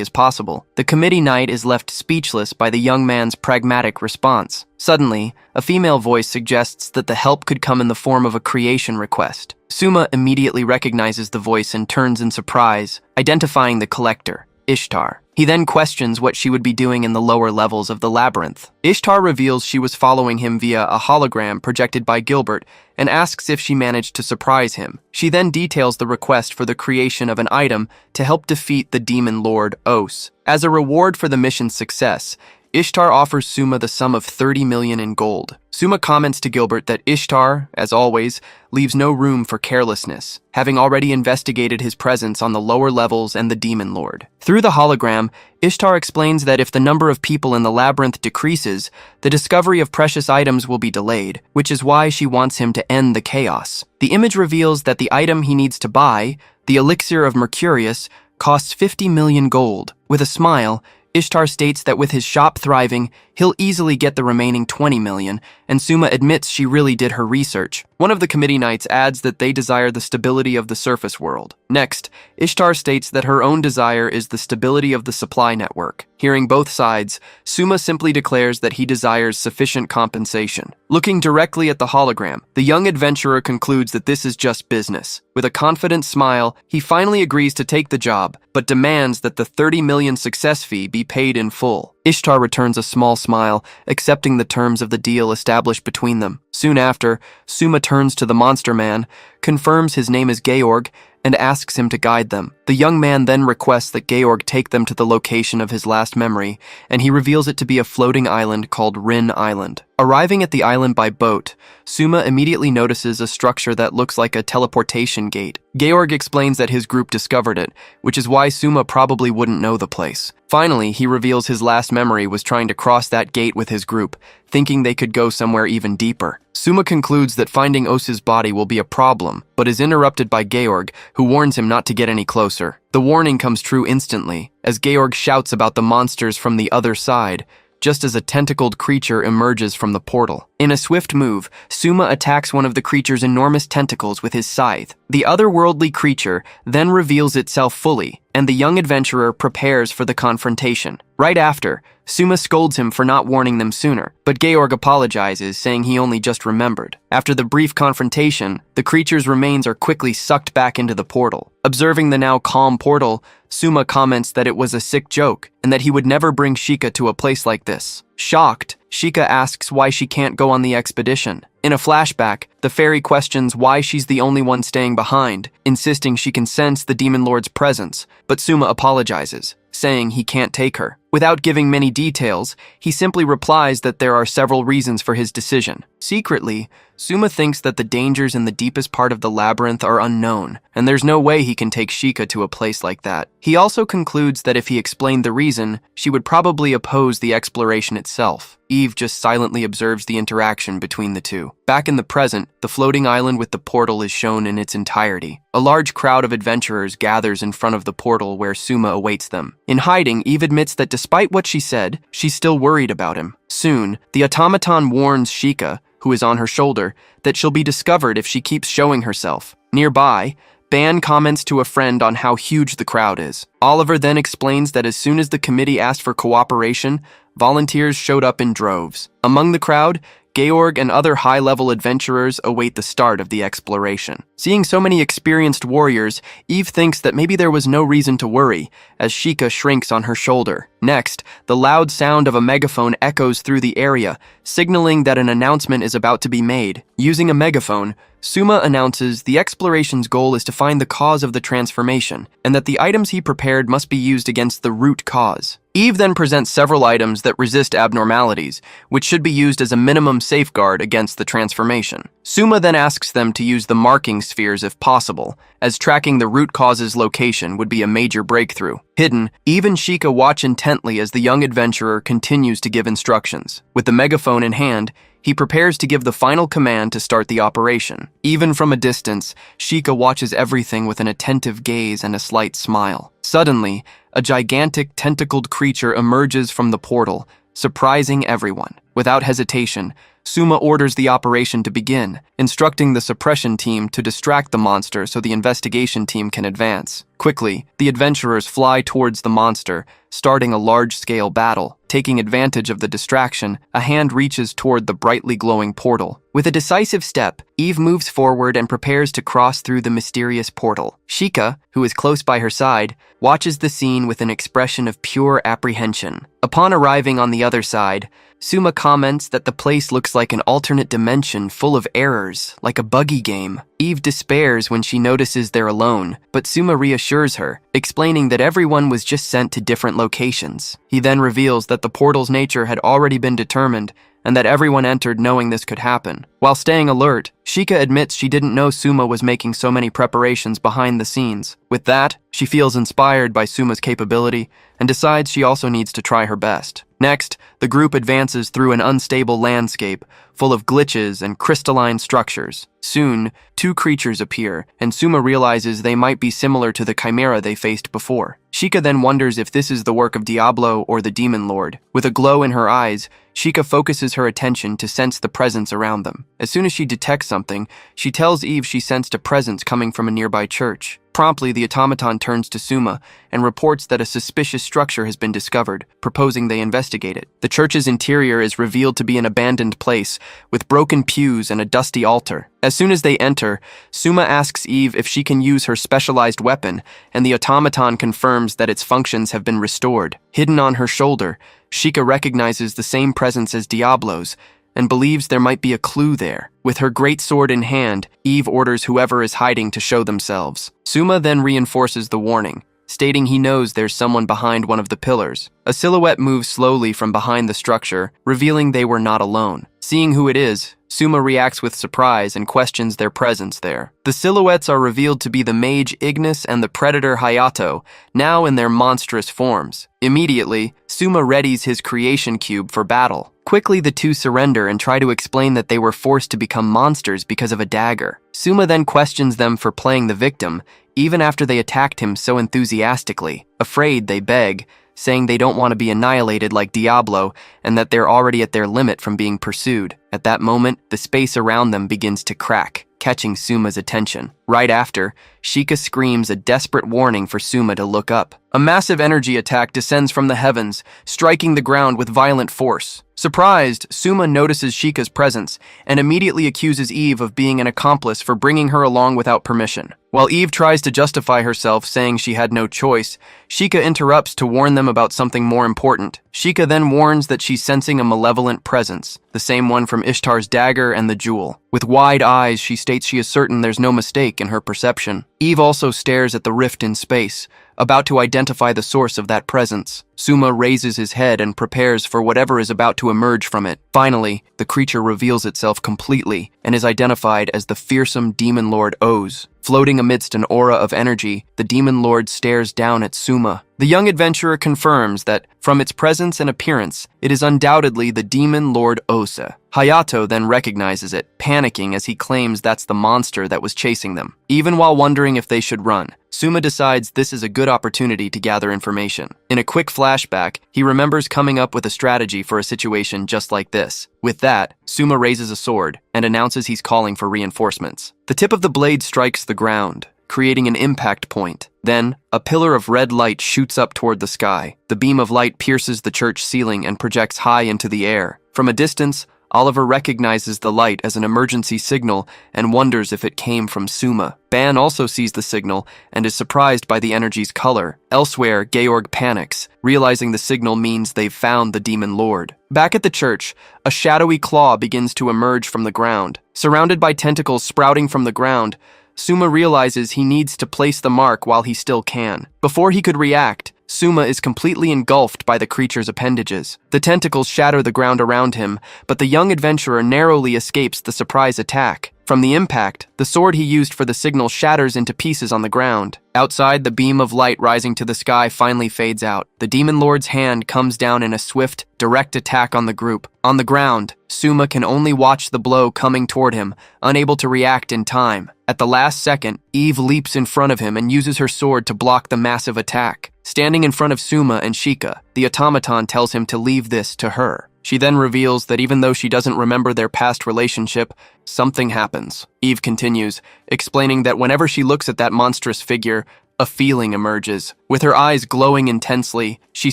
as possible. The committee knight is left speechless by the young man's pragmatic response. Suddenly, a female voice suggests that the help could come in the form of a creation request. Suma immediately recognizes the voice and turns in surprise, identifying the collector, Ishtar. He then questions what she would be doing in the lower levels of the labyrinth. Ishtar reveals she was following him via a hologram projected by Gilbert and asks if she managed to surprise him. She then details the request for the creation of an item to help defeat the demon lord Os. As a reward for the mission's success, Ishtar offers Suma the sum of 30 million in gold. Suma comments to Gilbert that Ishtar, as always, leaves no room for carelessness, having already investigated his presence on the lower levels and the Demon Lord. Through the hologram, Ishtar explains that if the number of people in the labyrinth decreases, the discovery of precious items will be delayed, which is why she wants him to end the chaos. The image reveals that the item he needs to buy, the Elixir of Mercurius, costs 50 million gold. With a smile, Ishtar states that with his shop thriving, he'll easily get the remaining 20 million, and Suma admits she really did her research. One of the committee knights adds that they desire the stability of the surface world. Next, Ishtar states that her own desire is the stability of the supply network. Hearing both sides, Suma simply declares that he desires sufficient compensation. Looking directly at the hologram, the young adventurer concludes that this is just business. With a confident smile, he finally agrees to take the job, but demands that the 30 million success fee be paid in full. Ishtar returns a small smile, accepting the terms of the deal established between them. Soon after, Suma turns to the monster man, confirms his name is Georg, and asks him to guide them. The young man then requests that Georg take them to the location of his last memory, and he reveals it to be a floating island called Rin Island. Arriving at the island by boat, Suma immediately notices a structure that looks like a teleportation gate. Georg explains that his group discovered it, which is why Suma probably wouldn't know the place. Finally, he reveals his last memory was trying to cross that gate with his group, thinking they could go somewhere even deeper. Suma concludes that finding Osa's body will be a problem, but is interrupted by Georg, who warns him not to get any closer. The warning comes true instantly, as Georg shouts about the monsters from the other side, just as a tentacled creature emerges from the portal. In a swift move, Suma attacks one of the creature's enormous tentacles with his scythe. The otherworldly creature then reveals itself fully, and the young adventurer prepares for the confrontation. Right after, Suma scolds him for not warning them sooner, but Georg apologizes, saying he only just remembered. After the brief confrontation, the creature's remains are quickly sucked back into the portal. Observing the now calm portal, Suma comments that it was a sick joke, and that he would never bring Shika to a place like this. Shocked, Shika asks why she can't go on the expedition. In a flashback, the fairy questions why she's the only one staying behind, insisting she can sense the Demon Lord's presence, but Suma apologizes, saying he can't take her. Without giving many details, he simply replies that there are several reasons for his decision. Secretly, Suma thinks that the dangers in the deepest part of the labyrinth are unknown, and there's no way he can take Shika to a place like that. He also concludes that if he explained the reason, she would probably oppose the exploration itself. Eve just silently observes the interaction between the two. Back in the present, the floating island with the portal is shown in its entirety. A large crowd of adventurers gathers in front of the portal where Suma awaits them. In hiding, Eve admits that despite what she said, she's still worried about him. Soon, the automaton warns Shika, who is on her shoulder, that she'll be discovered if she keeps showing herself. Nearby, Ban comments to a friend on how huge the crowd is. Oliver then explains that as soon as the committee asked for cooperation, volunteers showed up in droves. Among the crowd, Georg and other high-level adventurers await the start of the exploration. Seeing so many experienced warriors, Eve thinks that maybe there was no reason to worry, as Shika shrinks on her shoulder. Next, the loud sound of a megaphone echoes through the area, signaling that an announcement is about to be made. Using a megaphone, Suma announces the exploration's goal is to find the cause of the transformation, and that the items he prepared must be used against the root cause. Eve then presents several items that resist abnormalities, which should be used as a minimum safeguard against the transformation. Suma then asks them to use the marking spheres if possible, as tracking the root cause's location would be a major breakthrough. Hidden, Eve and Shika watch intently as the young adventurer continues to give instructions. With the megaphone in hand, he prepares to give the final command to start the operation. Even from a distance, Shika watches everything with an attentive gaze and a slight smile. Suddenly, a gigantic tentacled creature emerges from the portal, surprising everyone. Without hesitation, Suma orders the operation to begin, instructing the suppression team to distract the monster so the investigation team can advance. Quickly, the adventurers fly towards the monster, starting a large-scale battle. Taking advantage of the distraction, a hand reaches toward the brightly glowing portal. With a decisive step, Eve moves forward and prepares to cross through the mysterious portal. Shika, who is close by her side, watches the scene with an expression of pure apprehension. Upon arriving on the other side, Suma comments that the place looks like an alternate dimension full of errors, like a buggy game. Eve despairs when she notices they're alone, but Suma reassures her, explaining that everyone was just sent to different locations. He then reveals that the portal's nature had already been determined, and that everyone entered knowing this could happen. While staying alert, Shika admits she didn't know Suma was making so many preparations behind the scenes. With that, she feels inspired by Suma's capability and decides she also needs to try her best. Next, the group advances through an unstable landscape full of glitches and crystalline structures. Soon, two creatures appear, and Suma realizes they might be similar to the chimera they faced before. Shika then wonders if this is the work of Diablo or the Demon Lord. With a glow in her eyes, Shika focuses her attention to sense the presence around them. As soon as she detects something, she tells Eve she sensed a presence coming from a nearby church. Promptly, the automaton turns to Suma and reports that a suspicious structure has been discovered, proposing they investigate it. The church's interior is revealed to be an abandoned place, with broken pews and a dusty altar. As soon as they enter, Suma asks Eve if she can use her specialized weapon, and the automaton confirms that its functions have been restored. Hidden on her shoulder, Shika recognizes the same presence as Diablo's, and believes there might be a clue there. With her great sword in hand, Eve orders whoever is hiding to show themselves. Suma then reinforces the warning, stating he knows there's someone behind one of the pillars. A silhouette moves slowly from behind the structure, revealing they were not alone. Seeing who it is, Suma reacts with surprise and questions their presence there. The silhouettes are revealed to be the mage Ignis and the predator Hayato, now in their monstrous forms. Immediately, Suma readies his creation cube for battle. Quickly, the two surrender and try to explain that they were forced to become monsters because of a dagger. Suma then questions them for playing the victim, even after they attacked him so enthusiastically. Afraid, they beg, saying they don't want to be annihilated like Diablo and that they're already at their limit from being pursued. At that moment, the space around them begins to crack, catching Suma's attention. Right after, Sheikah screams a desperate warning for Suma to look up. A massive energy attack descends from the heavens, striking the ground with violent force. Surprised, Suma notices Sheikah's presence and immediately accuses Eve of being an accomplice for bringing her along without permission. While Eve tries to justify herself, saying she had no choice, Sheikah interrupts to warn them about something more important. Sheikah then warns that she's sensing a malevolent presence, the same one from Ishtar's dagger and the jewel. With wide eyes, she states she is certain there's no mistake in her perception. Eve also stares at the rift in space, about to identify the source of that presence. Suma raises his head and prepares for whatever is about to emerge from it. Finally, the creature reveals itself completely and is identified as the fearsome demon lord Oz. Floating amidst an aura of energy, the demon lord stares down at Suma. The young adventurer confirms that, from its presence and appearance, it is undoubtedly the demon lord Osa. Hayato then recognizes it, panicking as he claims that's the monster that was chasing them. Even while wondering if they should run, Suma decides this is a good opportunity to gather information. In a quick flashback, he remembers coming up with a strategy for a situation just like this. With that, Suma raises a sword and announces he's calling for reinforcements. The tip of the blade strikes the ground, creating an impact point. Then, a pillar of red light shoots up toward the sky. The beam of light pierces the church ceiling and projects high into the air. From a distance, Oliver recognizes the light as an emergency signal and wonders if it came from Suma. Ban also sees the signal and is surprised by the energy's color. Elsewhere, Georg panics, realizing the signal means they've found the demon lord. Back at the church, a shadowy claw begins to emerge from the ground. Surrounded by tentacles sprouting from the ground, Suma realizes he needs to place the mark while he still can. Before he could react, Suma is completely engulfed by the creature's appendages. The tentacles shatter the ground around him, but the young adventurer narrowly escapes the surprise attack. From the impact, the sword he used for the signal shatters into pieces on the ground. Outside, the beam of light rising to the sky finally fades out. The demon lord's hand comes down in a swift, direct attack on the group. On the ground, Suma can only watch the blow coming toward him, unable to react in time. At the last second, Eve leaps in front of him and uses her sword to block the massive attack. Standing in front of Suma and Sheikah, the automaton tells him to leave this to her. She then reveals that even though she doesn't remember their past relationship, something happens. Eve continues, explaining that whenever she looks at that monstrous figure, a feeling emerges. With her eyes glowing intensely, she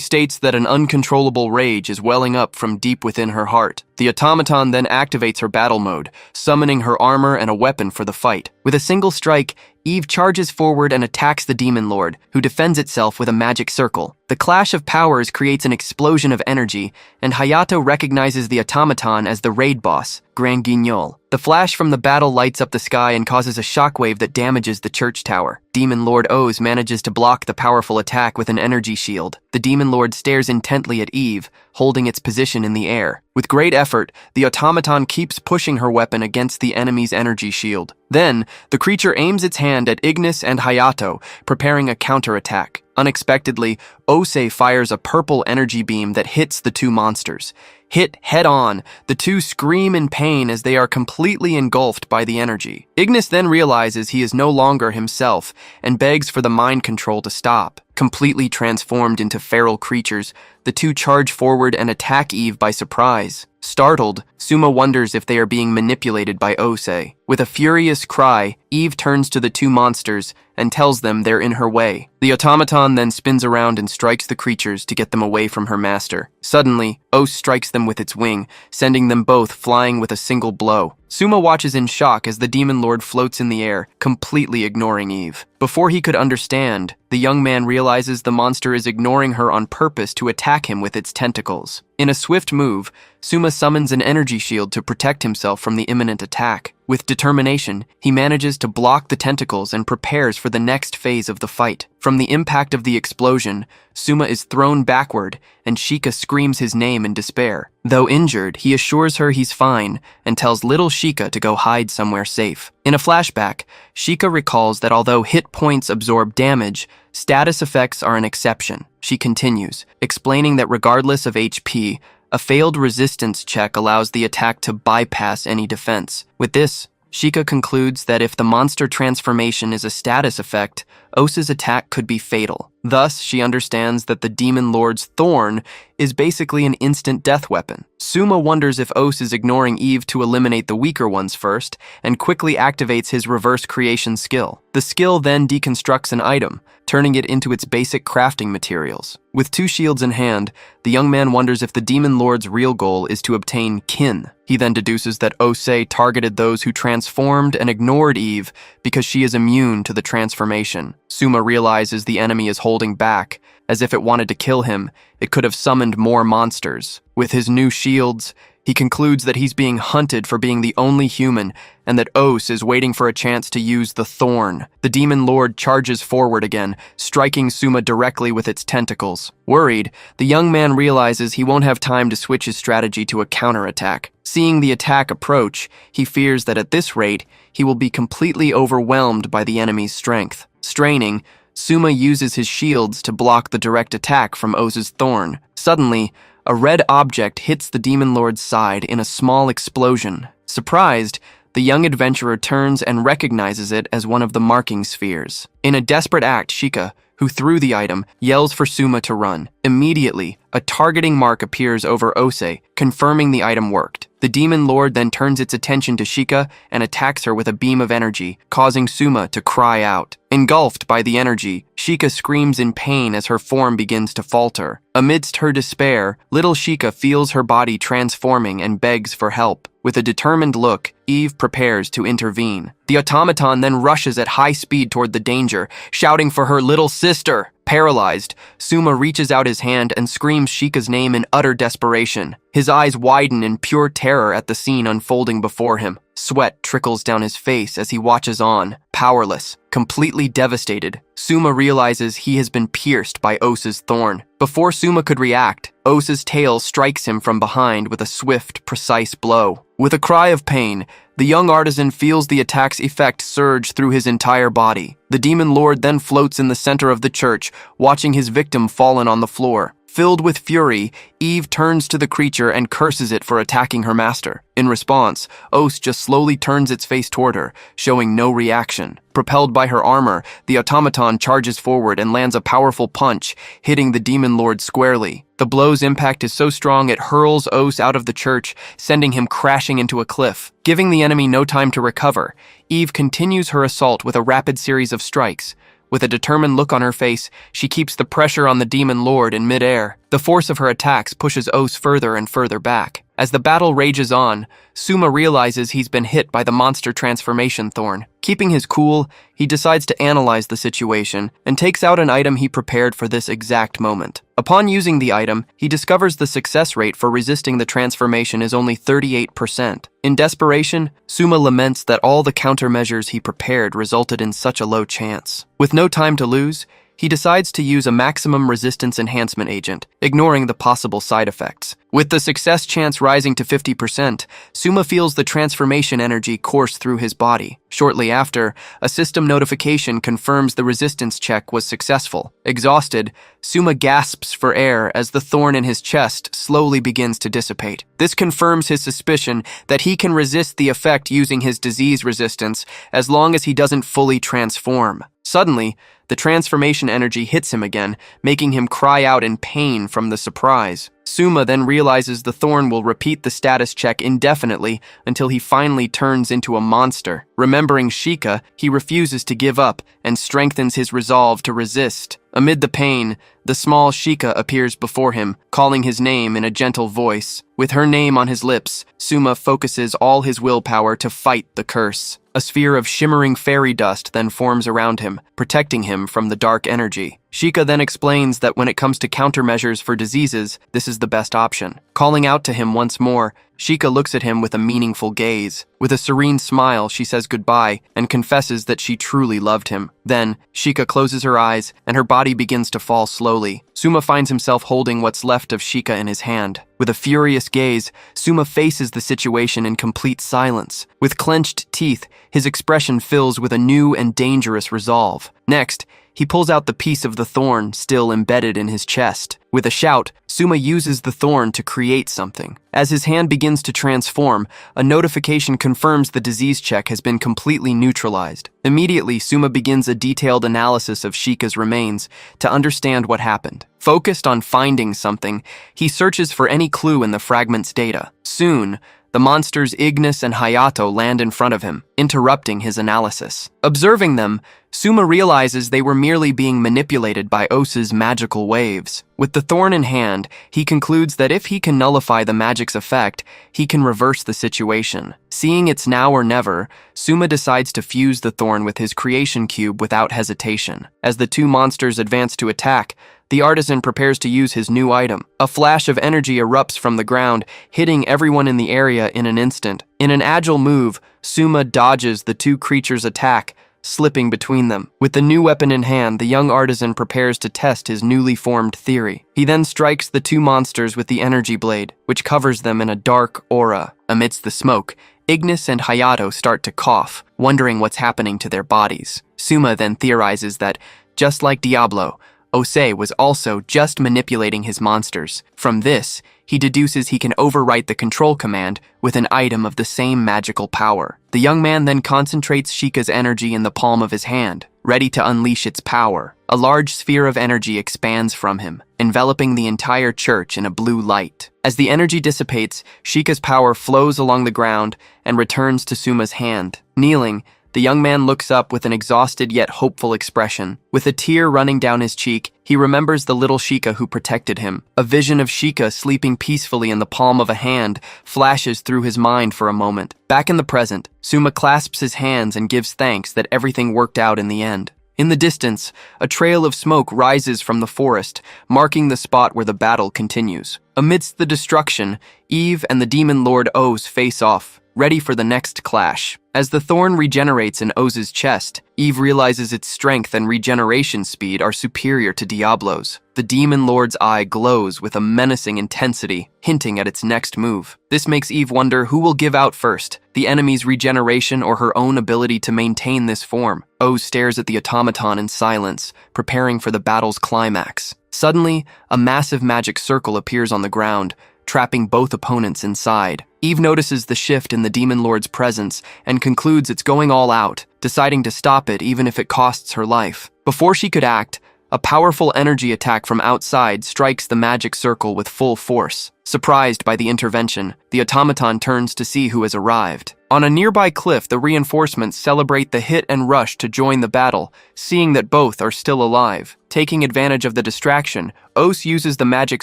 states that an uncontrollable rage is welling up from deep within her heart. The automaton then activates her battle mode, summoning her armor and a weapon for the fight. With a single strike, Eve charges forward and attacks the demon lord, who defends itself with a magic circle. The clash of powers creates an explosion of energy, and Hayato recognizes the automaton as the raid boss, Grand Guignol. The flash from the battle lights up the sky and causes a shockwave that damages the church tower. Demon Lord Oz manages to block the powerful attack with an energy shield. The demon lord stares intently at Eve, holding its position in the air. With great effort, the automaton keeps pushing her weapon against the enemy's energy shield. Then, the creature aims its hand at Ignis and Hayato, preparing a counterattack. Unexpectedly, Ose fires a purple energy beam that hits the two monsters. Hit head-on, the two scream in pain as they are completely engulfed by the energy. Ignis then realizes he is no longer himself and begs for the mind control to stop. Completely transformed into feral creatures, the two charge forward and attack Eve by surprise. Startled, Suma wonders if they are being manipulated by Ose. With a furious cry, Eve turns to the two monsters and tells them they're in her way. The automaton then spins around and strikes the creatures to get them away from her master. Suddenly, Ose strikes them with its wing, sending them both flying with a single blow. Suma watches in shock as the demon lord floats in the air, completely ignoring Eve. Before he could understand, the young man realizes the monster is ignoring her on purpose to attack attack him with its tentacles. In a swift move, Suma summons an energy shield to protect himself from the imminent attack. With determination, he manages to block the tentacles and prepares for the next phase of the fight. From the impact of the explosion, Suma is thrown backward, and Shika screams his name in despair. Though injured, he assures her he's fine and tells little Shika to go hide somewhere safe. In a flashback, Shika recalls that although hit points absorb damage, status effects are an exception. She continues, explaining that regardless of HP, a failed resistance check allows the attack to bypass any defense. With this, Shika concludes that if the monster transformation is a status effect, Osa's attack could be fatal. Thus, she understands that the Demon Lord's thorn is basically an instant death weapon. Suma wonders if Os is ignoring Eve to eliminate the weaker ones first, and quickly activates his reverse creation skill. The skill then deconstructs an item, turning it into its basic crafting materials. With 2 shields in hand, the young man wonders if the Demon Lord's real goal is to obtain kin. He then deduces that Ose targeted those who transformed and ignored Eve because she is immune to the transformation. Suma realizes the enemy is holding back. As if it wanted to kill him, it could have summoned more monsters. With his new shields, he concludes that he's being hunted for being the only human, and that Os is waiting for a chance to use the thorn. The Demon Lord charges forward again, striking Suma directly with its tentacles. Worried, the young man realizes he won't have time to switch his strategy to a counterattack. Seeing the attack approach, he fears that at this rate, he will be completely overwhelmed by the enemy's strength. Straining, Suma uses his shields to block the direct attack from Os's thorn. Suddenly, a red object hits the Demon Lord's side in a small explosion. Surprised, the young adventurer turns and recognizes it as one of the marking spheres. In a desperate act, Shika, who threw the item, yells for Suma to run. Immediately, a targeting mark appears over Ose, confirming the item worked. The Demon Lord then turns its attention to Shika and attacks her with a beam of energy, causing Suma to cry out. Engulfed by the energy, Shika screams in pain as her form begins to falter. Amidst her despair, little Shika feels her body transforming and begs for help. With a determined look, Eve prepares to intervene. The automaton then rushes at high speed toward the danger, shouting for her little sister. Paralyzed, Suma reaches out his hand and screams Shika's name in utter desperation. His eyes widen in pure terror at the scene unfolding before him. Sweat trickles down his face as he watches on, powerless, completely devastated. Suma realizes he has been pierced by Os's thorn. Before Suma could react, Os's tail strikes him from behind with a swift, precise blow. With a cry of pain, the young artisan feels the attack's effect surge through his entire body. The Demon Lord then floats in the center of the church, watching his victim fallen on the floor. Filled with fury, Eve turns to the creature and curses it for attacking her master. In response, Os just slowly turns its face toward her, showing no reaction. Propelled by her armor, the automaton charges forward and lands a powerful punch, hitting the Demon Lord squarely. The blow's impact is so strong it hurls Os out of the church, sending him crashing into a cliff. Giving the enemy no time to recover, Eve continues her assault with a rapid series of strikes. With a determined look on her face, she keeps the pressure on the Demon Lord in midair. The force of her attacks pushes Os further and further back. As the battle rages on, Suma realizes he's been hit by the monster transformation thorn. Keeping his cool, he decides to analyze the situation and takes out an item he prepared for this exact moment. Upon using the item, he discovers the success rate for resisting the transformation is only 38%. In desperation, Suma laments that all the countermeasures he prepared resulted in such a low chance. With no time to lose, he decides to use a maximum resistance enhancement agent, ignoring the possible side effects. With the success chance rising to 50%, Suma feels the transformation energy course through his body. Shortly after, a system notification confirms the resistance check was successful. Exhausted, Suma gasps for air as the thorn in his chest slowly begins to dissipate. This confirms his suspicion that he can resist the effect using his disease resistance as long as he doesn't fully transform. Suddenly, the transformation energy hits him again, making him cry out in pain from the surprise. Suma then realizes the thorn will repeat the status check indefinitely until he finally turns into a monster. Remembering Shika, he refuses to give up and strengthens his resolve to resist. Amid the pain, the small Shika appears before him, calling his name in a gentle voice. With her name on his lips, Suma focuses all his willpower to fight the curse. A sphere of shimmering fairy dust then forms around him, protecting him from the dark energy. Shika then explains that when it comes to countermeasures for diseases, this is the best option. Calling out to him once more, Shika looks at him with a meaningful gaze. With a serene smile, she says goodbye and confesses that she truly loved him. Then, Shika closes her eyes and her body begins to fall slowly. Suma finds himself holding what's left of Shika in his hand. With a furious gaze, Suma faces the situation in complete silence. With clenched teeth, his expression fills with a new and dangerous resolve. Next, he pulls out the piece of the thorn still embedded in his chest. With a shout, Suma uses the thorn to create something. As his hand begins to transform, a notification confirms the disease check has been completely neutralized. Immediately, Suma begins a detailed analysis of Shika's remains to understand what happened. Focused on finding something, he searches for any clue in the fragment's data. Soon, the monsters Ignis and Hayato land in front of him, interrupting his analysis. Observing them, Suma realizes they were merely being manipulated by Osa's magical waves. With the thorn in hand, he concludes that if he can nullify the magic's effect, he can reverse the situation. Seeing it's now or never, Suma decides to fuse the thorn with his creation cube without hesitation. As the two monsters advance to attack, the artisan prepares to use his new item. A flash of energy erupts from the ground, hitting everyone in the area in an instant. In an agile move, Suma dodges the two creatures' attack, slipping between them. With the new weapon in hand, the young artisan prepares to test his newly formed theory. He then strikes the two monsters with the energy blade, which covers them in a dark aura. Amidst the smoke, Ignis and Hayato start to cough, wondering what's happening to their bodies. Suma then theorizes that, just like Diablo, Ose was also just manipulating his monsters. From this, he deduces he can overwrite the control command with an item of the same magical power. The young man then concentrates Shika's energy in the palm of his hand, ready to unleash its power. A large sphere of energy expands from him, enveloping the entire church in a blue light. As the energy dissipates, Shika's power flows along the ground and returns to Suma's hand. Kneeling, the young man looks up with an exhausted yet hopeful expression. With a tear running down his cheek, he remembers the little Shika who protected him. A vision of Shika sleeping peacefully in the palm of a hand flashes through his mind for a moment. Back in the present, Suma clasps his hands and gives thanks that everything worked out in the end. In the distance, a trail of smoke rises from the forest, marking the spot where the battle continues. Amidst the destruction, Eve and the demon lord Oz face off, ready for the next clash. As the thorn regenerates in Oz's chest, Eve realizes its strength and regeneration speed are superior to Diablo's. The demon lord's eye glows with a menacing intensity, hinting at its next move. This makes Eve wonder who will give out first, the enemy's regeneration or her own ability to maintain this form. Oz stares at the automaton in silence, preparing for the battle's climax. Suddenly, a massive magic circle appears on the ground, trapping both opponents inside. Eve notices the shift in the demon lord's presence and concludes it's going all out, deciding to stop it even if it costs her life. Before she could act, a powerful energy attack from outside strikes the magic circle with full force. Surprised by the intervention, the automaton turns to see who has arrived. On a nearby cliff, the reinforcements celebrate the hit and rush to join the battle, seeing that both are still alive. Taking advantage of the distraction, Oz uses the magic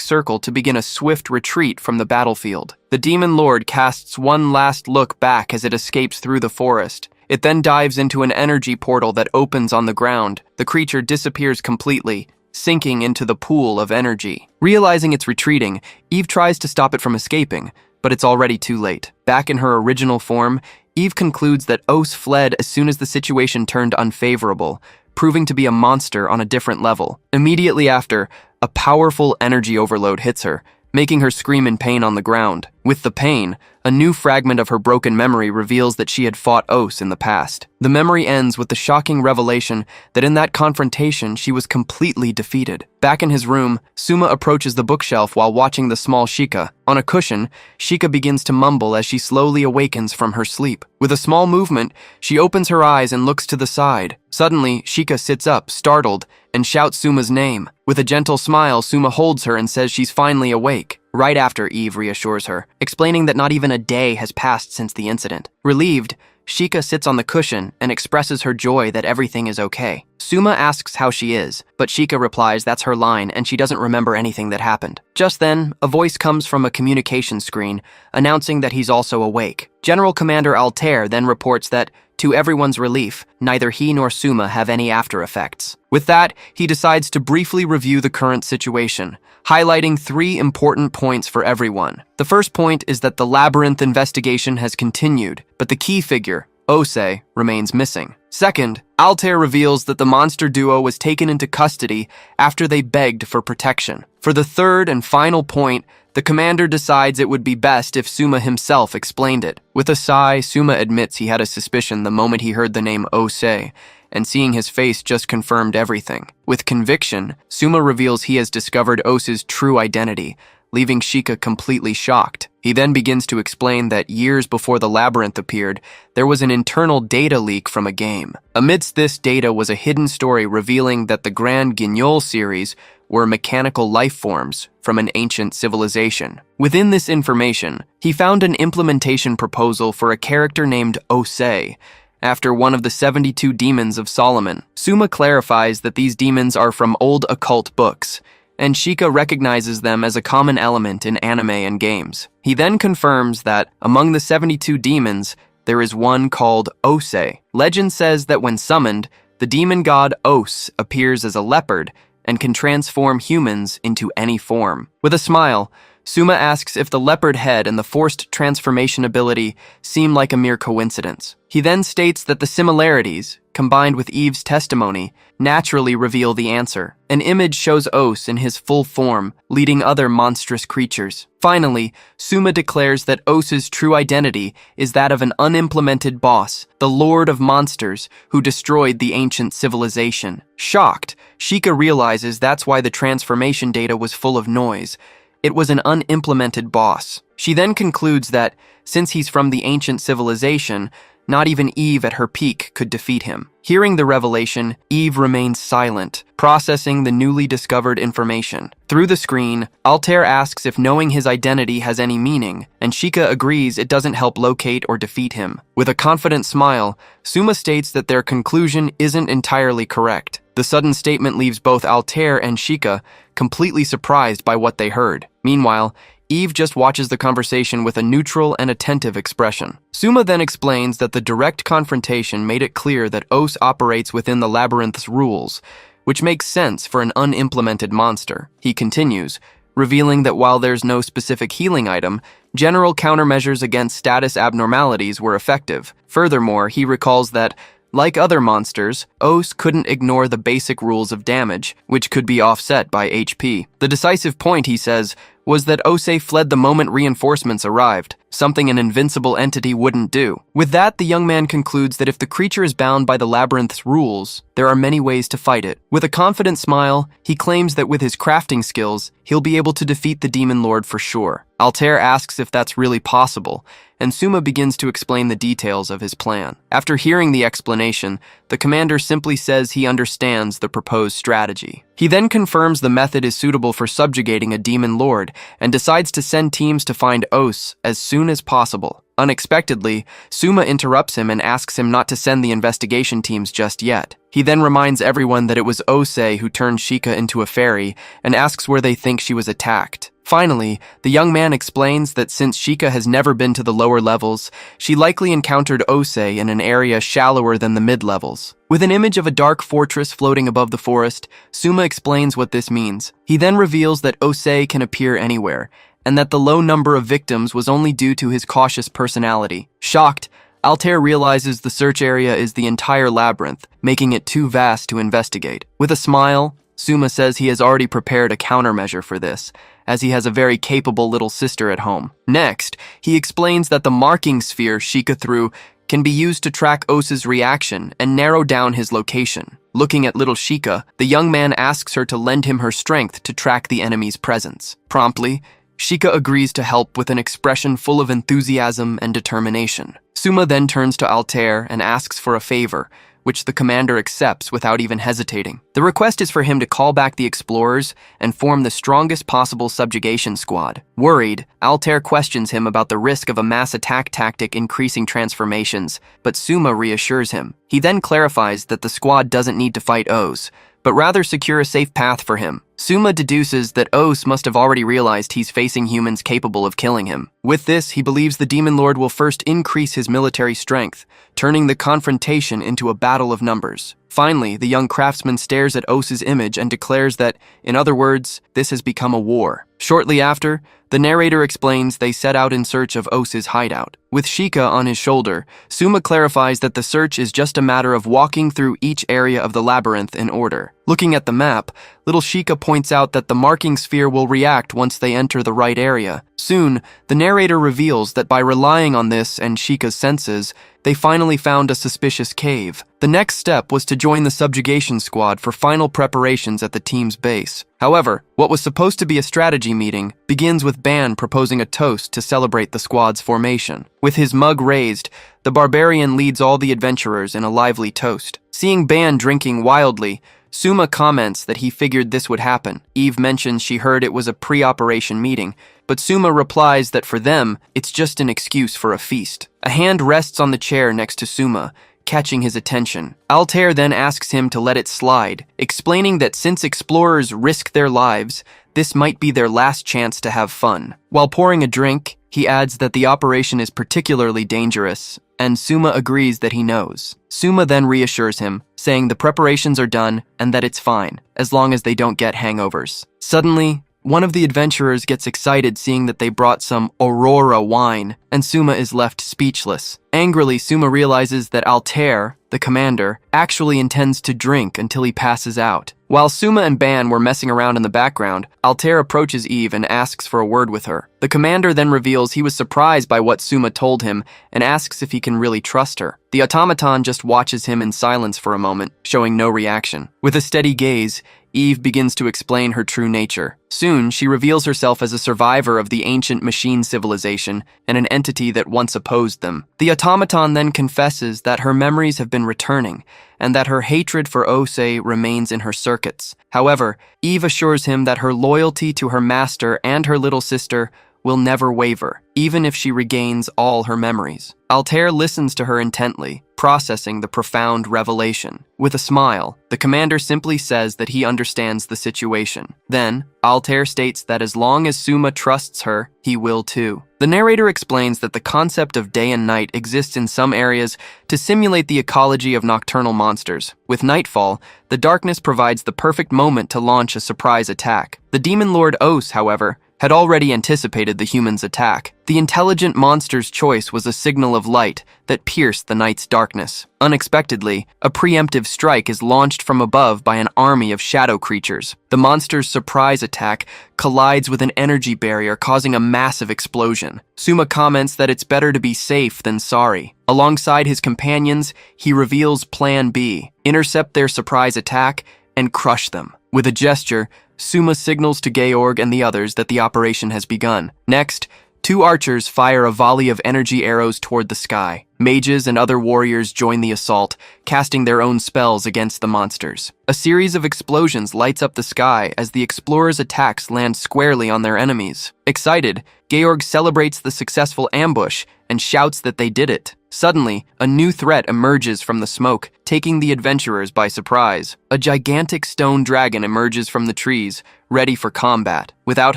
circle to begin a swift retreat from the battlefield. The demon lord casts one last look back as it escapes through the forest. It then dives into an energy portal that opens on the ground. The creature disappears completely, sinking into the pool of energy. Realizing it's retreating, Eve tries to stop it from escaping, but it's already too late. Back in her original form, Eve concludes that Oz fled as soon as the situation turned unfavorable, proving to be a monster on a different level. Immediately after, a powerful energy overload hits her, making her scream in pain on the ground. With the pain, a new fragment of her broken memory reveals that she had fought Oz in the past. The memory ends with the shocking revelation that in that confrontation she was completely defeated. Back in his room, Suma approaches the bookshelf while watching the small Shika. On a cushion, Shika begins to mumble as she slowly awakens from her sleep. With a small movement, she opens her eyes and looks to the side. Suddenly, Shika sits up, startled, and shouts Suma's name. With a gentle smile, Suma holds her and says she's finally awake. Right after, Eve reassures her, explaining that not even a day has passed since the incident. Relieved, Shika sits on the cushion and expresses her joy that everything is okay. Suma asks how she is, but Shika replies that's her line and she doesn't remember anything that happened. Just then, a voice comes from a communication screen, announcing that he's also awake. General Commander Altair then reports that To everyone's relief, neither he nor Suma have any after effects. With that, he decides to briefly review the current situation, highlighting 3 important points for everyone. The first point is that the labyrinth investigation has continued, but the key figure, Ose, remains missing. Second, Altair reveals that the monster duo was taken into custody after they begged for protection. For the third and final point, the commander decides it would be best if Suma himself explained it. With a sigh, Suma admits he had a suspicion the moment he heard the name Ose, and seeing his face just confirmed everything. With conviction, Suma reveals he has discovered Ose's true identity, leaving Shika completely shocked. He then begins to explain that years before the labyrinth appeared, there was an internal data leak from a game. Amidst this data was a hidden story revealing that the Grand Guignol series were mechanical life forms from an ancient civilization. Within this information, he found an implementation proposal for a character named Ose, after one of the 72 demons of Solomon. Suma clarifies that these demons are from old occult books, and Shika recognizes them as a common element in anime and games. He then confirms that, among the 72 demons, there is one called Ose. Legend says that when summoned, the demon god Os appears as a leopard and can transform humans into any form. With a smile, Suma asks if the leopard head and the forced transformation ability seem like a mere coincidence. He then states that the similarities, combined with Eve's testimony, naturally reveal the answer. An image shows Os in his full form, leading other monstrous creatures. Finally, Suma declares that Os's true identity is that of an unimplemented boss, the Lord of Monsters, who destroyed the ancient civilization. Shocked, Shika realizes that's why the transformation data was full of noise. It was an unimplemented boss. She then concludes that, since he's from the ancient civilization, not even Eve at her peak could defeat him. Hearing the revelation, Eve remains silent, processing the newly discovered information. Through the screen, Altair asks if knowing his identity has any meaning, and Shika agrees it doesn't help locate or defeat him. With a confident smile, Suma states that their conclusion isn't entirely correct. The sudden statement leaves both Altair and Shika completely surprised by what they heard. Meanwhile, Eve just watches the conversation with a neutral and attentive expression. Suma then explains that the direct confrontation made it clear that Os operates within the labyrinth's rules, which makes sense for an unimplemented monster. He continues, revealing that while there's no specific healing item, general countermeasures against status abnormalities were effective. Furthermore, he recalls that, like other monsters, Os couldn't ignore the basic rules of damage, which could be offset by HP. The decisive point, he says, was that Ose fled the moment reinforcements arrived, something an invincible entity wouldn't do. With that, the young man concludes that if the creature is bound by the labyrinth's rules, there are many ways to fight it. With a confident smile, he claims that with his crafting skills, he'll be able to defeat the demon lord for sure. Altair asks if that's really possible, and Suma begins to explain the details of his plan. After hearing the explanation, the commander simply says he understands the proposed strategy. He then confirms the method is suitable for subjugating a demon lord and decides to send teams to find Os as soon as possible. Unexpectedly, Suma interrupts him and asks him not to send the investigation teams just yet. He then reminds everyone that it was Ose who turned Shika into a fairy and asks where they think she was attacked. Finally, the young man explains that since Shika has never been to the lower levels, she likely encountered Ose in an area shallower than the mid-levels. With an image of a dark fortress floating above the forest, Suma explains what this means. He then reveals that Ose can appear anywhere, and that the low number of victims was only due to his cautious personality. Shocked, Altair realizes the search area is the entire labyrinth, making it too vast to investigate. With a smile, Suma says he has already prepared a countermeasure for this, as he has a very capable little sister at home. Next, he explains that the marking sphere Shika threw can be used to track Os's reaction and narrow down his location. Looking at little Shika, the young man asks her to lend him her strength to track the enemy's presence. Promptly, Shika agrees to help with an expression full of enthusiasm and determination. Suma then turns to Altair and asks for a favor, which the commander accepts without even hesitating. The request is for him to call back the explorers and form the strongest possible subjugation squad. Worried, Altair questions him about the risk of a mass attack tactic increasing transformations, but Suma reassures him. He then clarifies that the squad doesn't need to fight Os, but rather secure a safe path for him. Suma deduces that Ose must have already realized he's facing humans capable of killing him. With this, he believes the Demon Lord will first increase his military strength, turning the confrontation into a battle of numbers. Finally, the young craftsman stares at Ose's image and declares that, in other words, this has become a war. Shortly after, the narrator explains they set out in search of Ose's hideout. With Sheikah on his shoulder, Suma clarifies that the search is just a matter of walking through each area of the labyrinth in order. Looking at the map, little Sheikah points out that the marking sphere will react once they enter the right area. Soon, the narrator reveals that by relying on this and Sheikah's senses, they finally found a suspicious cave. The next step was to join the subjugation squad for final preparations at the team's base. However, what was supposed to be a strategy meeting begins with Ban proposing a toast to celebrate the squad's formation. With his mug raised, the barbarian leads all the adventurers in a lively toast. Seeing Ban drinking wildly, Suma comments that he figured this would happen. Eve mentions she heard it was a pre-operation meeting, but Suma replies that for them, it's just an excuse for a feast. A hand rests on the chair next to Suma, catching his attention. Altair then asks him to let it slide, explaining that since explorers risk their lives, this might be their last chance to have fun. While pouring a drink, he adds that the operation is particularly dangerous, and Suma agrees that he knows. Suma then reassures him, saying the preparations are done and that it's fine, as long as they don't get hangovers. Suddenly, one of the adventurers gets excited seeing that they brought some Aurora wine, and Suma is left speechless. Angrily, Suma realizes that Altair, the commander, actually intends to drink until he passes out. While Suma and Ban were messing around in the background, Altair approaches Eve and asks for a word with her. The commander then reveals he was surprised by what Suma told him and asks if he can really trust her. The automaton just watches him in silence for a moment, showing no reaction. With a steady gaze, Eve begins to explain her true nature. Soon, she reveals herself as a survivor of the ancient machine civilization and an entity that once opposed them. The automaton then confesses that her memories have been returning and that her hatred for Ose remains in her circuits. However, Eve assures him that her loyalty to her master and her little sister will never waver, even if she regains all her memories. Altair listens to her intently, processing the profound revelation. With a smile, the commander simply says that he understands the situation. Then, Altair states that as long as Suma trusts her, he will too. The narrator explains that the concept of day and night exists in some areas to simulate the ecology of nocturnal monsters. With nightfall, the darkness provides the perfect moment to launch a surprise attack. The demon lord Ose, however, had already anticipated the humans' attack. The intelligent monster's choice was a signal of light that pierced the night's darkness. Unexpectedly, a preemptive strike is launched from above by an army of shadow creatures. The monster's surprise attack collides with an energy barrier, causing a massive explosion. Suma comments that it's better to be safe than sorry. Alongside his companions, he reveals Plan B: intercept their surprise attack and crush them. With a gesture, Suma signals to Georg and the others that the operation has begun. Next, two archers fire a volley of energy arrows toward the sky. Mages and other warriors join the assault, casting their own spells against the monsters. A series of explosions lights up the sky as the explorers' attacks land squarely on their enemies. Excited, Georg celebrates the successful ambush and shouts that they did it. Suddenly, a new threat emerges from the smoke, taking the adventurers by surprise. A gigantic stone dragon emerges from the trees, ready for combat. Without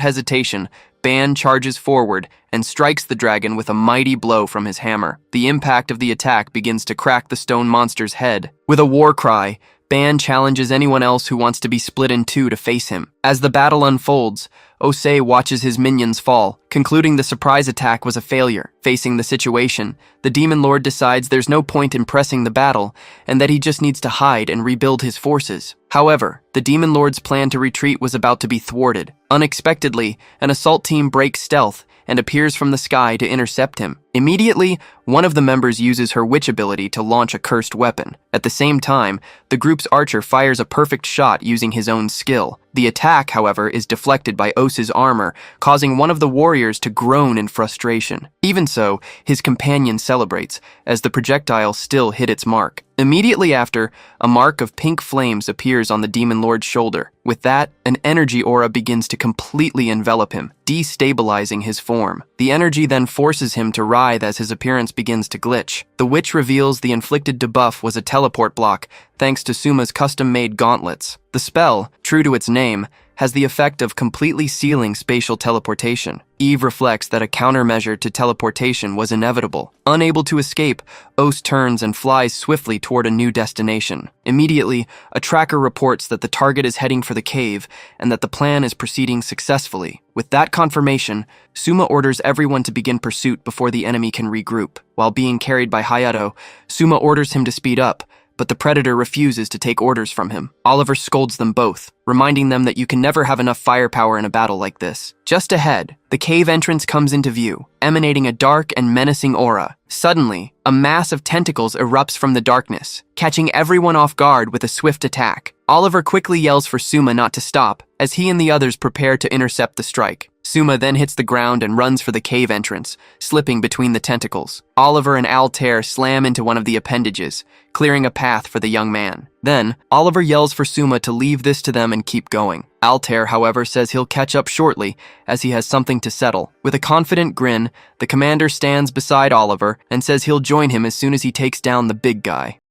hesitation, Ban charges forward and strikes the dragon with a mighty blow from his hammer. The impact of the attack begins to crack the stone monster's head. With a war cry, Ban challenges anyone else who wants to be split in two to face him. As the battle unfolds, Ose watches his minions fall, concluding the surprise attack was a failure. Facing the situation, the Demon Lord decides there's no point in pressing the battle, and that he just needs to hide and rebuild his forces. However, the Demon Lord's plan to retreat was about to be thwarted. Unexpectedly, an assault team breaks stealth and appears from the sky to intercept him. Immediately, one of the members uses her witch ability to launch a cursed weapon. At the same time, the group's archer fires a perfect shot using his own skill. The attack, however, is deflected by Ose's armor, causing one of the warriors to groan in frustration. Even so, his companion celebrates, as the projectile still hit its mark. Immediately after, a mark of pink flames appears on the Demon Lord's shoulder. With that, an energy aura begins to completely envelop him, destabilizing his form. The energy then forces him to writhe as his appearance begins to glitch. The witch reveals the inflicted debuff was a teleport block, thanks to Suma's custom-made gauntlets. The spell, true to its name, has the effect of completely sealing spatial teleportation. Eve reflects that a countermeasure to teleportation was inevitable. Unable to escape, Ose turns and flies swiftly toward a new destination. Immediately, a tracker reports that the target is heading for the cave and that the plan is proceeding successfully. With that confirmation, Suma orders everyone to begin pursuit before the enemy can regroup. While being carried by Hayato, Suma orders him to speed up, but the predator refuses to take orders from him. Oliver scolds them both, reminding them that you can never have enough firepower in a battle like this. Just ahead, the cave entrance comes into view, emanating a dark and menacing aura. Suddenly, a mass of tentacles erupts from the darkness, catching everyone off guard with a swift attack. Oliver quickly yells for Suma not to stop, as he and the others prepare to intercept the strike. Suma then hits the ground and runs for the cave entrance, slipping between the tentacles. Oliver and Altair slam into one of the appendages, clearing a path for the young man. Then, Oliver yells for Suma to leave this to them and keep going. Altair, however, says he'll catch up shortly, as he has something to settle. With a confident grin, the commander stands beside Oliver and says he'll join him as soon as he takes down the big guy.